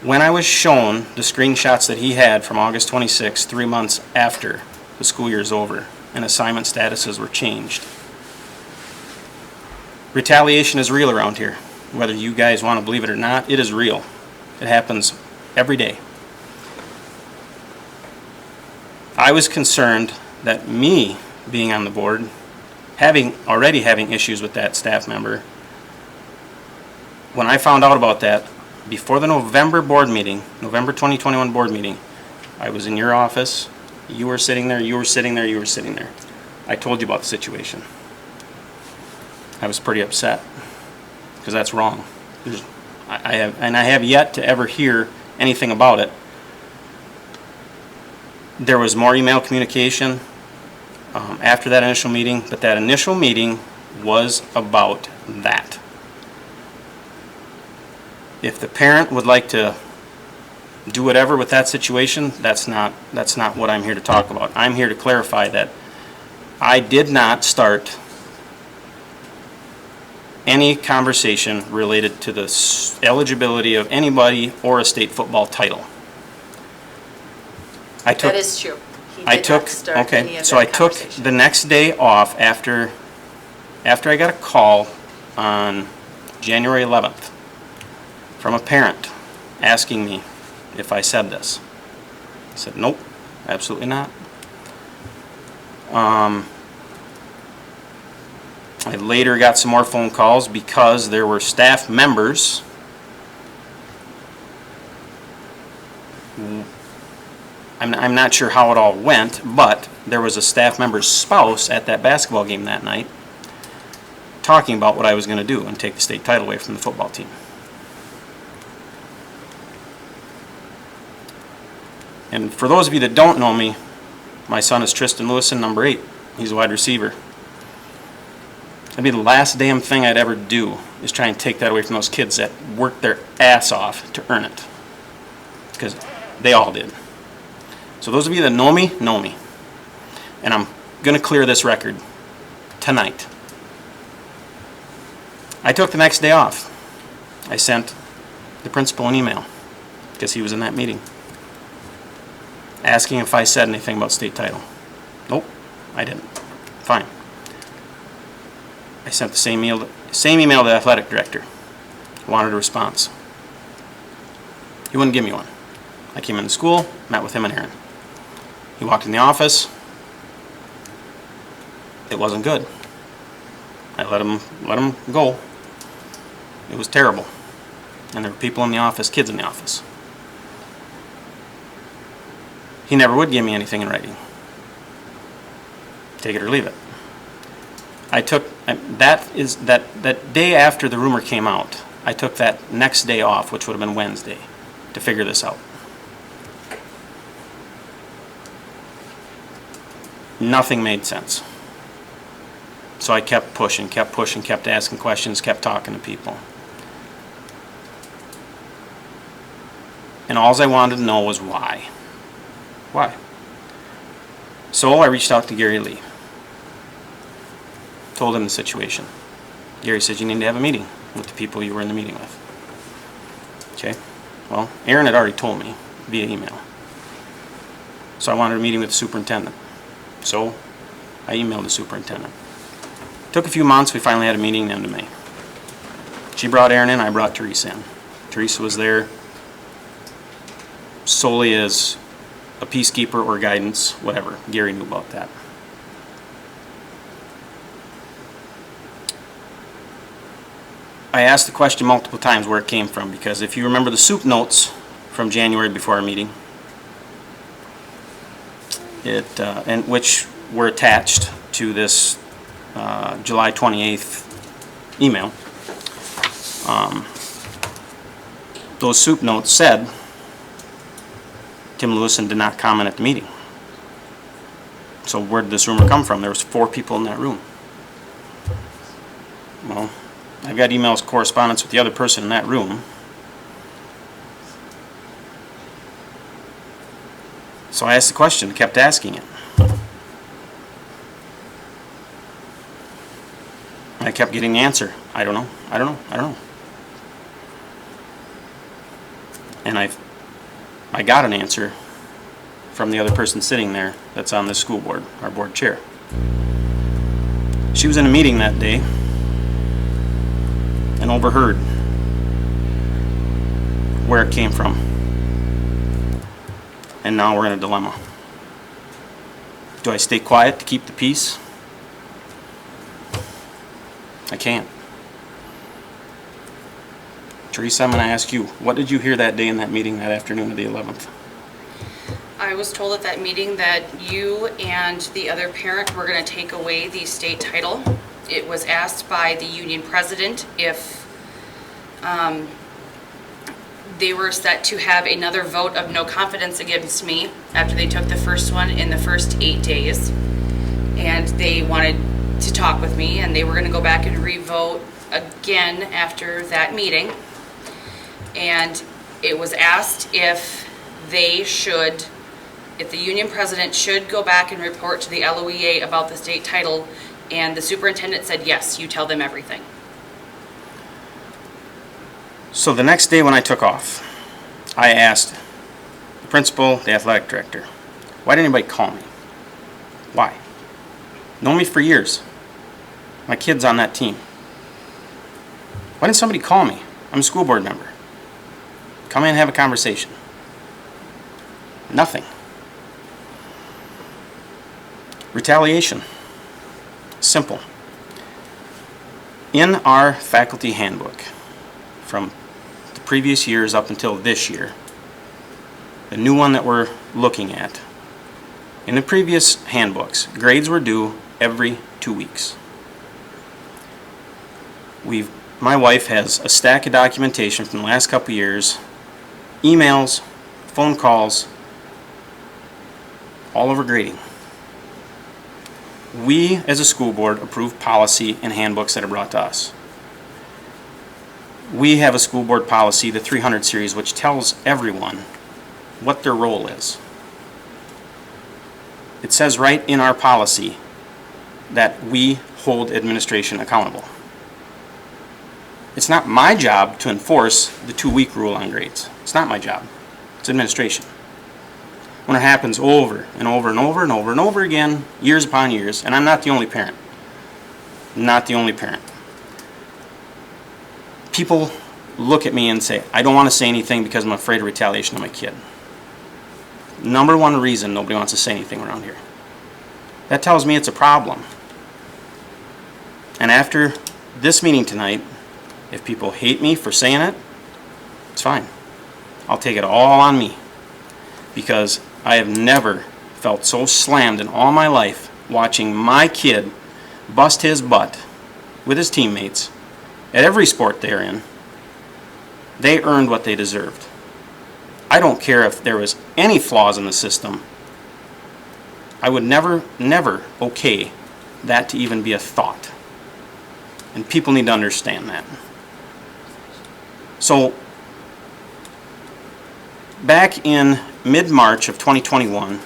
Speaker 4: When I was shown the screenshots that he had from August 26, 3 months after the school year's over and assignment statuses were changed, retaliation is real around here. Whether you guys want to believe it or not, it is real. It happens every day. I was concerned that me being on the board, already having issues with that staff member, when I found out about that, before the November board meeting, November 2021 board meeting, I was in your office, you were sitting there, you were sitting there, you were sitting there. I told you about the situation. I was pretty upset, because that's wrong. I have yet to ever hear anything about it. There was more email communication after that initial meeting, but that initial meeting was about that. If the parent would like to do whatever with that situation, that's not what I'm here to talk about. I'm here to clarify that I did not start any conversation related to the eligibility of anybody or a state football title.
Speaker 11: That is true. He
Speaker 4: I
Speaker 11: did
Speaker 4: took,
Speaker 11: not start any
Speaker 4: okay,
Speaker 11: of
Speaker 4: so
Speaker 11: that
Speaker 4: I took
Speaker 11: conversation.
Speaker 4: the next day off after I got a call on January 11th from a parent asking me if I said this. I said, nope, absolutely not. I later got some more phone calls because there were staff members I'm not sure how it all went, but there was a staff member's spouse at that basketball game that night talking about what I was going to do and take the state title away from the football team. And for those of you that don't know me, my son is Tristan Lewison, number 8. He's a wide receiver. That'd be the last damn thing I'd ever do is try and take that away from those kids that worked their ass off to earn it. Because they all did. So those of you that know me, know me. And I'm going to clear this record tonight. I took the next day off. I sent the principal an email because he was in that meeting asking if I said anything about state title. Nope, I didn't. Fine. I sent the same email to the athletic director. Wanted a response. He wouldn't give me one. I came into school, met with him and Aaron. He walked in the office. It wasn't good. I let him go. It was terrible. And there were people in the office, kids in the office. He never would give me anything in writing. Take it or leave it. I took that day after the rumor came out, I took that next day off, which would have been Wednesday, to figure this out. Nothing made sense. So I kept pushing, kept asking questions, kept talking to people. And all I wanted to know was why. Why? So I reached out to Gary Lee. Told him the situation. Gary said, you need to have a meeting with the people you were in the meeting with. Okay. Well, Aaron had already told me via email. So I wanted a meeting with the superintendent. So I emailed the superintendent. Took a few months. We finally had a meeting the end of May. She brought Aaron in. I brought Teresa in. Teresa was there solely as a peacekeeper or guidance, whatever. Gary knew about that. I asked the question multiple times where it came from, because if you remember the soup notes from January before our meeting, and which were attached to this July 28th email, those soup notes said Tim Lewison did not comment at the meeting. So where did this rumor come from? There was 4 people in that room. Well, I've got emails correspondence with the other person in that room. So I asked the question, kept asking it. I kept getting the answer. I don't know. And I got an answer from the other person sitting there that's on this school board, our board chair. She was in a meeting that day and overheard where it came from. And now we're in a dilemma. Do I stay quiet to keep the peace? I can't. Teresa, I'm going to ask you, what did you hear that day in that meeting that afternoon of the 11th?
Speaker 1: I was told at that meeting that you and the other parent were going to take away the state title it was asked by the union president if they were set to have another vote of no confidence against me after they took the first one in the first 8 days. And they wanted to talk with me, and they were gonna go back and re-vote again after that meeting. And it was asked if they should, if the union president should go back and report to the LOEA about the state title, and the superintendent said, yes, you tell them everything.
Speaker 4: So the next day when I took off, I asked the principal, the athletic director, why didn't anybody call me? Why? Known me for years. My kid's on that team. Why didn't somebody call me? I'm a school board member. Come in and have a conversation. Nothing. Retaliation. Simple. In our faculty handbook, from the previous years up until this year, the new one that we're looking at, in the previous handbooks, grades were due every 2 weeks. My wife has a stack of documentation from the last couple of years, emails, phone calls, all over grading. We, as a school board, approve policy and handbooks that are brought to us. We have a school board policy, the 300 series, which tells everyone what their role is. It says right in our policy that we hold administration accountable. It's not my job to enforce the 2-week rule on grades. It's not my job. It's administration. When it happens over and over and over and over and over again, years upon years, and I'm not the only parent. Not the only parent. People look at me and say, I don't want to say anything because I'm afraid of retaliation of my kid. Number one reason nobody wants to say anything around here. That tells me it's a problem. And after this meeting tonight, if people hate me for saying it, it's fine. I'll take it all on me. Because I have never felt so slammed in all my life watching my kid bust his butt with his teammates at every sport they're in. They earned what they deserved. I don't care if there was any flaws in the system. I would never okay that to even be a thought. And people need to understand that. So, back in mid-March of 2021,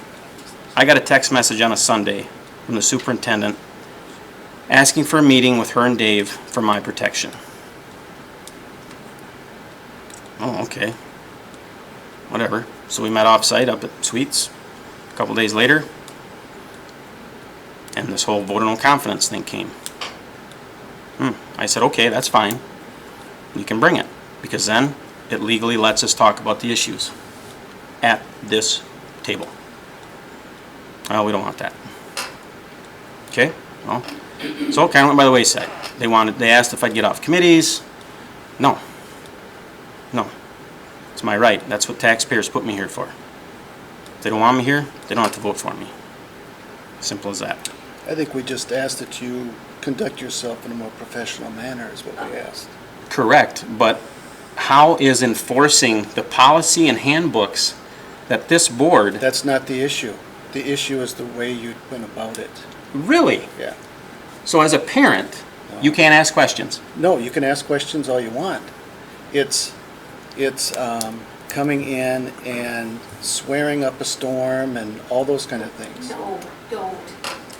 Speaker 4: I got a text message on a Sunday from the superintendent asking for a meeting with her and Dave for my protection. Oh, okay. Whatever. So we met off-site up at Sweets a couple days later, and this whole vote of no confidence thing came. I said, okay, that's fine. You can bring it, because then it legally lets us talk about the issues at this table. Well, we don't want that. Okay? Well, so it kind of went by the wayside. They asked if I'd get off committees. No. It's my right. That's what taxpayers put me here for. If they don't want me here, they don't have to vote for me. Simple as that.
Speaker 10: I think we just asked that you conduct yourself in a more professional manner is what we asked.
Speaker 4: Correct, but how is enforcing the policy and handbooks that this board...
Speaker 10: That's not the issue. The issue is the way you went about it.
Speaker 4: Really?
Speaker 10: Yeah.
Speaker 4: So as a parent, you can't ask questions?
Speaker 10: No, you can ask questions all you want. It's coming in and swearing up a storm and all those kind of things.
Speaker 6: No, don't.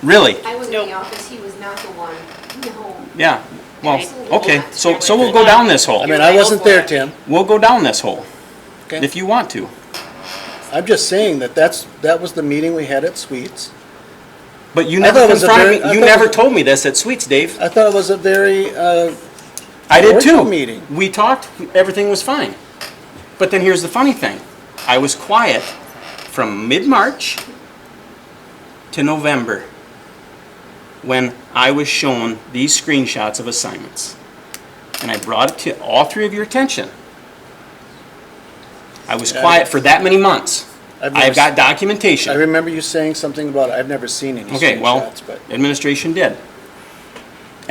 Speaker 4: Really?
Speaker 6: I was in the office, he was not the one. No.
Speaker 4: Yeah. Well,
Speaker 6: Absolutely
Speaker 4: okay,
Speaker 6: not.
Speaker 4: so we'll go down this hole.
Speaker 10: I mean, I wasn't there, Tim.
Speaker 4: We'll go down this hole,
Speaker 10: Okay.
Speaker 4: if you want to.
Speaker 10: I'm just saying that was the meeting we had at Sweets.
Speaker 4: But you
Speaker 10: I
Speaker 4: never
Speaker 10: thought it was a
Speaker 4: confronted
Speaker 10: very-
Speaker 4: me,
Speaker 10: I
Speaker 4: you
Speaker 10: thought it
Speaker 4: never
Speaker 10: was-
Speaker 4: told me this at Sweets, Dave.
Speaker 10: I thought it was a very
Speaker 4: I did
Speaker 10: cordial
Speaker 4: too.
Speaker 10: meeting.
Speaker 4: We talked, everything was fine. But then here's the funny thing. I was quiet from mid-March to November when I was shown these screenshots of assignments. And I brought it to all three of your attention. I was quiet for that many months. I've got
Speaker 10: I
Speaker 4: documentation.
Speaker 10: remember you saying something about I've never seen any
Speaker 4: Okay, well,
Speaker 10: screenshots, but
Speaker 4: administration did.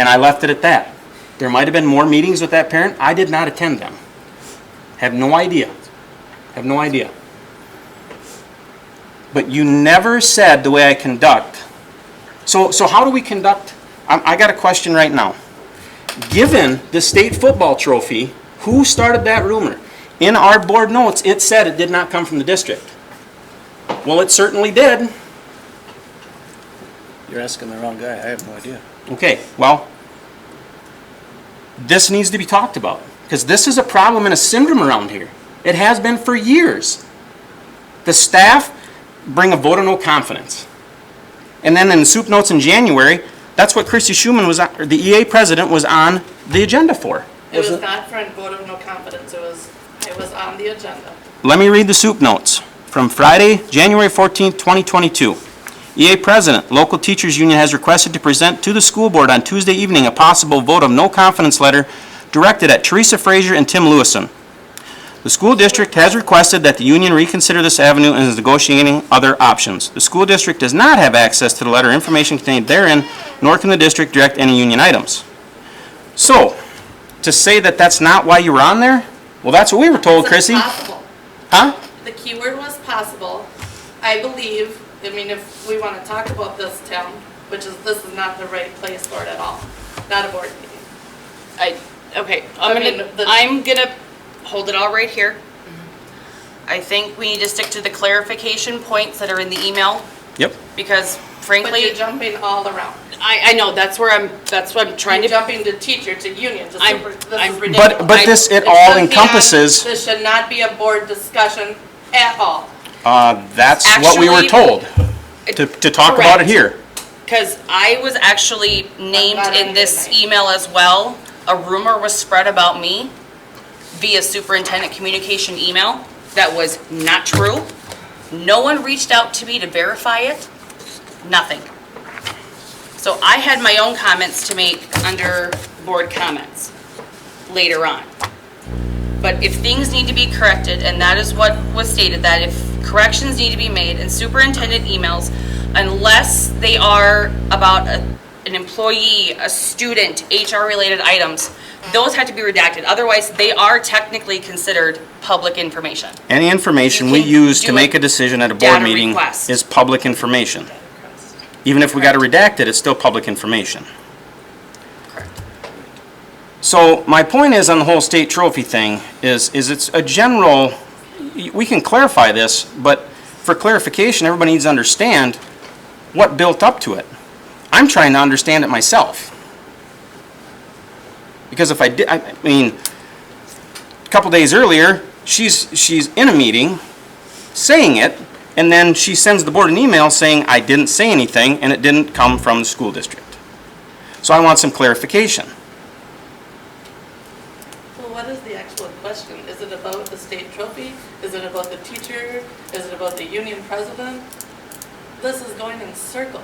Speaker 4: And I left it at that. There might have been more meetings with that parent. I did not attend them. Have no idea. Have no idea. But you never said the way I conduct. So how do we conduct? I got a question right now. Given the state football trophy, who started that rumor? In our board notes, it said it did not come from the district. Well, it certainly did.
Speaker 10: You're asking the wrong guy. I have no idea.
Speaker 4: Okay, well, this needs to be talked about, because this is a problem and a syndrome around here. It has been for years. The staff bring a vote of no confidence. And then in the soup notes in January, that's what Chrissy Schumann was, the EA president was on the agenda for.
Speaker 12: It was not for a vote of no confidence, it was on the agenda.
Speaker 4: Let me read the soup notes from Friday, January 14th, 2022. EA President, Local Teachers Union has requested to present to the school board on Tuesday evening a possible vote of no confidence letter directed at Teresa Frazier and Tim Lewison. The school district has requested that the union reconsider this avenue and is negotiating other options. The school district does not have access to the letter or information contained therein, nor can the district direct any union items. So, to say that that's not why you were on there? Well, that's what we were told, Chrissy.
Speaker 12: Possible.
Speaker 4: Huh?
Speaker 12: The key word was possible. I believe, I mean, if we want to talk about this, Tim, this is not the right place for it at all. Not a board meeting.
Speaker 1: Okay,
Speaker 12: I mean,
Speaker 1: I'm gonna hold it all right here. I think we need to stick to the clarification points that are in the email,
Speaker 4: Yep.
Speaker 1: because
Speaker 12: But
Speaker 1: frankly,
Speaker 12: you're jumping all around.
Speaker 1: I know, that's what I'm trying
Speaker 12: You're
Speaker 1: to,
Speaker 12: jumping to teacher, to union, to
Speaker 1: I'm
Speaker 12: super, this
Speaker 1: I'm
Speaker 12: is ridiculous.
Speaker 4: But
Speaker 1: I-
Speaker 4: this, it
Speaker 12: It
Speaker 4: all
Speaker 12: should be on-
Speaker 4: encompasses,
Speaker 12: This should not be a board discussion at all.
Speaker 4: that's what we were
Speaker 1: Actually,
Speaker 4: told, to talk about it
Speaker 1: correct.
Speaker 4: here.
Speaker 1: because I was actually named
Speaker 12: not
Speaker 1: in
Speaker 12: on
Speaker 1: this
Speaker 12: tonight.
Speaker 1: email as well. A rumor was spread about me via superintendent communication email that was not true. No one reached out to me to verify it, nothing. So I had my own comments to make under board comments later on. But if things need to be corrected, and that is what was stated, that if corrections need to be made in superintendent emails, unless they are about an employee, a student, HR-related items, those have to be redacted. Otherwise, they are technically considered public information.
Speaker 4: Any information
Speaker 1: You
Speaker 4: we
Speaker 1: can
Speaker 4: use
Speaker 1: do
Speaker 4: to
Speaker 1: a
Speaker 4: make a decision at a board
Speaker 1: data
Speaker 4: meeting
Speaker 1: request.
Speaker 4: is public information. Even if we got to redact it, it's still public information.
Speaker 1: Correct.
Speaker 4: So my point is on the whole state trophy thing is it's a general, we can clarify this, but for clarification, everybody needs to understand what built up to it. I'm trying to understand it myself. Because if I did, I mean, a couple days earlier, she's in a meeting saying it, and then she sends the board an email saying, I didn't say anything, and it didn't come from the school district. So I want some clarification.
Speaker 12: So what is the actual question? Is it about the state trophy? Is it about the teacher? Is it about the union president? This is going in circles.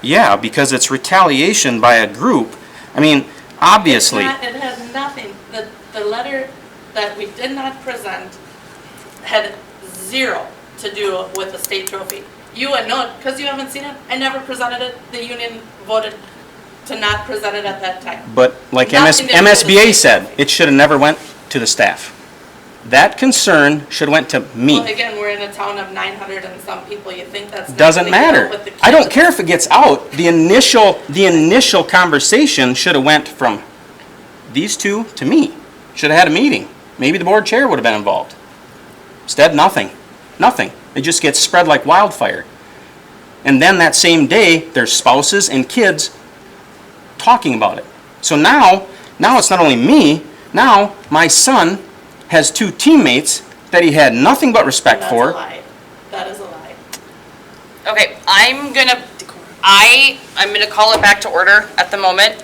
Speaker 4: Yeah, because it's retaliation by a group. I mean, obviously.
Speaker 12: It had nothing, the letter that we did not present had zero to do with the state trophy. You would know, because you haven't seen it, I never presented it, the union voted to not present it at that time.
Speaker 4: But like
Speaker 12: Nothing to do with the
Speaker 4: MSBA
Speaker 12: state
Speaker 4: said,
Speaker 12: trophy.
Speaker 4: it should have never went to the staff. That concern should have went to
Speaker 12: Well,
Speaker 4: me.
Speaker 12: again, we're in a town of 900 and some people, you think that's not
Speaker 4: Doesn't
Speaker 12: gonna get
Speaker 4: matter.
Speaker 12: out with the
Speaker 4: I don't
Speaker 12: kids.
Speaker 4: care if it gets out. The initial conversation should have went from these two to me. Should have had a meeting. Maybe the board chair would have been involved. Instead, nothing. Nothing. It just gets spread like wildfire. And then that same day, there's spouses and kids talking about it. So now it's not only me, now my son has two teammates that he had nothing but respect
Speaker 12: That's
Speaker 4: for.
Speaker 12: a lie. That is a lie.
Speaker 1: Okay, I'm gonna call it back to order at the moment.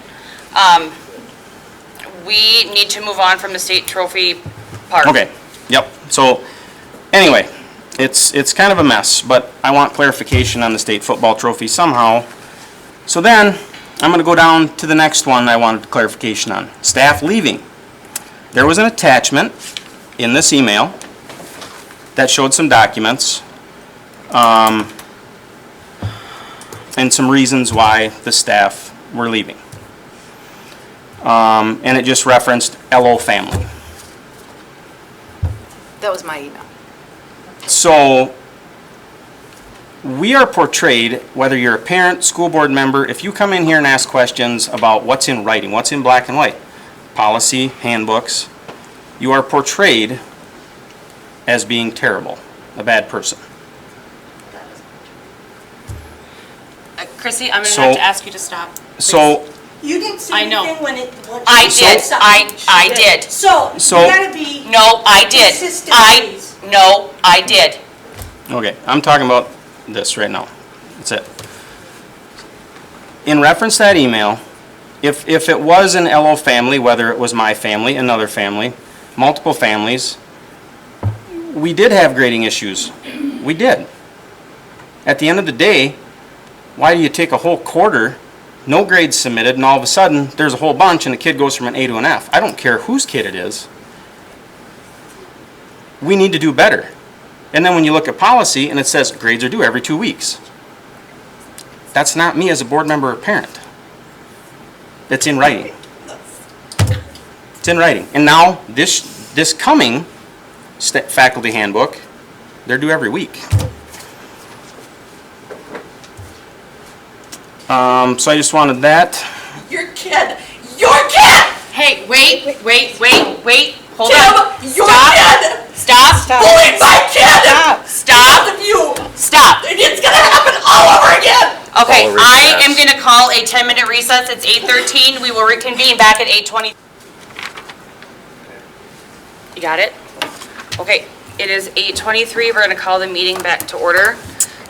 Speaker 1: We need to move on from the state trophy part.
Speaker 4: Okay, yep. So, anyway, it's kind of a mess, but I want clarification on the state football trophy somehow. So then, I'm gonna go down to the next one I wanted clarification on. Staff leaving. There was an attachment in this email that showed some documents, and some reasons why the staff were leaving. And it just referenced LO family.
Speaker 11: That was my email.
Speaker 4: So we are portrayed, whether you're a parent, school board member, if you come in here and ask questions about what's in writing, what's in black and white, policy, handbooks, you are portrayed as being terrible, a bad person.
Speaker 5: Chrissy, I'm gonna
Speaker 4: So-
Speaker 5: have to ask you to stop.
Speaker 4: So,
Speaker 13: You didn't say
Speaker 5: I know.
Speaker 13: anything when it.
Speaker 5: I did, I did.
Speaker 13: So, you
Speaker 4: So-
Speaker 13: gotta be.
Speaker 5: No, I did.
Speaker 13: Consistent, please.
Speaker 5: No, I did.
Speaker 4: okay, I'm talking about this right now. That's it. In reference to that email, if it was an LO family, whether it was my family, another family, multiple families, we did have grading issues. We did. At the end of the day, why do you take a whole quarter, no grades submitted, and all of a sudden, there's a whole bunch and a kid goes from an A to an F? I don't care whose kid it is. We need to do better. And then when you look at policy and it says grades are due every 2 weeks, that's not me as a board member or parent. It's in writing. It's in writing. And now, this coming faculty handbook, they're due every week. So I just wanted that.
Speaker 12: Your kid,
Speaker 5: Hey, wait, hold
Speaker 12: Tim,
Speaker 5: on.
Speaker 12: your
Speaker 5: Stop.
Speaker 12: kid
Speaker 5: Stop.
Speaker 12: bullied my kid.
Speaker 5: Stop.
Speaker 12: Both of you.
Speaker 5: Stop.
Speaker 12: It's gonna happen all over again.
Speaker 5: Okay,
Speaker 2: Call a
Speaker 5: I
Speaker 2: recess.
Speaker 5: am gonna call a 10-minute recess. It's 8:13. We will reconvene back at 8:20. You got it? Okay, it is 8:23. We're gonna call the meeting back to order.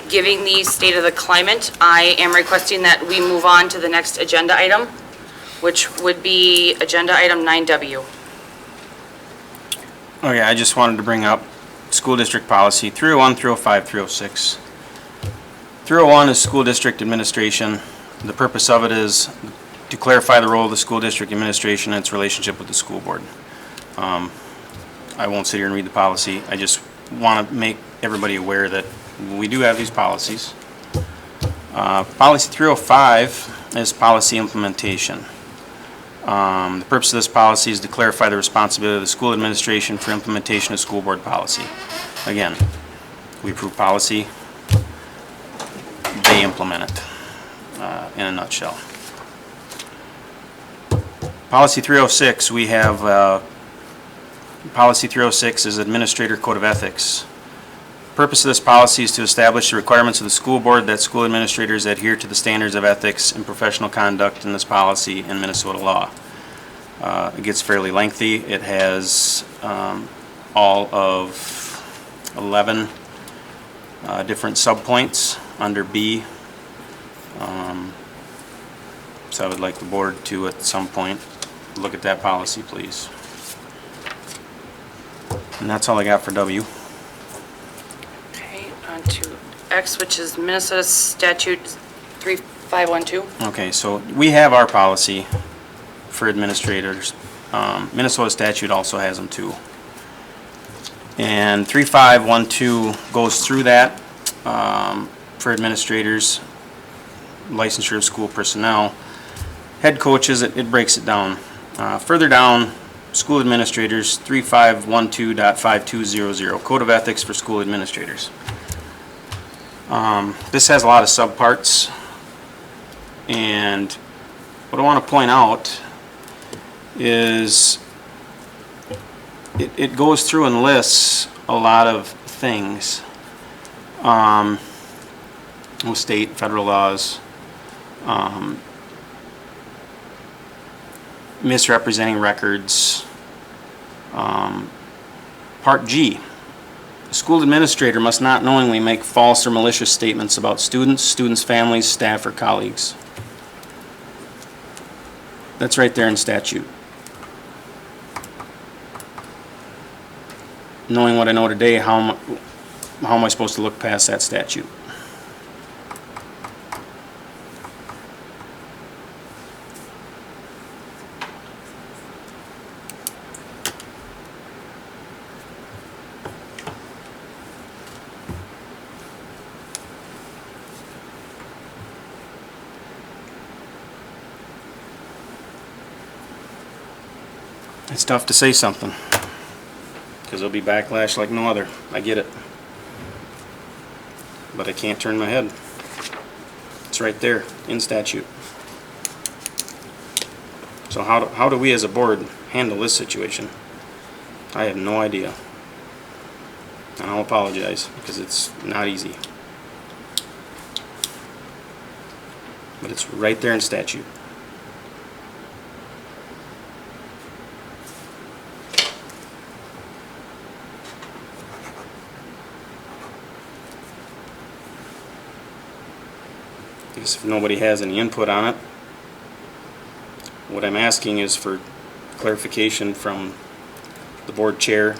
Speaker 5: Giving the state of the climate, I am requesting that we move on to the next agenda item, which would be agenda item 9W.
Speaker 4: Okay, I just wanted to bring up school district policy 301, 305, 306. 301 is school district administration. The purpose of it is to clarify the role of the school district administration and its relationship with the school board. I won't sit here and read the policy. I just want to make everybody aware that we do have these policies. Policy 305 is policy implementation. The purpose of this policy is to clarify the responsibility of the school administration for implementation of school board policy. Again, we approve policy, they implement it, in a nutshell. Policy 306, we have, Policy 306 is Administrator Code of Ethics. Purpose of this policy is to establish the requirements of the school board that school administrators adhere to the standards of ethics and professional conduct in this policy in Minnesota law. It gets fairly lengthy. It has all of 11 different subpoints under B. So I would like the board to, at some point, look at that policy, please. And that's all I got for W.
Speaker 5: Okay, on to X, which is Minnesota Statute 3512.
Speaker 4: Okay, so we have our policy for administrators. Minnesota statute also has them too. And 3512 goes through that for administrators, licensure of school personnel. Head coaches, it breaks it down. Further down, school administrators, 3512.5200, Code of Ethics for School Administrators. This has a lot of subparts, and what I want to point out is it goes through and lists a lot of things. State, federal laws, misrepresenting records. Part G, the school administrator must not knowingly make false or malicious statements about students, students' families, staff, or colleagues. That's right there in statute. Knowing what I know today, how am I supposed to look past that statute? It's tough to say something, because there'll be backlash like no other. I get it. But I can't turn my head. It's right there in statute. So how do we as a board handle this situation? I have no idea. And I'll apologize, because it's not easy. But it's right there in statute. I guess if nobody has any input on it, what I'm asking is for clarification from the board chair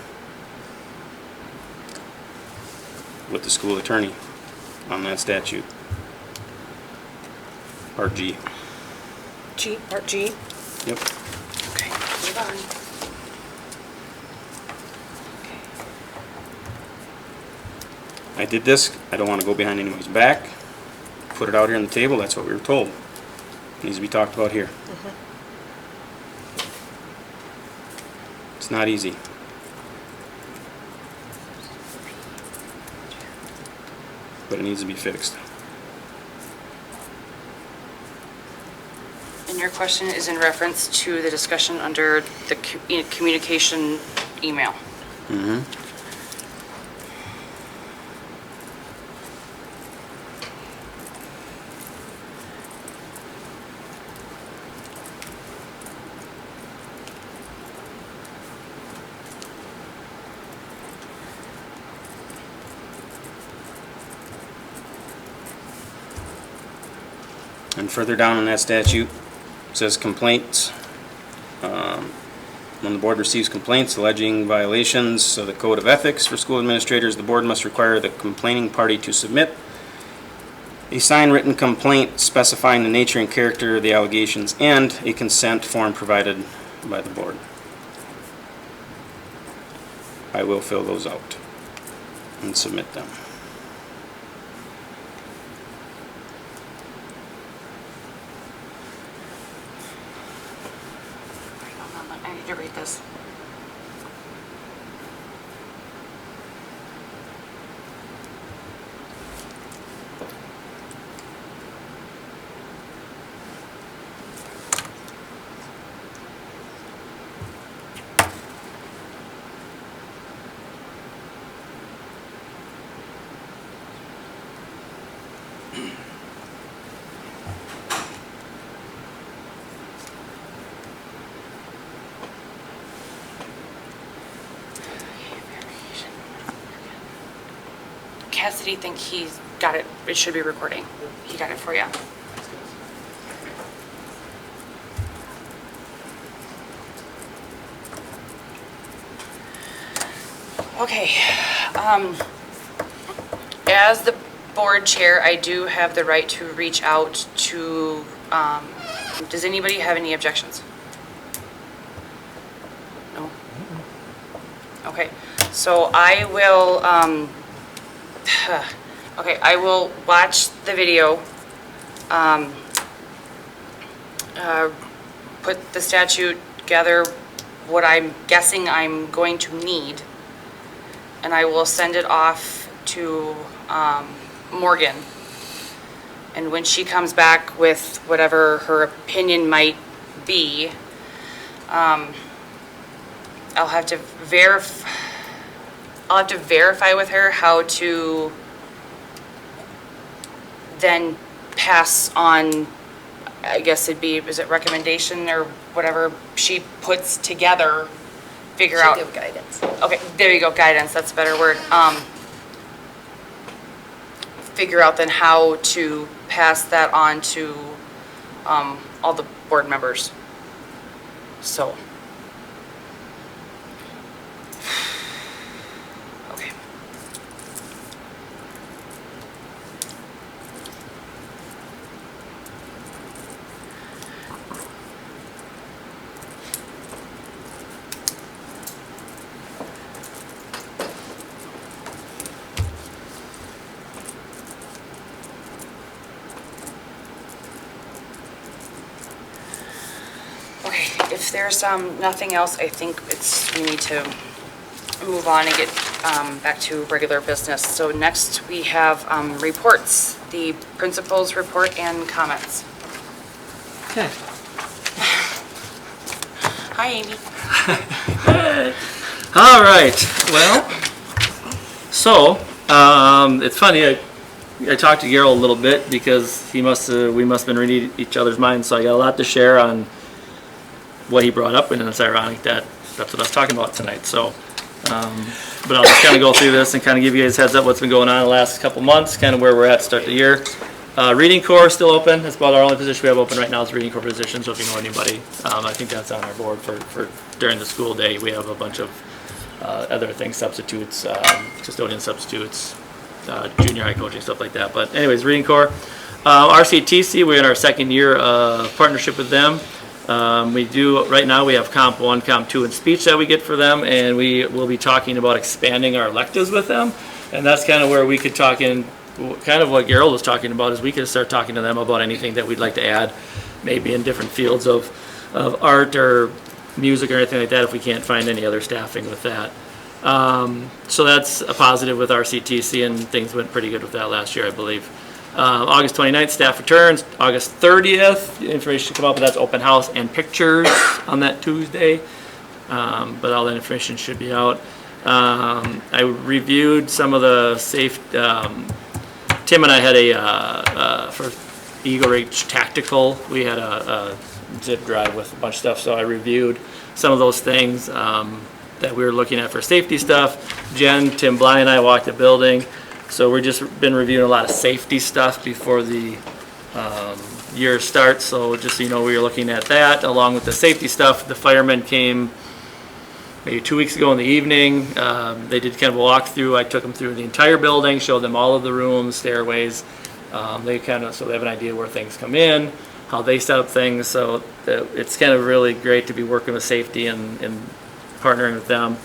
Speaker 4: with the school attorney on that statute. Part G.
Speaker 3: G, part G.
Speaker 4: Yep.
Speaker 5: Okay, move on.
Speaker 4: I did this. I don't want to go behind anybody's back. Put it out here on the table. That's what we were told. It needs to be talked about here. It's not easy. But it needs to be fixed.
Speaker 5: And your question is in reference to the discussion under the communication email.
Speaker 4: Mm-hmm. And further down in that statute, it says complaints. When the board receives complaints alleging violations of the Code of Ethics for school administrators, the board must require the complaining party to submit a signed written complaint specifying the nature and character of the allegations and a consent form provided by the board. I will fill those out and submit them.
Speaker 5: I need to read this. Cassidy think he's got it, it should be recording. He got it for you. Okay, as the board chair, I do have the right to reach out to, does anybody have any objections? No? Okay, so I will, okay, I will watch the video, put the statute, gather what I'm guessing I'm going to need, and I will send it off to Morgan. And when she comes back with whatever her opinion might be, I'll have to verify with her how to then pass on, I guess it'd be, is it recommendation or whatever she puts together, figure out.
Speaker 11: Should give guidance.
Speaker 5: Okay, there you go, guidance, that's a better word. Figure out then how to pass that on to all the board members. So. Okay.
Speaker 1: if there's nothing else, I think we need to move on and get back to regular business. So next we have reports, the principal's report and comments.
Speaker 8: Okay.
Speaker 1: Hi, Amy.
Speaker 8: All right, well, so, it's funny, I talked to Gerald a little bit because we must have been reading each other's minds, so I got a lot to share on what he brought up, and it's ironic that that's what I was talking about tonight, so, but I'll just kind of go through this and kind of give you guys a heads up what's been going on the last couple months, kind of where we're at to start the year. Reading Corps is still open. That's about our only position we have open right now is Reading Corps position, so if you know anybody, I think that's on our board for during the school day. We have a bunch of other things, substitutes, custodian substitutes, junior high coaching, stuff like that. But anyways, Reading Corps. RCTC, we're in our second year partnership with them. Right now we have Comp 1, Comp 2 and speech that we get for them, and we will be talking about expanding our electives with them. And that's kind of where we could talk in, kind of what Gerald was talking about, is we could start talking to them about anything that we'd like to add, maybe in different fields of art or music or anything like that, if we can't find any other staffing with that. So that's a positive with RCTC, and things went pretty good with that last year, I believe. August 29th, staff returns. August 30th, information should come up, but that's open house and pictures on that Tuesday. But all that information should be out. I reviewed some of the Tim and I had for Eagle Reach Tactical, we had a zip drive with a bunch of stuff, so I reviewed some of those things that we were looking at for safety stuff. Jen, Tim Bly, and I walked the building, so we've just been reviewing a lot of safety stuff before the year starts, so just so you know, we were looking at that along with the safety stuff. The firemen came maybe 2 weeks ago in the evening. They did kind of a walkthrough. I took them through the entire building, showed them all of the rooms, stairways. So they have an idea where things come in, how they set up things. So it's kind of really great to be working with safety and partnering with them.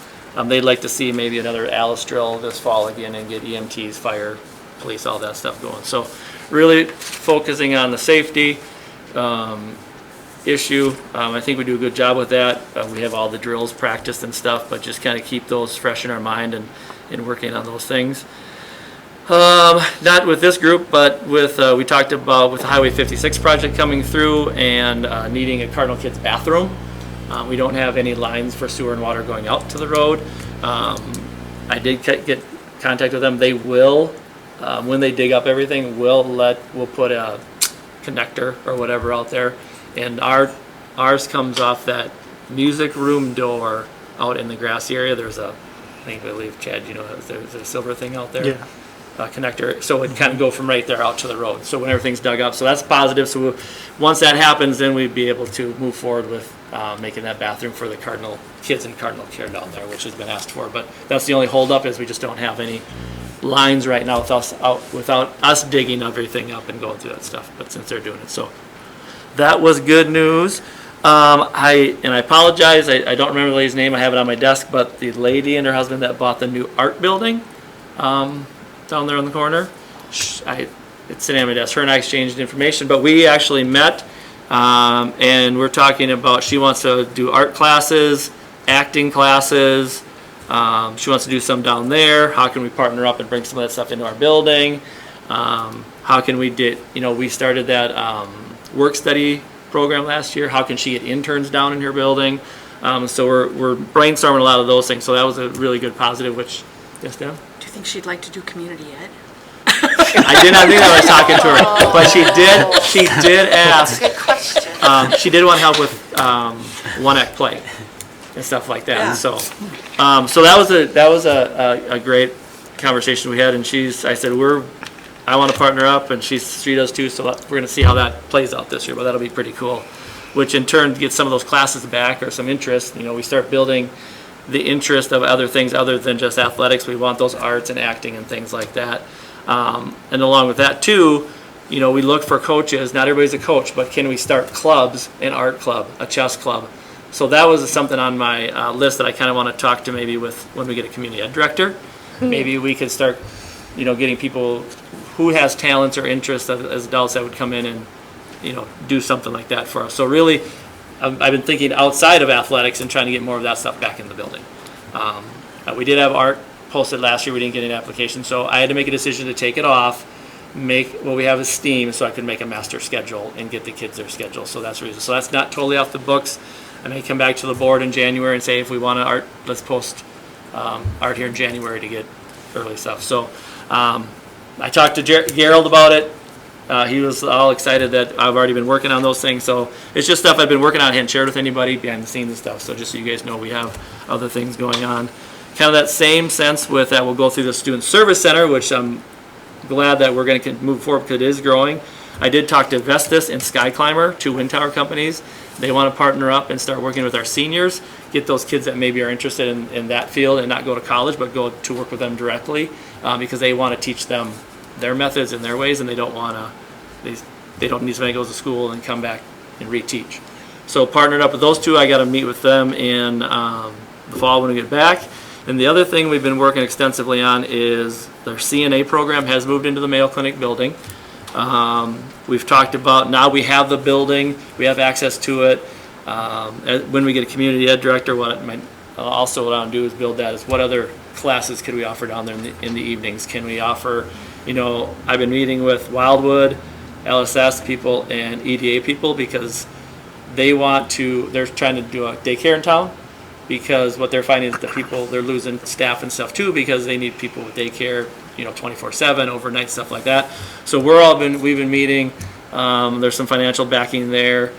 Speaker 8: They'd like to see maybe another Alice drill this fall again and get EMTs, fire, police, all that stuff going. So really focusing on the safety issue. I think we do a good job with that. We have all the drills practiced and stuff, but just kind of keep those fresh in our mind and working on those things. Not with this group, but with we talked about with the Highway 56 project coming through and needing a Cardinal Kids bathroom. We don't have any lines for sewer and water going out to the road. I did get contact with them. They will, when they dig up everything, we'll put a connector or whatever out there. And ours comes off that music room door out in the grassy area. There's I believe, Chad, you know, there's a silver thing out there. Yeah. Connector, so it kind of go from right there out to the road. So when everything's dug up, so that's positive. So once that happens, then we'd be able to move forward with making that bathroom for the Cardinal Kids and Cardinal Care down there, which has been asked for. But that's the only holdup, is we just don't have any lines right now without us digging everything up and going through that stuff. But since they're doing it, so that was good news. I apologize. I don't remember the lady's name. I have it on my desk, but the lady and her husband that bought the new art building. Down there on the corner. It's sitting on my desk. Her and I exchanged information, but we actually met, and we're talking about, she wants to do art classes, acting classes. She wants to do some down there. How can we partner up and bring some of that stuff into our building? How can we we started that work study program last year. How can she get interns down in her building? So we're brainstorming a lot of those things. So that was a really good positive, which, yes, Dan?
Speaker 3: Do you think she'd like to do community ed?
Speaker 8: I did not think I was talking to her, but she did ask.
Speaker 11: Good question.
Speaker 8: She did want help with one act play and stuff like that.
Speaker 3: Yeah.
Speaker 8: So that was a great conversation we had, and I said I want to partner up, and she does too. So we're going to see how that plays out this year, but that'll be pretty cool. Which in turn gets some of those classes back or some interest. We start building the interest of other things other than just athletics. We want those arts and acting and things like that. And along with that too, we look for coaches. Not everybody's a coach, but can we start clubs, an art club, a chess club? So that was something on my list that I kind of want to talk to maybe with when we get a community ed director. Maybe we could start, getting people who has talents or interests as adults that would come in and, do something like that for us. So really I've been thinking outside of athletics and trying to get more of that stuff back in the building. We did have art posted last year, we didn't get any application, so I had to make a decision to take it off, make what we have is STEAM, so I could make a master schedule and get the kids their schedule, so that's the reason. So that's not totally off the books. I may come back to the board in January and say, if we want to art, let's post art here in January to get early stuff. So I talked to Gerald about it. He was all excited that I've already been working on those things. So it's just stuff I've been working on. I hadn't shared with anybody behind the scenes and stuff. So just so you guys know, we have other things going on. Kind of that same sense with that, we'll go through the Student Service Center, which I'm glad that we're going to move forward because it is growing. I did talk to Vestas and Sky Climber, 2 wind tower companies. They want to partner up and start working with our seniors, get those kids that maybe are interested in that field and not go to college, but go to work with them directly because they want to teach them their methods and their ways, and they don't want to, they don't need somebody who goes to school and come back and reteach. So partnered up with those 2. I got to meet with them in the fall when we get back. And the other thing we've been working extensively on is their CNA program has moved into the Mayo Clinic building. We've talked about, now we have the building, we have access to it. When we get a community ed director, what I also want to do is build that, is what other classes could we offer down there in the evenings? Can we offer, I've been meeting with Wildwood, LSS people, and EDA people because they're trying to do a daycare in town, because what they're finding is the people, they're losing staff and stuff too because they need people with daycare, 24/7, overnight, stuff like that. So we've been meeting. There's some financial backing there.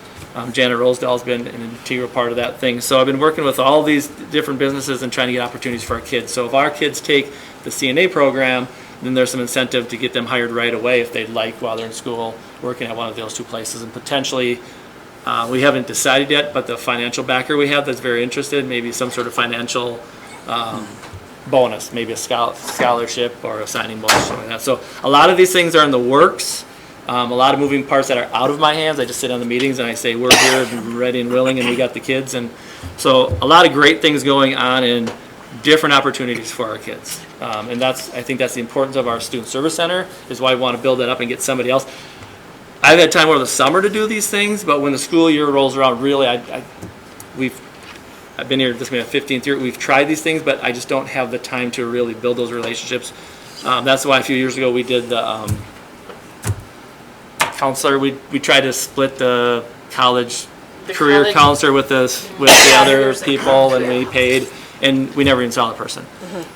Speaker 8: Janet Rosedal's been an integral part of that thing. So I've been working with all these different businesses and trying to get opportunities for our kids. So if our kids take the CNA program, then there's some incentive to get them hired right away if they'd like, while they're in school, working at one of those 2 places. And potentially, we haven't decided yet, but the financial backer we have that's very interested, maybe some sort of financial bonus, maybe a scholarship or a signing bonus, something like that. So a lot of these things are in the works. A lot of moving parts that are out of my hands. I just sit on the meetings and I say, we're here and ready and willing, and we got the kids. And so a lot of great things going on in different opportunities for our kids. And I think that's the importance of our Student Service Center, is why we want to build that up and get somebody else. I've had time over the summer to do these things, but when the school year rolls around, really, I've been here, this is my 15th year, we've tried these things, but I just don't have the time to really build those relationships. That's why a few years ago we did the counselor, we tried to split the college career counselor with the other people, and we paid, and we never even saw the person.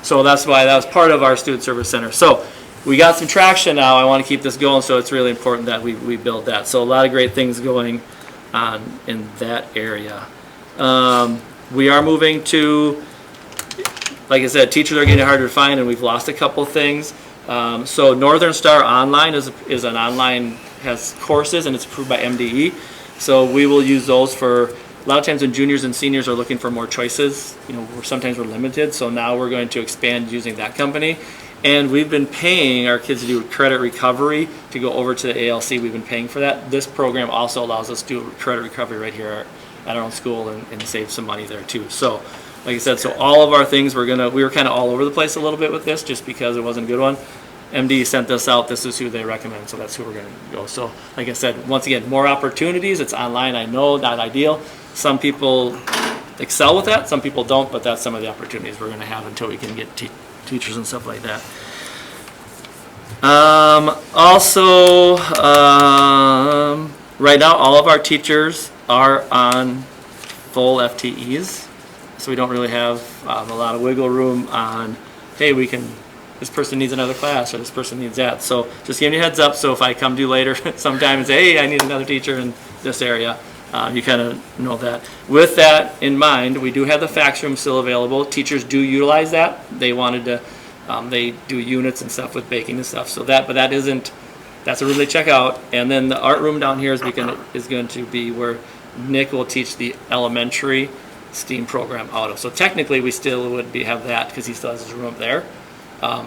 Speaker 8: So that's why that was part of our Student Service Center. So we got some traction now. I want to keep this going, so it's really important that we build that. So a lot of great things going on in that area. We are moving to, like I said, teachers are getting harder to find, and we've lost a couple things. So Northern Star Online is an online, has courses, and it's approved by MDE. So we will use those for, a lot of times when juniors and seniors are looking for more choices, sometimes we're limited. So now we're going to expand using that company. And we've been paying our kids to do credit recovery to go over to the ALC. We've been paying for that. This program also allows us to do credit recovery right here at our own school and save some money there too. So, like I said, so all of our things, we were kind of all over the place a little bit with this just because it wasn't a good one. MD sent this out. This is who they recommend, so that's who we're going to go. So, like I said, once again, more opportunities. It's online, I know, not ideal. Some people excel with that, some people don't, but that's some of the opportunities we're going to have until we can get teachers and stuff like that. Right now, all of our teachers are on full FTEs, so we don't really have a lot of wiggle room on, hey, this person needs another class, or this person needs that. So just giving you a heads up, so if I come to you later sometime and say, hey, I need another teacher in this area, you kind of know that. With that in mind, we do have the fax room still available. Teachers do utilize that. They wanted to, they do units and stuff with baking and stuff. So that's a room they check out. And then the art room down here is going to be where Nick will teach the elementary STEAM program out of. So technically we still would have that because he still has his room up there.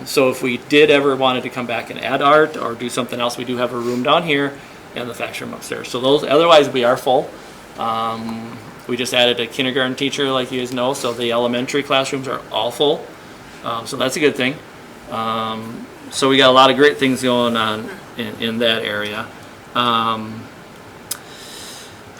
Speaker 8: So if we did ever wanted to come back and add art or do something else, we do have a room down here and the fax room upstairs. So otherwise we are full. We just added a kindergarten teacher, like you guys know, so the elementary classrooms are all full. So that's a good thing. So we got a lot of great things going on in that area.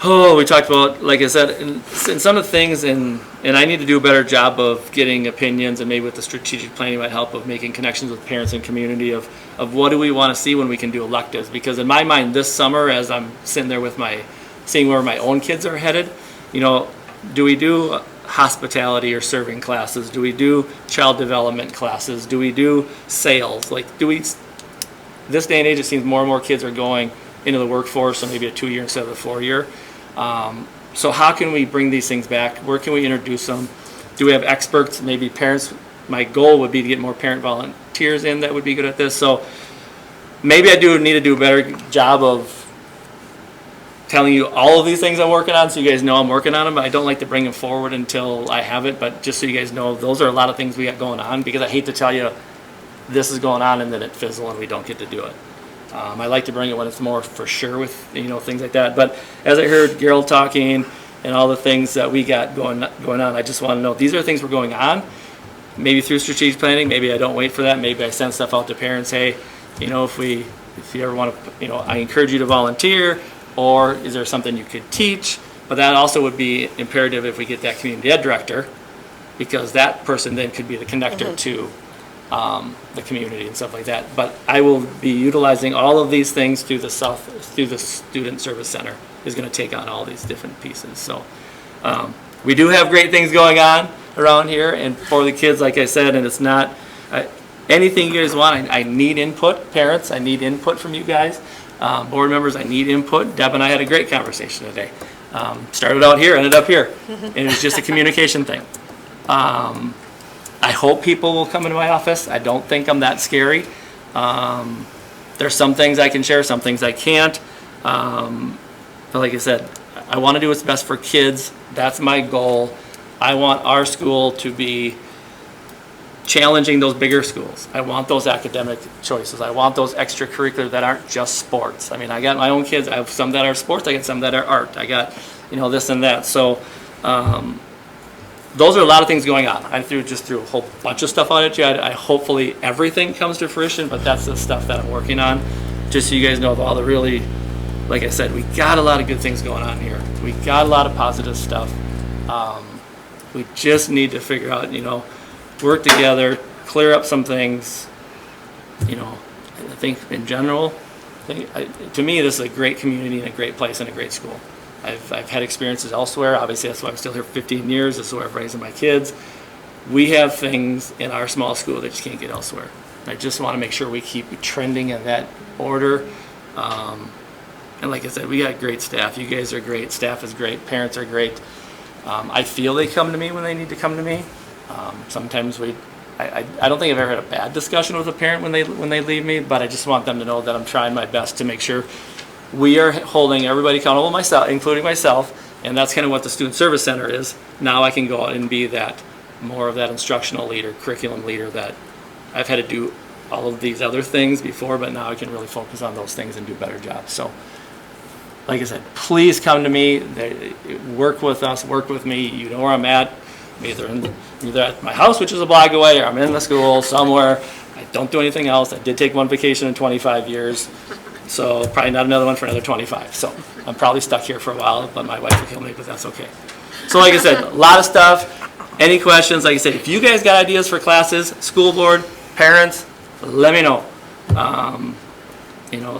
Speaker 8: Oh, we talked about, like I said, in some of the things, and I need to do a better job of getting opinions, and maybe with the strategic planning might help, of making connections with parents and community of what do we want to see when we can do electives. Because in my mind, this summer, as I'm sitting there with seeing where my own kids are headed, do we do hospitality or serving classes? Do we do child development classes? Do we do sales? This day and age, it seems more and more kids are going into the workforce, so maybe a 2-year instead of a 4-year. So how can we bring these things back? Where can we introduce them? Do we have experts, maybe parents? My goal would be to get more parent volunteers in that would be good at this. So maybe I do need to do a better job of telling you all of these things I'm working on, so you guys know I'm working on them. But I don't like to bring them forward until I have it. But just so you guys know, those are a lot of things we got going on, because I hate to tell you this is going on and then it fizzle and we don't get to do it. I like to bring it when it's more for sure with, things like that. But as I heard Gerald talking and all the things that we got going on, I just want to know these are things we're going on. Maybe through strategic planning, maybe I don't wait for that. Maybe I send stuff out to parents. Hey, if you ever want to, I encourage you to volunteer, or is there something you could teach? But that also would be imperative if we get that community ed director, because that person then could be the connector to the community and stuff like that. But I will be utilizing all of these things through the Student Service Center is going to take on all these different pieces. So we do have great things going on around here, and for the kids, like I said, and it's not anything you guys want. I need input, parents. I need input from you guys. Board members, I need input. Deb and I had a great conversation today. Started out here, ended up here, and it was just a communication thing. I hope people will come into my office. I don't think I'm that scary. There's some things I can share, some things I can't. But like I said, I want to do what's best for kids. That's my goal. I want our school to be challenging those bigger schools. I want those academic choices. I want those extracurricular that aren't just sports. I mean, I got my own kids. I have some that are sports. I got some that are art. I got, this and that. So those are a lot of things going on. I threw a whole bunch of stuff out at you. I hopefully everything comes to fruition, but that's the stuff that I'm working on. Just so you guys know of all the really, like I said, we got a lot of good things going on here. We got a lot of positive stuff. We just need to figure out, work together, clear up some things. I think in general, to me, this is a great community and a great place and a great school. I've had experiences elsewhere. Obviously, that's why I'm still here 15 years. This is where I'm raising my kids. We have things in our small school that you can't get elsewhere. I just want to make sure we keep trending in that order. And like I said, we got great staff. You guys are great. Staff is great. Parents are great. I feel they come to me when they need to come to me. Sometimes I don't think I've ever had a bad discussion with a parent when they leave me, but I just want them to know that I'm trying my best to make sure we are holding everybody accountable, myself, including myself, and that's kind of what the Student Service Center is. Now I can go out and be more of that instructional leader, curriculum leader that I've had to do all of these other things before, but now I can really focus on those things and do a better job. So, like I said, please come to me, work with us, work with me. You know where I'm at. I'm either at my house, which is a block away, or I'm in the school somewhere. I don't do anything else. I did take one vacation in 25 years. So probably not another one for another 25. So I'm probably stuck here for a while, but my wife will kill me, but that's okay. So like I said, a lot of stuff. Any questions? Like I said, if you guys got ideas for classes, school board, parents, let me know.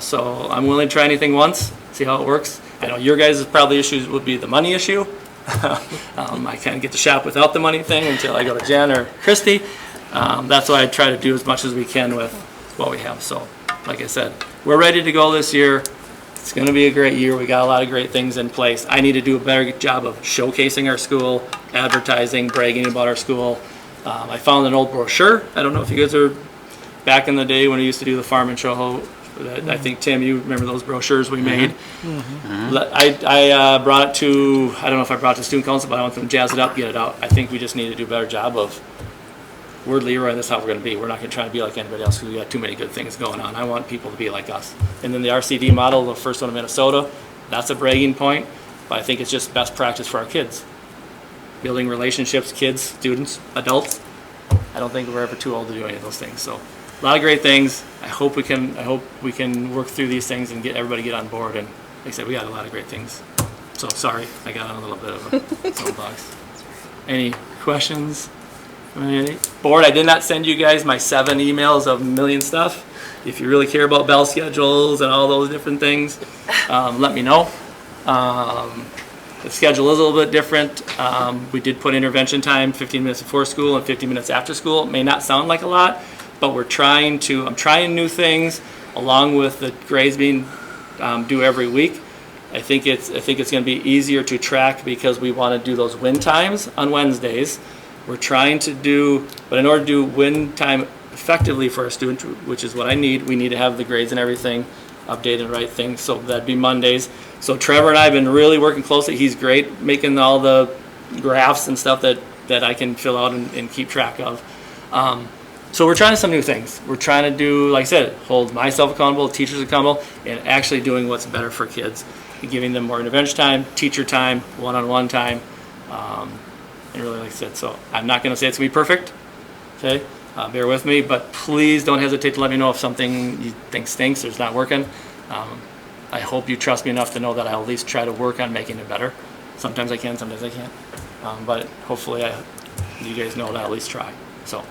Speaker 8: So I'm willing to try anything once, see how it works. I know your guys' probably issues would be the money issue. I kind of get to shop without the money thing until I go to Jen or Christy. That's why I try to do as much as we can with what we have. So like I said, we're ready to go this year. It's going to be a great year. We got a lot of great things in place. I need to do a better job of showcasing our school, advertising, bragging about our school. I found an old brochure. I don't know if you guys are back in the day when we used to do the farm and show. I think, Tim, you remember those brochures we made. I brought it to, I don't know if I brought it to student council, but I want them to jazz it up, get it out. I think we just need to do a better job of, we're LeRoy and this is how we're going to be. We're not going to try to be like anybody else because we got too many good things going on. I want people to be like us. And then the RCD model, the first one in Minnesota, that's a bragging point, but I think it's just best practice for our kids. Building relationships, kids, students, adults. I don't think we're ever too old to do any of those things. So a lot of great things. I hope we can work through these things and get everybody get on board. And like I said, we got a lot of great things So sorry, I got on a little bit of a soapbox. Any questions? Board, I did not send you guys my 7 emails of a million stuff. If you really care about bell schedules and all those different things, let me know. The schedule is a little bit different. We did put intervention time 15 minutes before school and 15 minutes after school. It may not sound like a lot, but I'm trying new things along with the grades being due every week. I think it's going to be easier to track because we want to do those win times on Wednesdays. We're trying to do, but in order to do win time effectively for a student, which is what I need, we need to have the grades and everything updated and right things. So that'd be Mondays. So Trevor and I have been really working closely. He's great making all the graphs and stuff that I can fill out and keep track of. So we're trying some new things. We're trying to do, like I said, hold myself accountable, teachers accountable, and actually doing what's better for kids. Giving them more intervention time, teacher time, one-on-one time, and really, like I said, so I'm not going to say it's going to be perfect, okay? Bear with me, but please don't hesitate to let me know if something you think stinks or is not working. I hope you trust me enough to know that I'll at least try to work on making it better. Sometimes I can, sometimes I can't, but hopefully you guys know that I'll at least try. So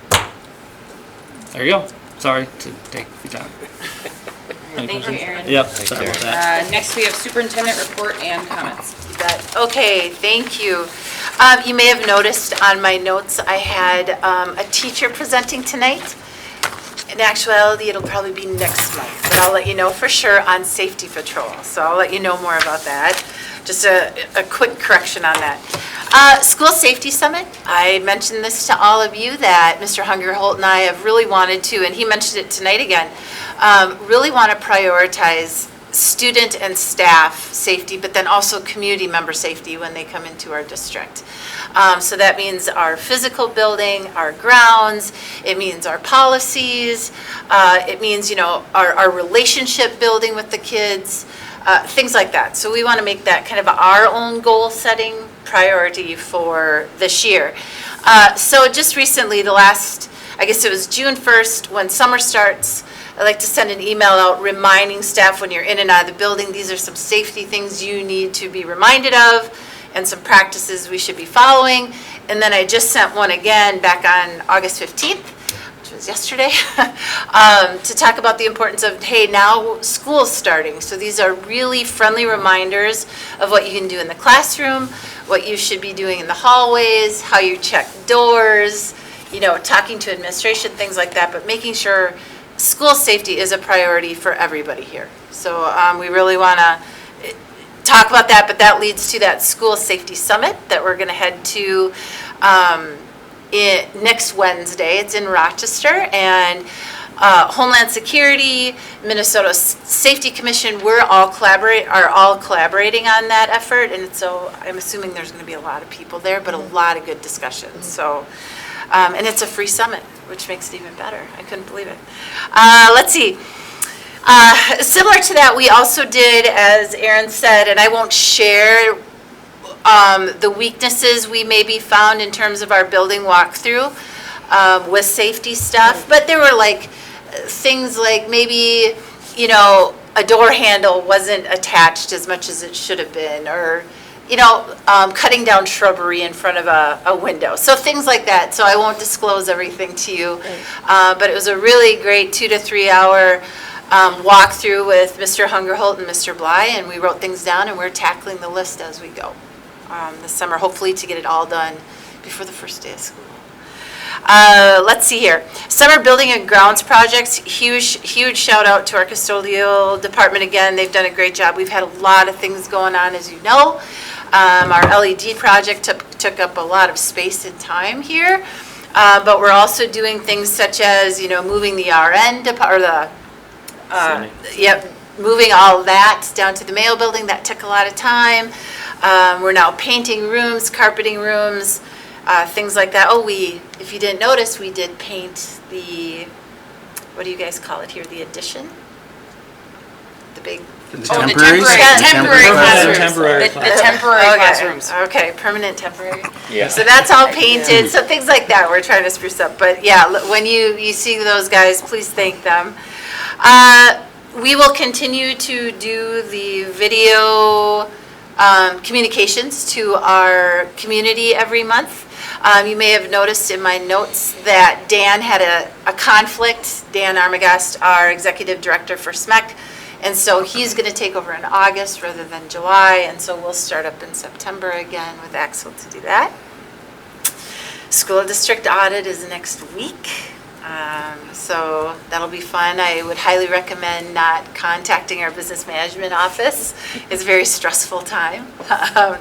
Speaker 8: there you go. Sorry to take your time.
Speaker 1: Thank you, Aaron.
Speaker 8: Yep, sorry about that.
Speaker 1: Next, we have superintendent report and comments.
Speaker 11: Okay, thank you. You may have noticed on my notes, I had a teacher presenting tonight. In actuality, it'll probably be next month, but I'll let you know for sure on safety patrol. So I'll let you know more about that. Just a quick correction on that. School Safety Summit, I mentioned this to all of you that Mr. Hungerholt and I have really wanted to, and he mentioned it tonight again, really want to prioritize student and staff safety, but then also community member safety when they come into our district. So that means our physical building, our grounds, it means our policies, it means, our relationship building with the kids, things like that. So we want to make that kind of our own goal setting priority for this year. So just recently, I guess it was June 1st, when summer starts, I like to send an email out reminding staff when you're in and out of the building, these are some safety things you need to be reminded of and some practices we should be following. And then I just sent one again back on August 15th, which was yesterday, to talk about the importance of, hey, now school's starting. So these are really friendly reminders of what you can do in the classroom, what you should be doing in the hallways, how you check doors, talking to administration, things like that, but making sure school safety is a priority for everybody here. So we really want to talk about that, but that leads to that School Safety Summit that we're going to head to next Wednesday. It's in Rochester, and Homeland Security, Minnesota Safety Commission, are all collaborating on that effort, and so I'm assuming there's going to be a lot of people there, but a lot of good discussions. So, and it's a free summit, which makes it even better. I couldn't believe it. Let's see. Similar to that, we also did, as Aaron said, and I won't share the weaknesses we maybe found in terms of our building walkthrough with safety stuff, but there were things like maybe, a door handle wasn't attached as much as it should have been, or cutting down shrubbery in front of a window. So things like that. So I won't disclose everything to you. But it was a really great 2 to 3 hour walkthrough with Mr. Hungerholt and Mr. Bly, and we wrote things down, and we're tackling the list as we go this summer, hopefully to get it all done before the first day of school. Let's see here. Summer building and grounds projects, huge shout out to our custodial department again. They've done a great job. We've had a lot of things going on, as you know. Our LED project took up a lot of space and time here, but we're also doing things such as, moving the RN moving all that down to the mail building. That took a lot of time. We're now painting rooms, carpeting rooms, things like that. Oh, if you didn't notice, we did paint the, what do you guys call it here, the addition? The big...
Speaker 1: The temporary classrooms. The temporary classrooms.
Speaker 11: Okay, permanent temporary.
Speaker 2: Yeah.
Speaker 11: So that's all painted, so things like that we're trying to spruce up. But yeah, when you see those guys, please thank them. We will continue to do the video communications to our community every month. You may have noticed in my notes that Dan had a conflict. Dan Armagast, our executive director for SMEC, and so he's going to take over in August rather than July, and so we'll start up in September again with Axel to do that. School district audit is next week, so that'll be fun. I would highly recommend not contacting our business management office. It's a very stressful time.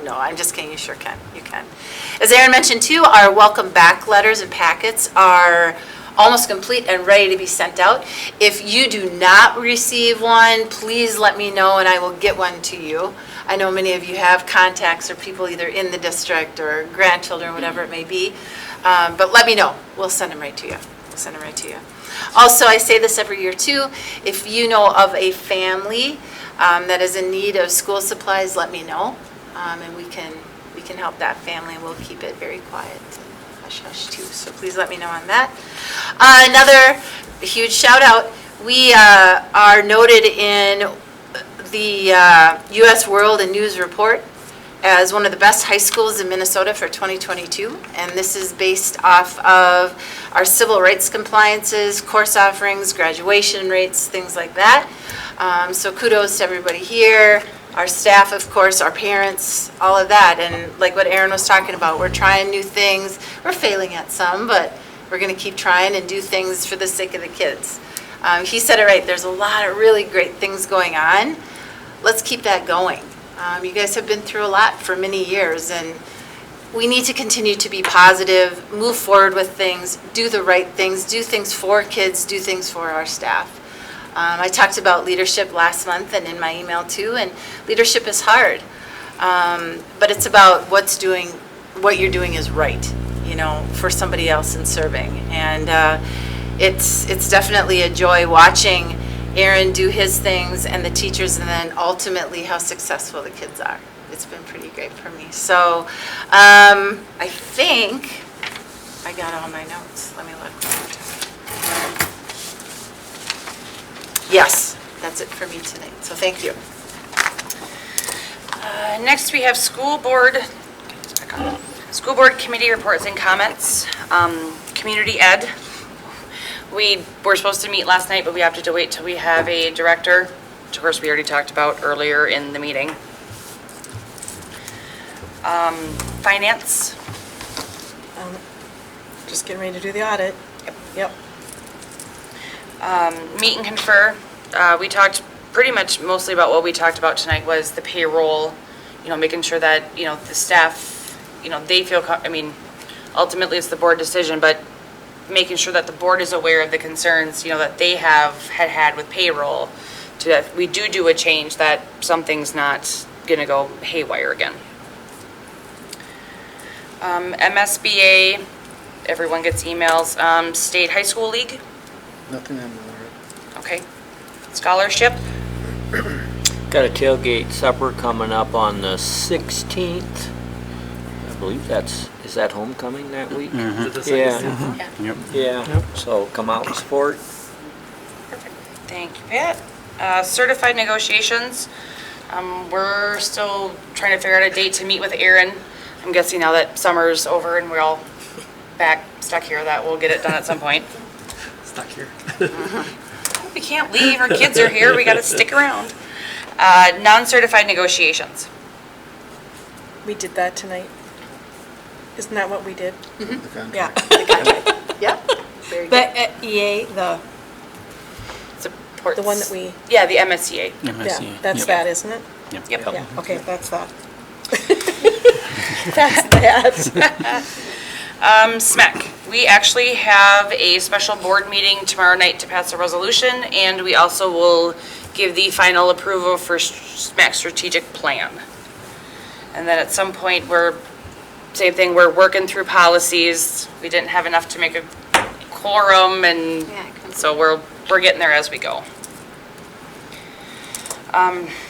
Speaker 11: No, I'm just kidding, you sure can, you can. As Aaron mentioned too, our welcome back letters and packets are almost complete and ready to be sent out. If you do not receive one, please let me know and I will get one to you. I know many of you have contacts or people either in the district or grandchildren, whatever it may be. But let me know. We'll send them right to you. We'll send them right to you. Also, I say this every year too. If you know of a family that is in need of school supplies, let me know. And we can help that family. We'll keep it very quiet and hush hush too. So please let me know on that. Another huge shout out. We are noted in the U.S. World and News Report as one of the best high schools in Minnesota for 2022, and this is based off of our civil rights compliances, course offerings, graduation rates, things like that. So kudos to everybody here, our staff, of course, our parents, all of that, and like what Aaron was talking about, we're trying new things. We're failing at some, but we're going to keep trying and do things for the sake of the kids. He said it right, there's a lot of really great things going on. Let's keep that going. You guys have been through a lot for many years, and we need to continue to be positive, move forward with things, do the right things, do things for kids, do things for our staff. I talked about leadership last month and in my email too, and leadership is hard, but it's about what you're doing is right, you know, for somebody else in serving. And it's definitely a joy watching Aaron do his things and the teachers, and then ultimately how successful the kids are. It's been pretty great for me. So I think I got all my notes. Let me look one more time. Yes, that's it for me tonight. So thank you.
Speaker 1: Next, we have school board committee reports and comments. Community ed. We were supposed to meet last night, but we have to wait till we have a director, which of course we already talked about earlier in the meeting. Finance.
Speaker 3: Just getting ready to do the audit. Yep.
Speaker 1: Meet and confer. We talked pretty much mostly about what we talked about tonight was the payroll, you know, making sure that, you know, the staff, you know, they feel, ultimately it's the board decision, but making sure that the board is aware of the concerns, you know, that they had with payroll, to that we do a change, that something's not gonna go haywire again. MSBA, everyone gets emails. State High School League,
Speaker 10: Nothing on the warrant.
Speaker 1: okay. Scholarship,
Speaker 2: Got a tailgate supper coming up on the 16th. I believe is that homecoming that week?
Speaker 8: Is it the second?
Speaker 2: Yeah,
Speaker 11: Yeah.
Speaker 4: Yep.
Speaker 2: yeah, so come out and support.
Speaker 1: thank you, Pat. Certified negotiations, we're still trying to figure out a date to meet with Aaron. I'm guessing now that summer's over and we're all stuck here, that we'll get it done at some point.
Speaker 8: Stuck here.
Speaker 1: We can't leave, our kids are here, we gotta stick around. Non-certified negotiations.
Speaker 3: We did that tonight. Isn't that what we did?
Speaker 10: The contract.
Speaker 3: Yeah.
Speaker 11: Yep. Very good.
Speaker 3: The EA, the
Speaker 1: Supports.
Speaker 3: one that we,
Speaker 1: Yeah, the MSCA.
Speaker 4: MSC.
Speaker 3: yeah, that's
Speaker 4: Yep.
Speaker 3: that, isn't it?
Speaker 4: Yep.
Speaker 1: Yep.
Speaker 3: Yeah, okay, that's that. That's that.
Speaker 1: SMEC, we actually have a special board meeting tomorrow night to pass a resolution, and we also will give the final approval for SMEC strategic plan. And then at some point, same thing, we're working through policies. We didn't have enough to make a quorum, and so we're getting there as we go.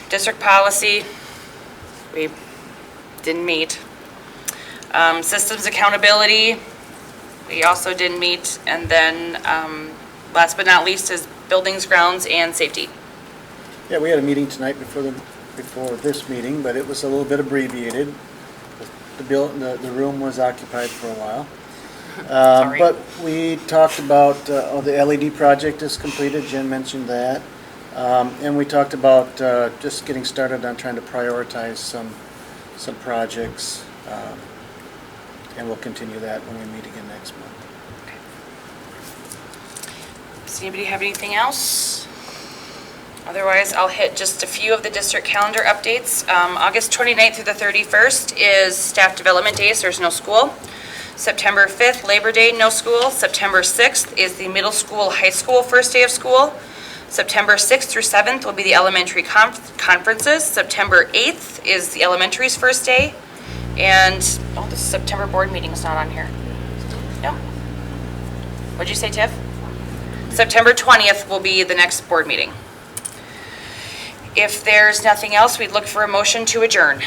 Speaker 1: District policy, we didn't meet. Systems accountability, we also didn't meet. And then, last but not least is buildings, grounds, and safety.
Speaker 10: Yeah, we had a meeting tonight before the before this meeting, but it was a little bit abbreviated. The room was occupied for a while.
Speaker 1: Sorry.
Speaker 10: But we talked about, the LED project is completed, Jen mentioned that. And we talked about just getting started on trying to prioritize some projects. And we'll continue that when we meet again next month.
Speaker 1: Does anybody have anything else? Otherwise, I'll hit just a few of the district calendar updates. August 29th through the 31st is Staff Development Days, there's no school. September 5th, Labor Day, no school. September 6th is the middle school, high school first day of school. September 6th through 7th will be the elementary conferences. September 8th is the elementary's first day. And, the September board meeting is not on here. No. What'd you say, Tiff? September 20th will be the next board meeting. If there's nothing else, we'd look for a motion to adjourn.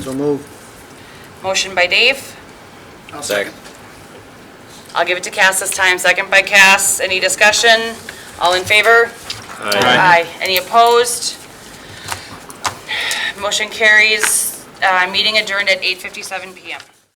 Speaker 10: So move.
Speaker 1: Motion by Dave.
Speaker 9: I'll
Speaker 2: Second.
Speaker 1: I'll give it to Cass this time. Second by Cass. Any discussion? All in favor? Aye. Any opposed? Motion carries. Meeting adjourned at 8:57 PM.